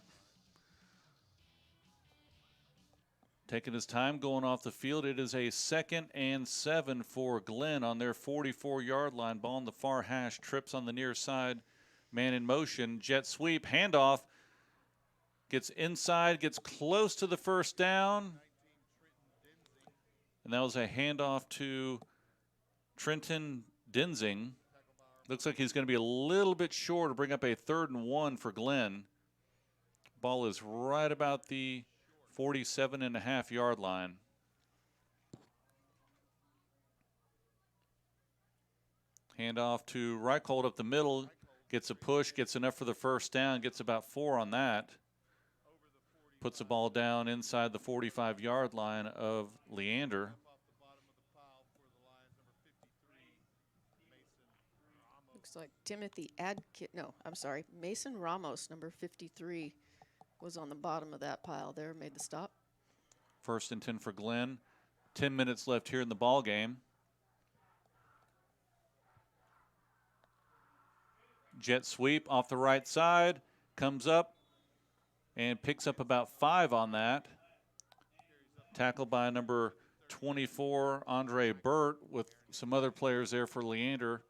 Taking his time going off the field. It is a 2nd and 7 for Glenn on their 44-yard line. Ball on the far hash, trips on the near side. Man in motion, jet sweep, handoff. Gets inside, gets close to the first down. And that was a handoff to Trenton Denzing. Looks like he's going to be a little bit short to bring up a 3rd and 1 for Glenn. Ball is right about the 47.5-yard line. Handoff to Reichold up the middle. Gets a push, gets enough for the first down, gets about 4 on that. Puts the ball down inside the 45-yard line of Leander. Looks like Mason Ramos, number 53, was on the bottom of that pile there, made the stop. 1st and 10 for Glenn. 10 minutes left here in the ball game. Jet sweep off the right side, comes up and picks up about 5 on that. Tackled by number 24, Andre Burt, with some other players there for Leander.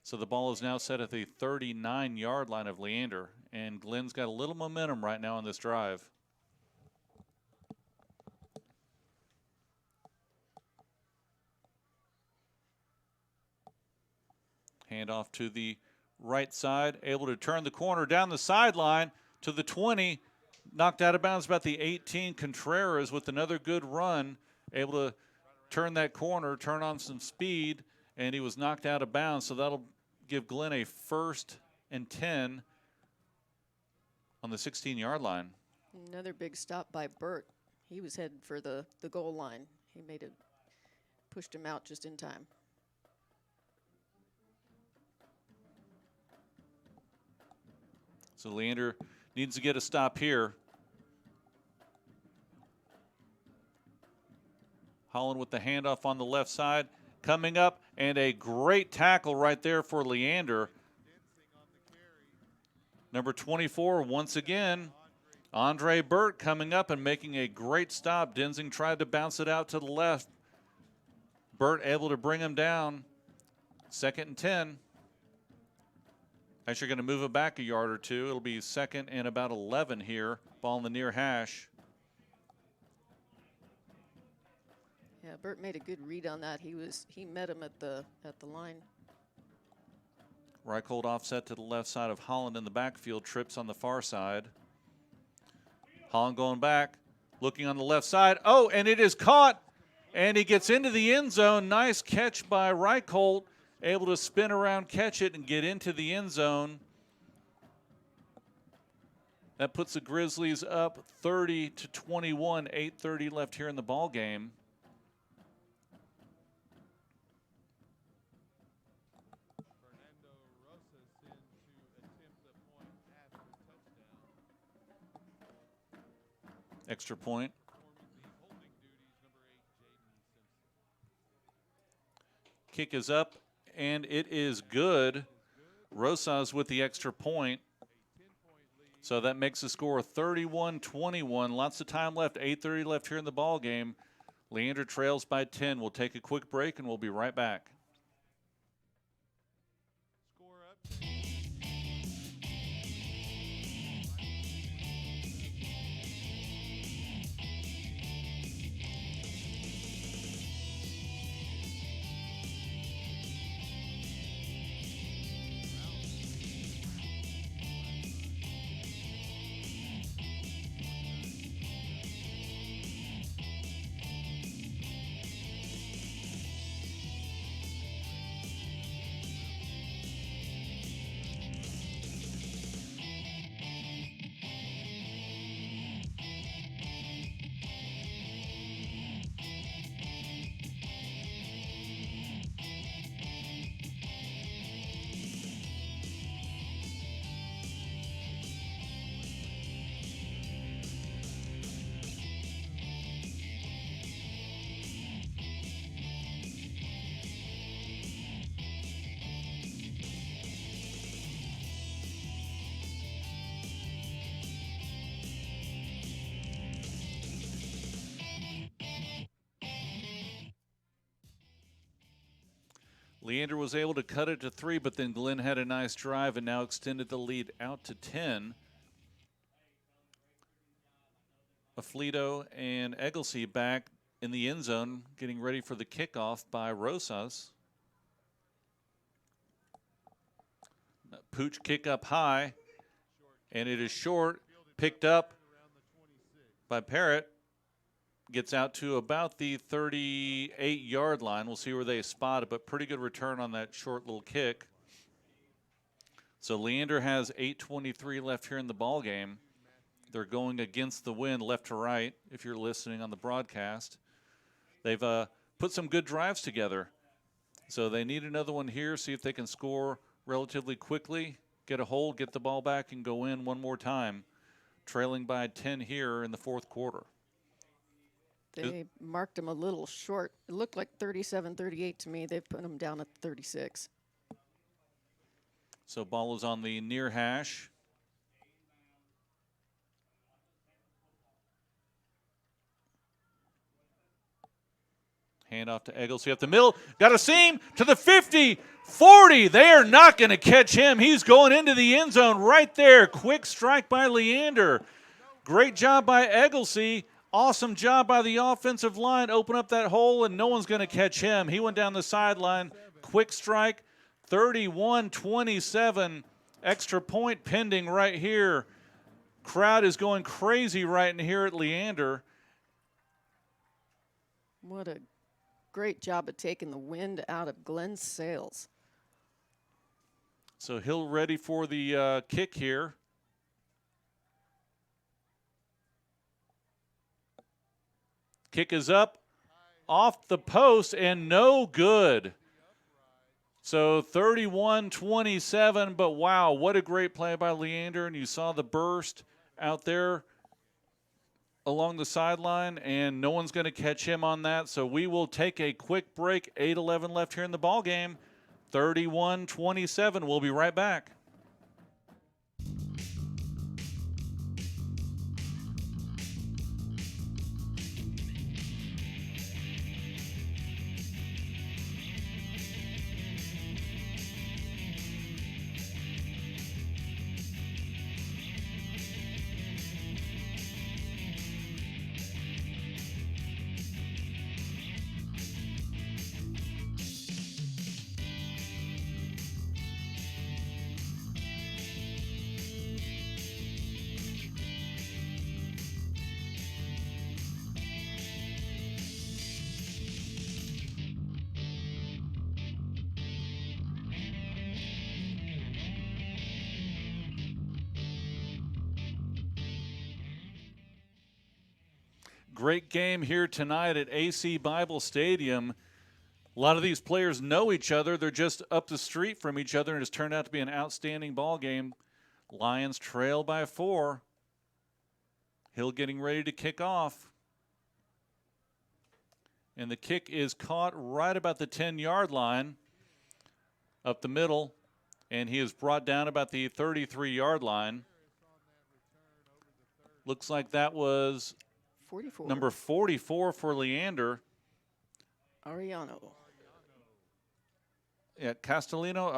So the ball is now set at the 39-yard line of Leander. And Glenn's got a little momentum right now on this drive. Handoff to the right side, able to turn the corner down the sideline to the 20. Knocked out of bounds about the 18. Contreras with another good run, able to turn that corner, turn on some speed, and he was knocked out of bounds. So that'll give Glenn a 1st and 10 on the 16-yard line. Another big stop by Burt. He was headed for the goal line. He made it, pushed him out just in time. So Leander needs to get a stop here. Holland with the handoff on the left side. Coming up, and a great tackle right there for Leander. Number 24, once again, Andre Burt coming up and making a great stop. Denzing tried to bounce it out to the left. Burt able to bring him down. 2nd and 10. Actually going to move it back a yard or two. It'll be 2nd and about 11 here. Ball in the near hash. Yeah, Burt made a good read on that. He met him at the line. Reicholt offset to the left side of Holland in the backfield. Trips on the far side. Holland going back, looking on the left side. Oh, and it is caught, and he gets into the end zone. Nice catch by Reicholt. Able to spin around, catch it, and get into the end zone. That puts the Grizzlies up 30-21. 8:30 left here in the ball game. Extra point. Kick is up, and it is good. Rosas with the extra point. So that makes the score 31-21. Lots of time left. 8:30 left here in the ball game. Leander trails by 10. We'll take a quick break, and we'll be right back. Leander was able to cut it to 3, but then Glenn had a nice drive and now extended the lead out to 10. Aflito and Egglesey back in the end zone, getting ready for the kickoff by Rosas. Pooch kick up high, and it is short, picked up by Parrott. Gets out to about the 38-yard line. We'll see where they spot it, but pretty good return on that short little kick. So Leander has 8:23 left here in the ball game. They're going against the wind left to right, if you're listening on the broadcast. They've put some good drives together. So they need another one here, see if they can score relatively quickly, get a hold, get the ball back, and go in one more time. Trailing by 10 here in the 4th quarter. They marked him a little short. It looked like 37-38 to me. They've put him down at 36. So ball is on the near hash. Hand off to Egglesy up the middle. Got a seam to the 50, 40. They are not going to catch him. He's going into the end zone right there. Quick strike by Leander. Great job by Egglesy. Awesome job by the offensive line. Open up that hole, and no one's going to catch him. He went down the sideline. Quick strike, 31-27. Extra point pending right here. Crowd is going crazy right in here at Leander. What a great job of taking the wind out of Glenn's sails. So Hill ready for the kick here. Kick is up, off the post, and no good. So 31-27, but wow, what a great play by Leander. And you saw the burst out there along the sideline, and no one's going to catch him on that. So we will take a quick break. 8:11 left here in the ball game. 31-27. We'll be right back. Great game here tonight at AC Bible Stadium. A lot of these players know each other. They're just up the street from each other, and it's turned out to be an outstanding ball game. Lions trail by 4. Hill getting ready to kick off. And the kick is caught right about the 10-yard line up the middle, and he is brought down about the 33-yard line. Looks like that was 44. number 44 for Leander. Ariano. Yeah, Castellino,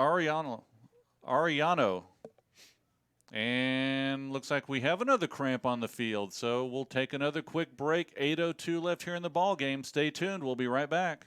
Ariano. And looks like we have another cramp on the field, so we'll take another quick break. 8:02 left here in the ball game. Stay tuned. We'll be right back.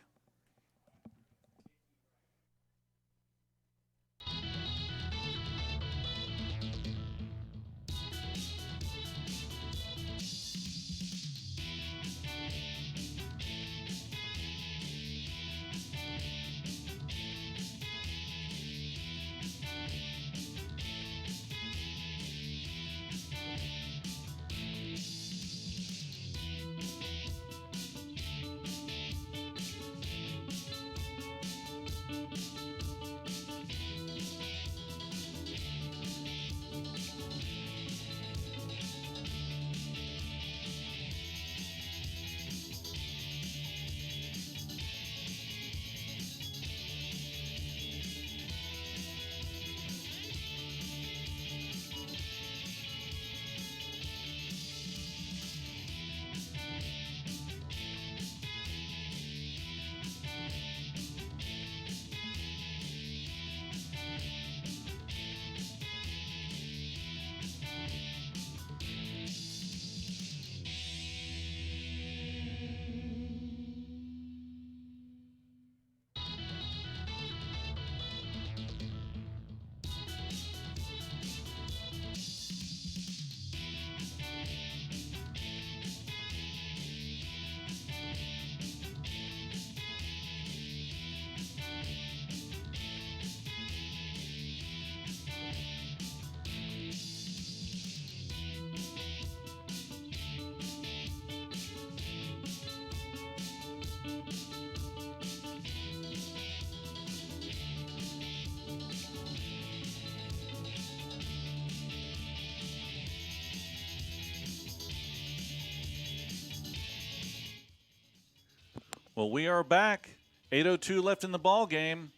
Well, we are back. 8:02 left in the ball game.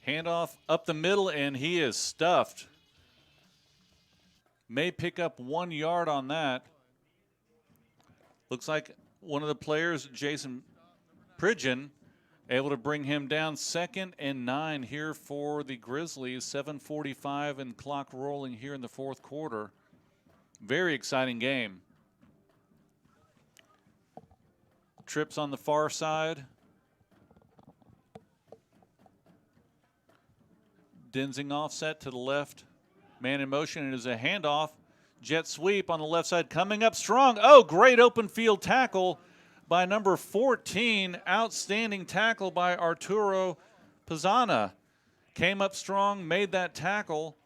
Handoff up the middle, and he is stuffed. May pick up 1 yard on that. Looks like one of the players, Jason Pridgeon able to bring him down. 2nd and 9 here for the Grizzlies. 7:45 and clock rolling here in the fourth quarter. Very exciting game. Trips on the far side. Denzing offset to the left. Man in motion. It is a handoff. Jet sweep on the left side coming up strong. Oh, great open field tackle by number 14. Outstanding tackle by Arturo Pizzana. Came up strong, made that tackle.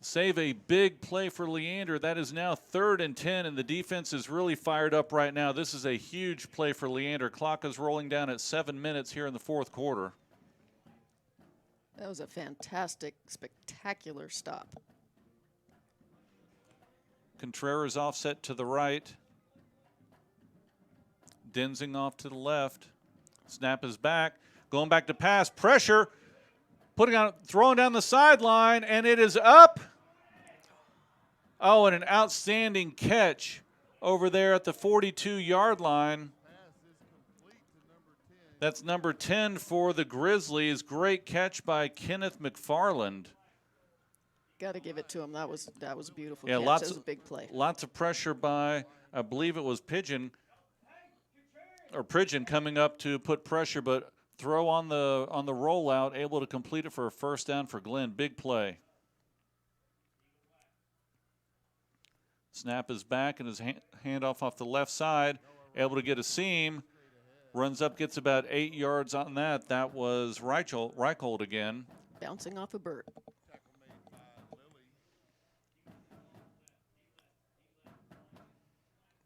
Save a big play for Leander. That is now 3rd and 10, and the defense is really fired up right now. This is a huge play for Leander. Clock is rolling down at 7 minutes here in the fourth quarter. That was a fantastic, spectacular stop. Contreras offset to the right. Denzing off to the left. Snap is back. Going back to pass. Pressure. Throwing down the sideline, and it is up. Oh, and an outstanding catch over there at the 42-yard line. That's number 10 for the Grizzlies. Great catch by Kenneth McFarland. Got to give it to him. That was a beautiful Yeah, catch. That was a big play. Lots of pressure by, I believe it was Pridgeon coming up to put pressure, but throw on the rollout, able to complete it for a first down for Glenn. Big play. Snap is back and his handoff off the left side, able to get a seam. Runs up, gets about 8 yards on that. That was Reichold again. Bouncing off a Burt.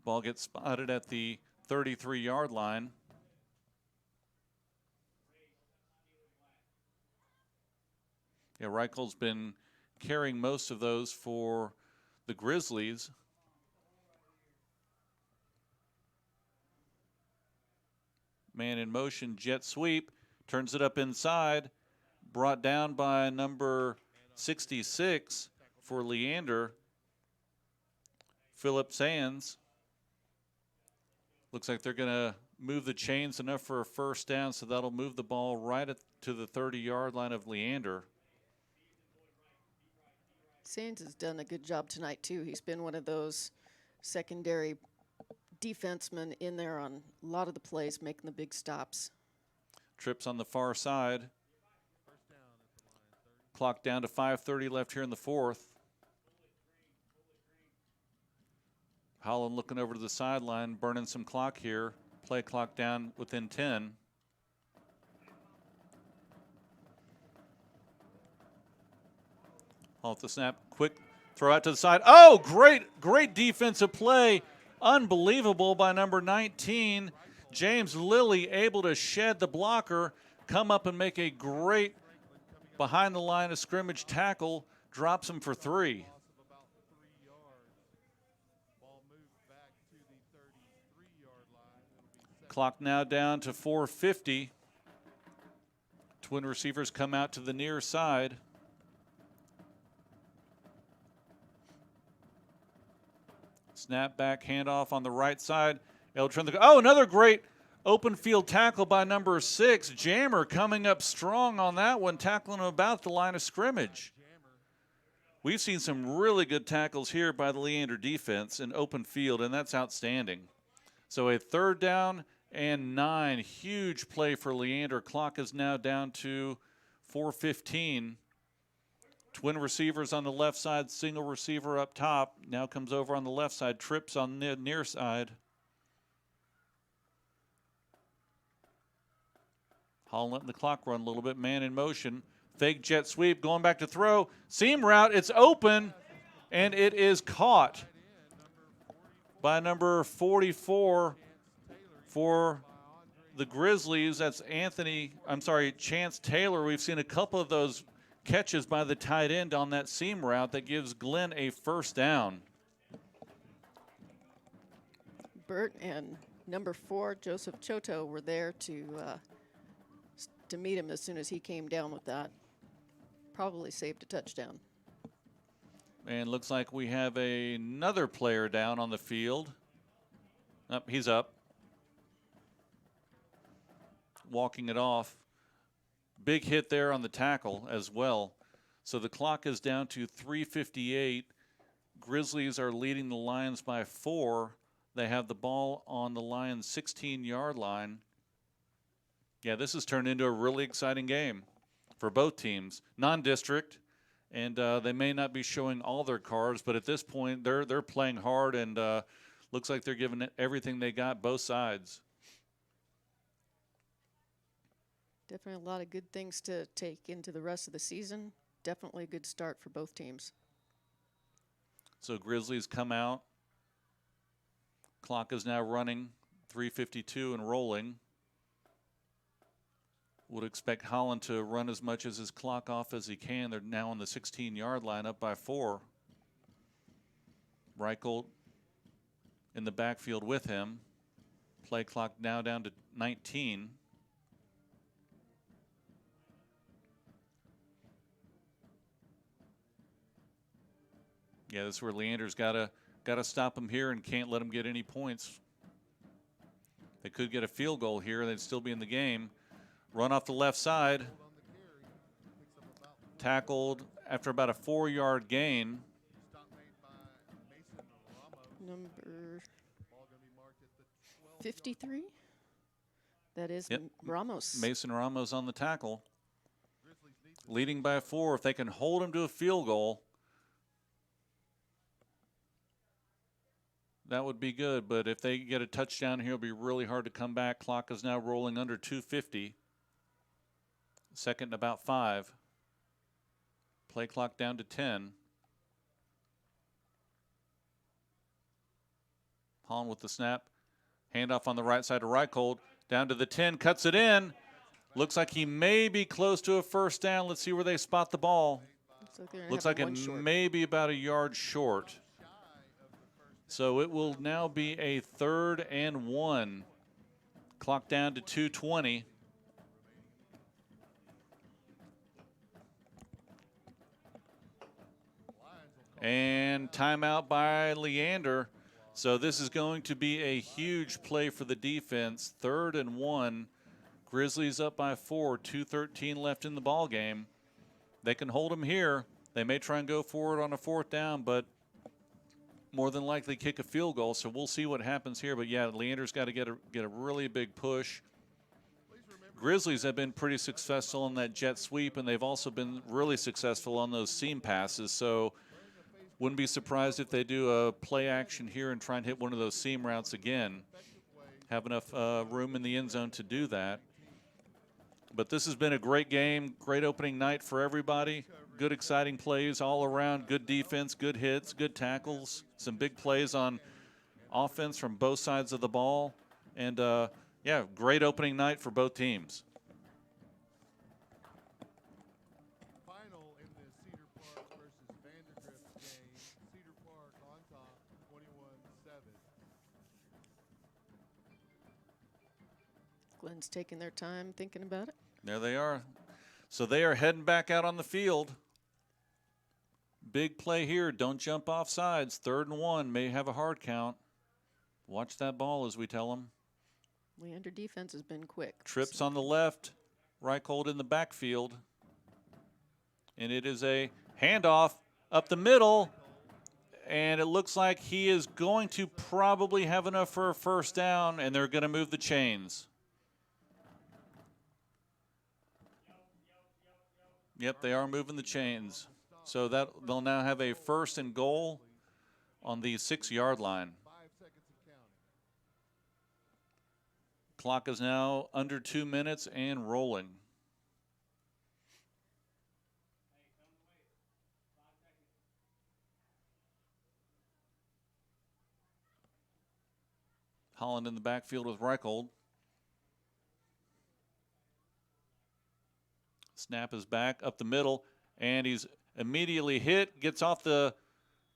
Ball gets spotted at the 33-yard line. Yeah, Reichel's been carrying most of those for the Grizzlies. Man in motion, jet sweep, turns it up inside, brought down by number 66 for Leander, Philip Sands. Looks like they're going to move the chains enough for a first down, so that'll move the ball right to the 30-yard line of Leander. Sands has done a good job tonight, too. He's been one of those secondary defensemen in there on a lot of the plays, making the big stops. Trips on the far side. Clock down to 5:30 left here in the fourth. Holland looking over to the sideline, burning some clock here. Play clock down within 10. Off the snap, quick throw out to the side. Oh, great defensive play. Unbelievable by number 19. James Lilly able to shed the blocker, come up and make a great behind the line of scrimmage tackle, drops him for 3. Clock now down to 4:50. Twin receivers come out to the near side. Snap back, handoff on the right side. Another great open field tackle by number 6. Jammer coming up strong on that one, tackling him about the line of scrimmage. We've seen some really good tackles here by the Leander defense in open field, and that's outstanding. So a 3rd down and 9. Huge play for Leander. Clock is now down to 4:15. Twin receivers on the left side, single receiver up top. Now comes over on the left side, trips on the near side. Holland letting the clock run a little bit, man in motion. Fake jet sweep, going back to throw. Seam route, it's open, and it is caught by number 44 for the Grizzlies. That's Chance Taylor. We've seen a couple of those catches by the tight end on that seam route that gives Glenn a first down. Burt and number 4, Joseph Choto, were there to meet him as soon as he came down with that. Probably saved a touchdown. And looks like we have another player down on the field. He's up. walking it off. Big hit there on the tackle as well. So the clock is down to 3:58. Grizzlies are leading the Lions by 4. They have the ball on the Lions' 16-yard line. Yeah, this has turned into a really exciting game for both teams. Non-district, and they may not be showing all their cards, but at this point they're playing hard, and looks like they're giving it everything they got, both sides. Definitely a lot of good things to take into the rest of the season. Definitely a good start for both teams. So Grizzlies come out. Clock is now running, 3:52 and rolling. Would expect Holland to run as much as his clock off as he can. They're now on the 16-yard line, up by 4. Reichelt in the backfield with him. Play clock now down to 19. Yeah, this is where Leander's got to stop him here and can't let him get any points. They could get a field goal here. They'd still be in the game. Run off the left side. Tackled after about a 4-yard gain. Number 53. That is Yep. Ramos. Mason Ramos on the tackle. Leading by 4. If they can hold him to a field goal, that would be good. But if they get a touchdown here, it'll be really hard to come back. Clock is now rolling under 2:50. Second and about 5. Play clock down to 10. Holland with the snap. Handoff on the right side to Reichelt. Down to the 10. Cuts it in. Looks like he may be close to a first down. Let's see where they spot the ball. Looks like it may be about a yard short. So it will now be a 3rd and 1. Clock down to 2:20. And timeout by Leander. So this is going to be a huge play for the defense. 3rd and 1. Grizzlies up by 4. 2:13 left in the ball game. They can hold them here. They may try and go forward on a 4th down, but more than likely kick a field goal. So we'll see what happens here. But yeah, Leander's got to get a really big push. Grizzlies have been pretty successful on that jet sweep, and they've also been really successful on those seam passes. So wouldn't be surprised if they do a play action here and try and hit one of those seam routes again. Have enough room in the end zone to do that. But this has been a great game, great opening night for everybody. Good, exciting plays all around, good defense, good hits, good tackles, some big plays on offense from both sides of the ball. And, yeah, great opening night for both teams. Final in the Cedar Park versus Vandergrift game. Cedar Park on top, 21-7. Glenn's taking their time thinking about it. There they are. So they are heading back out on the field. Big play here. Don't jump off sides. 3rd and 1. May have a hard count. Watch that ball, as we tell them. Leander defense has been quick. Trips on the left. Reichelt in the backfield. And it is a handoff up the middle. And it looks like he is going to probably have enough for a first down, and they're going to move the chains. Yep, they are moving the chains. So that they'll now have a 1st and goal on the 6-yard line. 5 seconds of counting. Clock is now under 2 minutes and rolling. Holland in the backfield with Reichelt. Snap is back up the middle, and he's immediately hit. Gets off the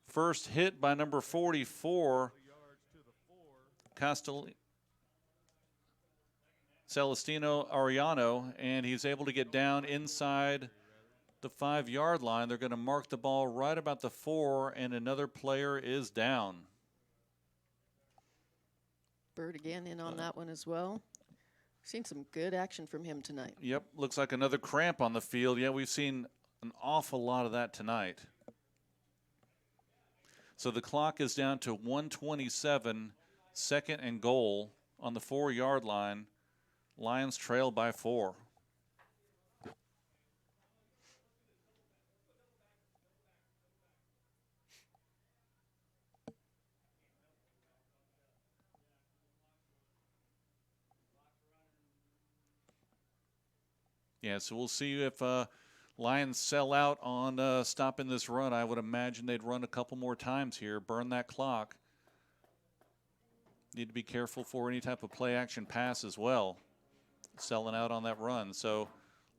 first hit by number 44, Celestino Ariano, and he's able to get down inside the 5-yard line. They're going to mark the ball right about the 4, and another player is down. Bird again in on that one as well. Seen some good action from him tonight. Yep, looks like another cramp on the field. Yeah, we've seen an awful lot of that tonight. So the clock is down to 1:27, second and goal on the 4-yard line. Lions trail by 4. Yeah, so we'll see if Lions sell out on stopping this run. I would imagine they'd run a couple more times here, burn that clock. Need to be careful for any type of play action pass as well, selling out on that run. So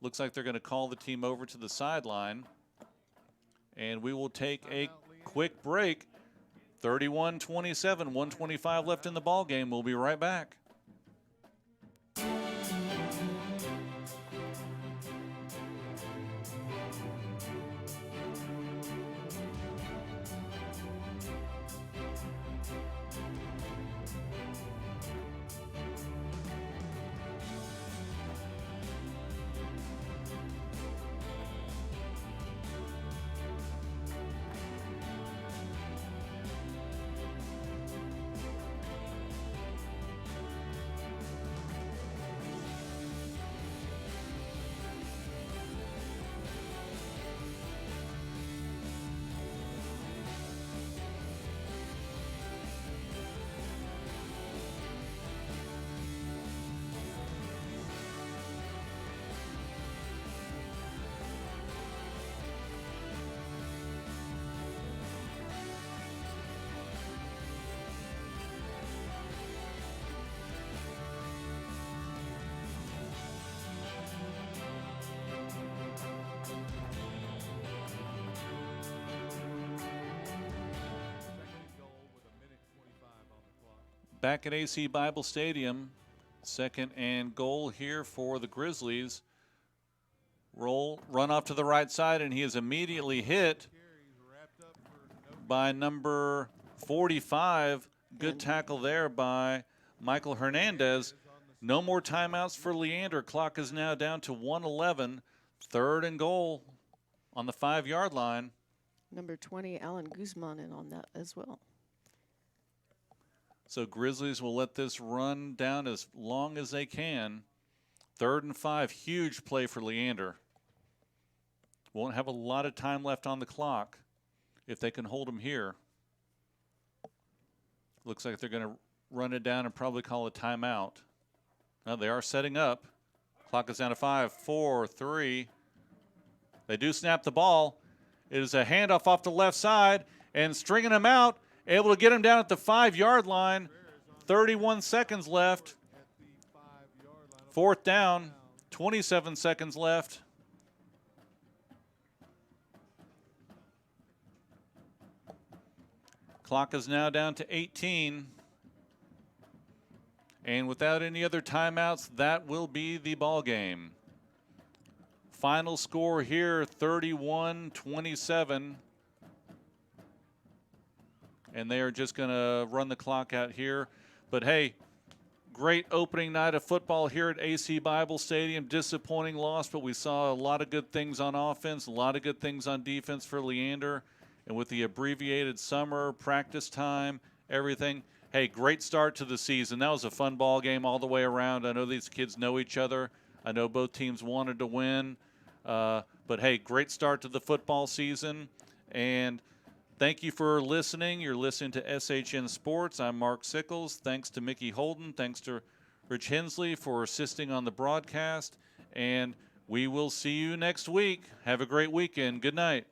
looks like they're going to call the team over to the sideline, and we will take a quick break. 31-27, 125 left in the ball game. We'll be right back. Back at AC Bible Stadium, second and goal here for the Grizzlies. Run off to the right side, and he is immediately hit by number 45. Good tackle there by Michael Hernandez. No more timeouts for Leander. Clock is now down to 1:11. Third and goal on the 5-yard line. Number 20, Alan Guzman, in on that as well. So Grizzlies will let this run down as long as they can. 3rd and 5, huge play for Leander. Won't have a lot of time left on the clock if they can hold him here. Looks like they're going to run it down and probably call a timeout. Now they are setting up. Clock is down to 5, 4, 3. They do snap the ball. It is a handoff off the left side and stringing him out. Able to get him down at the 5-yard line. 31 seconds left. 4th down. 27 seconds left. Clock is now down to 18. And without any other timeouts, that will be the ball game. Final score here, 31-27. And they are just going to run the clock out here. But, hey, great opening night of football here at AC Bible Stadium. Disappointing loss, but we saw a lot of good things on offense, a lot of good things on defense for Leander. And with the abbreviated summer, practice time, everything, hey, great start to the season. That was a fun ball game all the way around. I know these kids know each other. I know both teams wanted to win. But, hey, great start to the football season. And thank you for listening. You're listening to SHN Sports. I'm Mark Sickles. Thanks to Mickey Holden. Thanks to Rich Hensley for assisting on the broadcast. And we will see you next week. Have a great weekend. Good night.